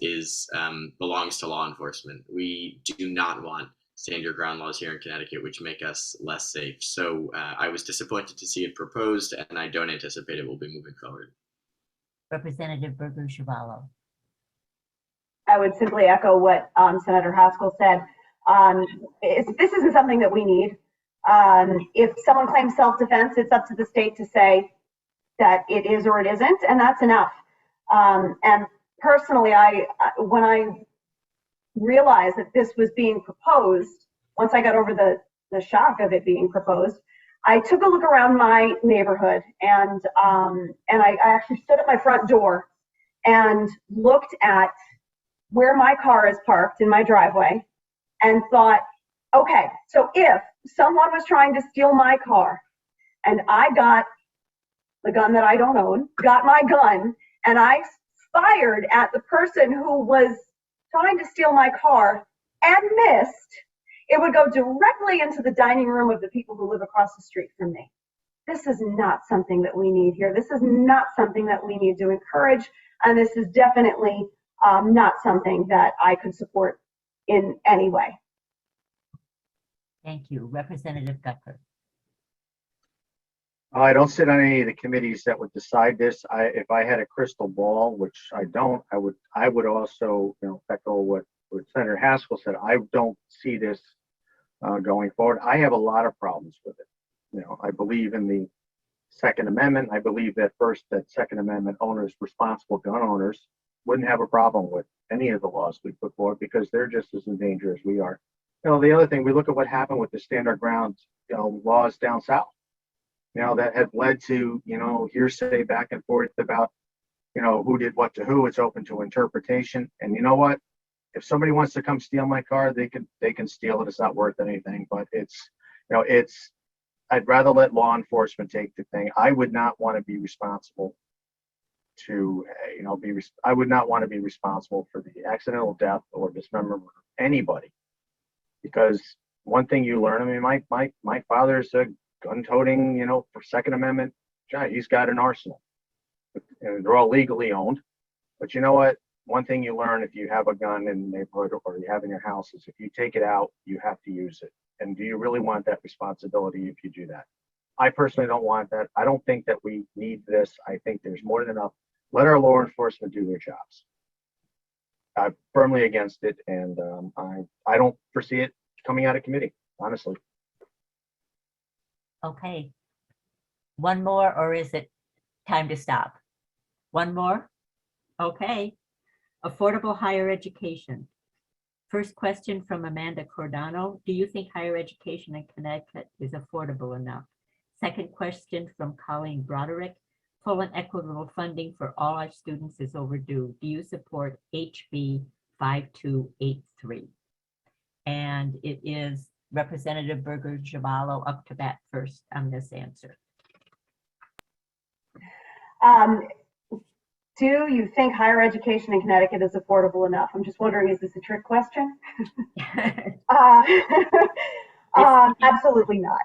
belongs to law enforcement. We do not want stand your ground laws here in Connecticut, which make us less safe. So I was disappointed to see it proposed, and I don't anticipate it will be moving forward. Representative Berger-Girvalo. I would simply echo what Senator Haskell said. This isn't something that we need. If someone claims self-defense, it's up to the state to say that it is or it isn't, and that's enough. And personally, when I realized that this was being proposed, once I got over the shock of it being proposed, I took a look around my neighborhood, and I actually stood at my front door and looked at where my car is parked in my driveway and thought, okay, so if someone was trying to steal my car And I got the gun that I don't own, got my gun, and I fired at the person who was trying to steal my car and missed, it would go directly into the dining room of the people who live across the street from me. This is not something that we need here. This is not something that we need to encourage, and this is definitely not something that I could support in any way. Thank you. Representative Gucker. I don't sit on any of the committees that would decide this. If I had a crystal ball, which I don't, I would also, echo what Senator Haskell said. I don't see this going forward. I have a lot of problems with it. I believe in the Second Amendment. I believe that Second Amendment owners, responsible gun owners, wouldn't have a problem with any of the laws we put forward because they're just as in danger as we are. The other thing, we look at what happened with the stand our ground, laws down south. That had led to, hearsay back and forth about, who did what to who. It's open to interpretation. And you know what? If somebody wants to come steal my car, they can steal it. It's not worth anything. But I'd rather let law enforcement take the thing. I would not want to be responsible I would not want to be responsible for the accidental death or dismemberment of anybody. Because one thing you learn, my father's a gun-toting, for Second Amendment, he's got an arsenal. And they're all legally owned. But you know what? One thing you learn if you have a gun in the neighborhood or you have in your house is if you take it out, you have to use it. And do you really want that responsibility if you do that? I personally don't want that. I don't think that we need this. I think there's more than enough. Let our law enforcement do their jobs. I'm firmly against it, and I don't foresee it coming out of committee, honestly. Okay. One more, or is it time to stop? One more? Okay. Affordable higher education. First question from Amanda Cordano. Do you think higher education in Connecticut is affordable enough? Second question from Colleen Broderick. Full and equitable funding for all our students is overdue. Do you support HB 5283? And it is Representative Berger-Girvalo up to bat first on this answer. Do you think higher education in Connecticut is affordable enough? I'm just wondering, is this a trick question? Absolutely not.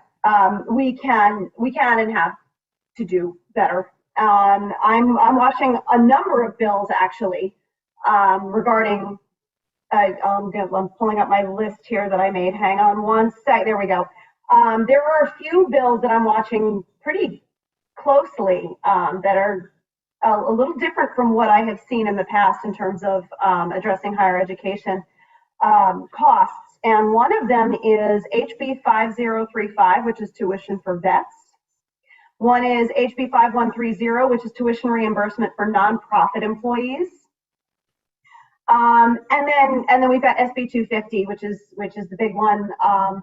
We can and have to do better. I'm watching a number of bills actually regarding. I'm pulling up my list here that I made. Hang on one sec. There we go. There are a few bills that I'm watching pretty closely that are a little different from what I have seen in the past in terms of addressing higher education costs. And one of them is HB 5035, which is tuition for vets. One is HB 5130, which is tuition reimbursement for nonprofit employees. And then we've got SB 250, which is the big one,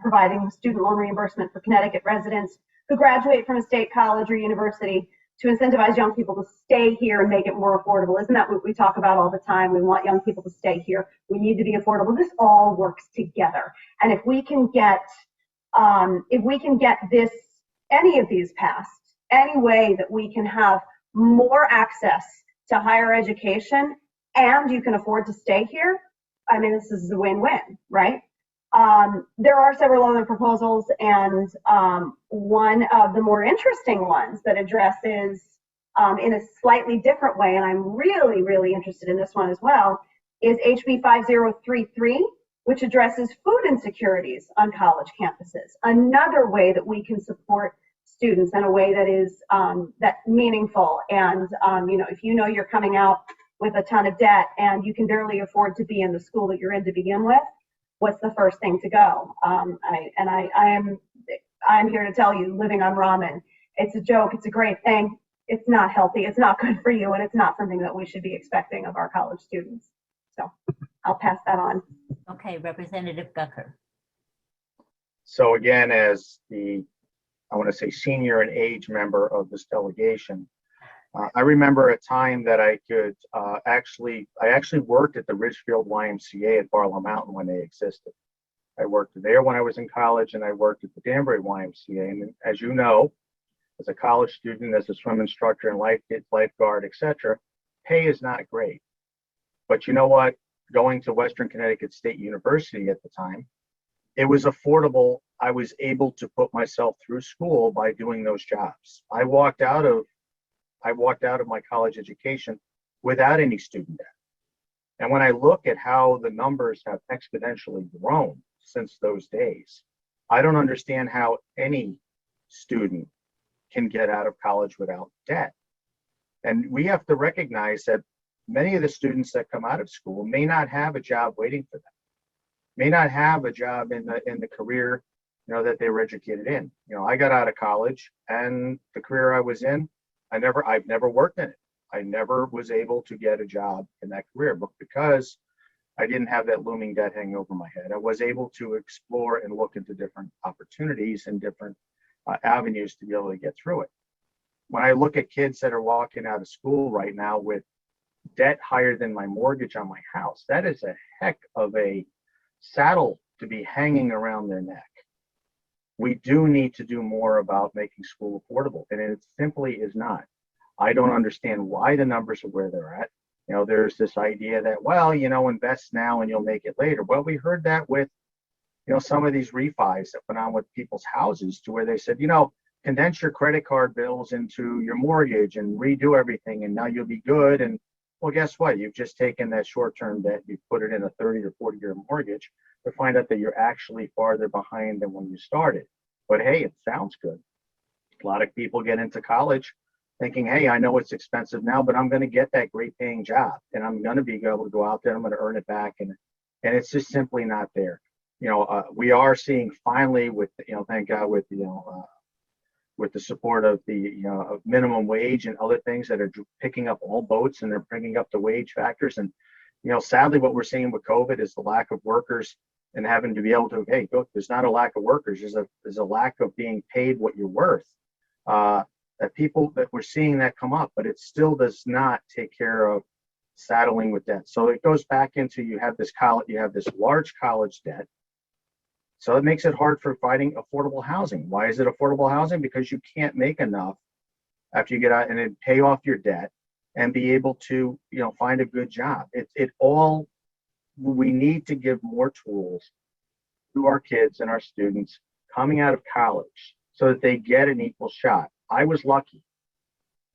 providing student loan reimbursement for Connecticut residents who graduate from a state college or university to incentivize young people to stay here and make it more affordable. Isn't that what we talk about all the time? We want young people to stay here. We need to be affordable. This all works together. And if we can get this, any of these passed, any way that we can have more access to higher education and you can afford to stay here, I mean, this is a win-win, right? There are several other proposals, and one of the more interesting ones that addresses in a slightly different way, and I'm really, really interested in this one as well, is HB 5033, which addresses food insecurities on college campuses. Another way that we can support students in a way that is meaningful. And if you know you're coming out with a ton of debt and you can barely afford to be in the school that you're in to begin with, what's the first thing to go? I'm here to tell you, living on ramen, it's a joke, it's a great thing. It's not healthy, it's not good for you, and it's not something that we should be expecting of our college students. So I'll pass that on. Okay, Representative Gucker. So again, as I want to say senior in age member of this delegation, I remember a time that I could I actually worked at the Ridgefield YMCA at Barlow Mountain when they existed. I worked there when I was in college, and I worked at the Danbury YMCA. And as you know, as a college student, as a swim instructor and lifeguard, etc., pay is not great. But you know what? Going to Western Connecticut State University at the time, it was affordable. I was able to put myself through school by doing those jobs. I walked out of my college education without any student debt. And when I look at how the numbers have exponentially grown since those days, I don't understand how any student can get out of college without debt. And we have to recognize that many of the students that come out of school may not have a job waiting for them, may not have a job in the career, that they were educated in. I got out of college, and the career I was in, I've never worked in it. I never was able to get a job in that career, but because I didn't have that looming debt hanging over my head, I was able to explore and look into different opportunities and different avenues to be able to get through it. When I look at kids that are walking out of school right now with debt higher than my mortgage on my house, that is a heck of a saddle to be hanging around their neck. We do need to do more about making school affordable, and it simply is not. I don't understand why the numbers are where they're at. There's this idea that, well, invest now and you'll make it later. Well, we heard that with, some of these refis that went on with people's houses, to where they said, condense your credit card bills into your mortgage and redo everything, and now you'll be good. And well, guess what? You've just taken that short-term debt, you put it in a 30 or 40-year mortgage to find out that you're actually farther behind than when you started. But hey, it sounds good. A lot of people get into college thinking, hey, I know it's expensive now, but I'm going to get that great paying job, and I'm going to be able to go out there, I'm going to earn it back. And it's just simply not there. We are seeing finally with, thank God, with the support of the of minimum wage and other things that are picking up all boats, and they're bringing up the wage factors. And sadly, what we're seeing with COVID is the lack of workers, and having to be able to, hey, look, there's not a lack of workers, there's a lack of being paid what you're worth. That we're seeing that come up, but it still does not take care of saddling with debt. So it goes back into, you have this large college debt. So it makes it hard for finding affordable housing. Why is it affordable housing? Because you can't make enough after you get out and then pay off your debt and be able to, find a good job. We need to give more tools to our kids and our students coming out of college so that they get an equal shot. I was lucky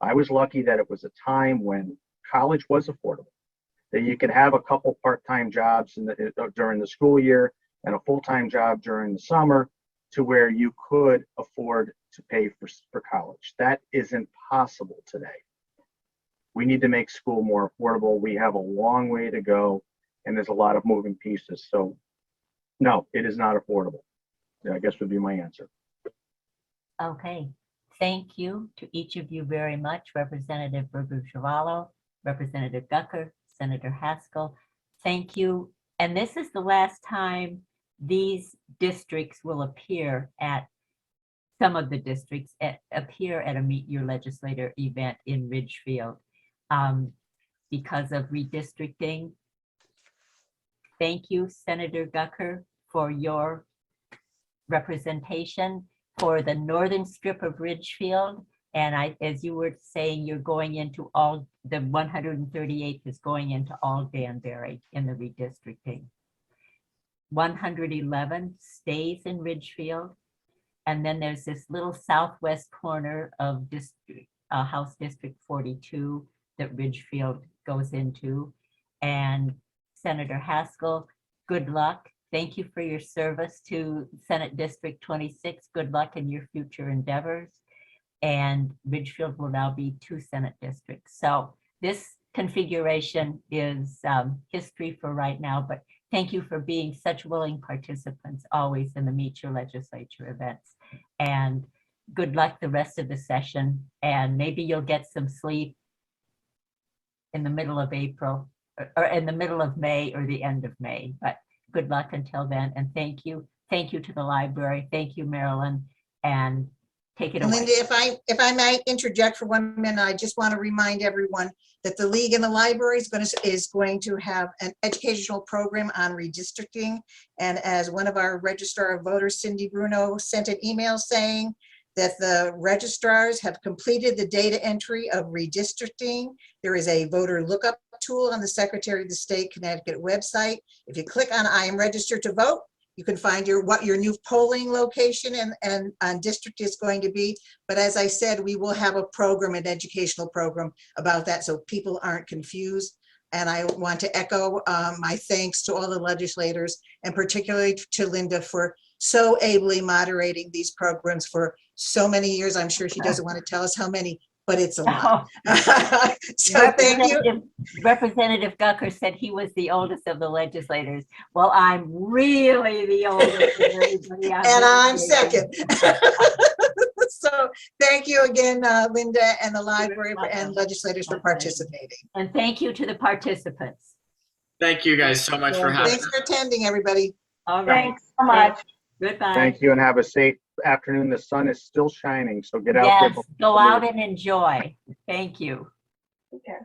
that it was a time when college was affordable, that you could have a couple part-time jobs during the school year and a full-time job during the summer, to where you could afford to pay for college. That isn't possible today. We need to make school more affordable. We have a long way to go, and there's a lot of moving pieces. So no, it is not affordable. I guess would be my answer. Okay. Thank you to each of you very much, Representative Berger-Girvalo, Representative Gucker, Senator Haskell. Thank you. And this is the last time these districts will appear at, some of the districts appear at a Meet Your Legislator event in Ridgefield because of redistricting. Thank you, Senator Gucker, for your representation for the northern strip of Ridgefield. And as you were saying, you're going into all, the 138th is going into all Danbury in the redistricting. 111 stays in Ridgefield. And then there's this little southwest corner of House District 42 that Ridgefield goes into. And Senator Haskell, good luck. Thank you for your service to Senate District 26. Good luck in your future endeavors. And Ridgefield will now be 2 Senate districts. So this configuration is history for right now, but thank you for being such willing participants always in the Meet Your Legislature events. And good luck the rest of the session. And maybe you'll get some sleep in the middle of April or in the middle of May or the end of May. But good luck until then, and thank you. Thank you to the library. Thank you, Marilyn, and take it away. Linda, if I might interject for 1 minute, I just want to remind everyone that the League and the Library is going to have an educational program on redistricting. And as one of our registrar of voters, Cindy Bruno, sent an email saying that the registrars have completed the data entry of redistricting. There is a voter lookup tool on the Secretary of the State Connecticut website. If you click on I am registered to vote, you can find what your new polling location and district is going to be. But as I said, we will have a program, an educational program about that, so people aren't confused. And I want to echo my thanks to all the legislators, and particularly to Linda for so ably moderating these programs for so many years. I'm sure she doesn't want to tell us how many, but it's a lot. So thank you. Representative Gucker said he was the oldest of the legislators. Well, I'm really the oldest of everybody. And I'm second. So thank you again, Linda, and the library and legislators for participating. And thank you to the participants. Thank you guys so much for having Thanks for attending, everybody. All right. Thanks so much. Goodbye. Thank you and have a safe afternoon. The sun is still shining, so get out Yes, there. go out and enjoy. Thank you. Okay.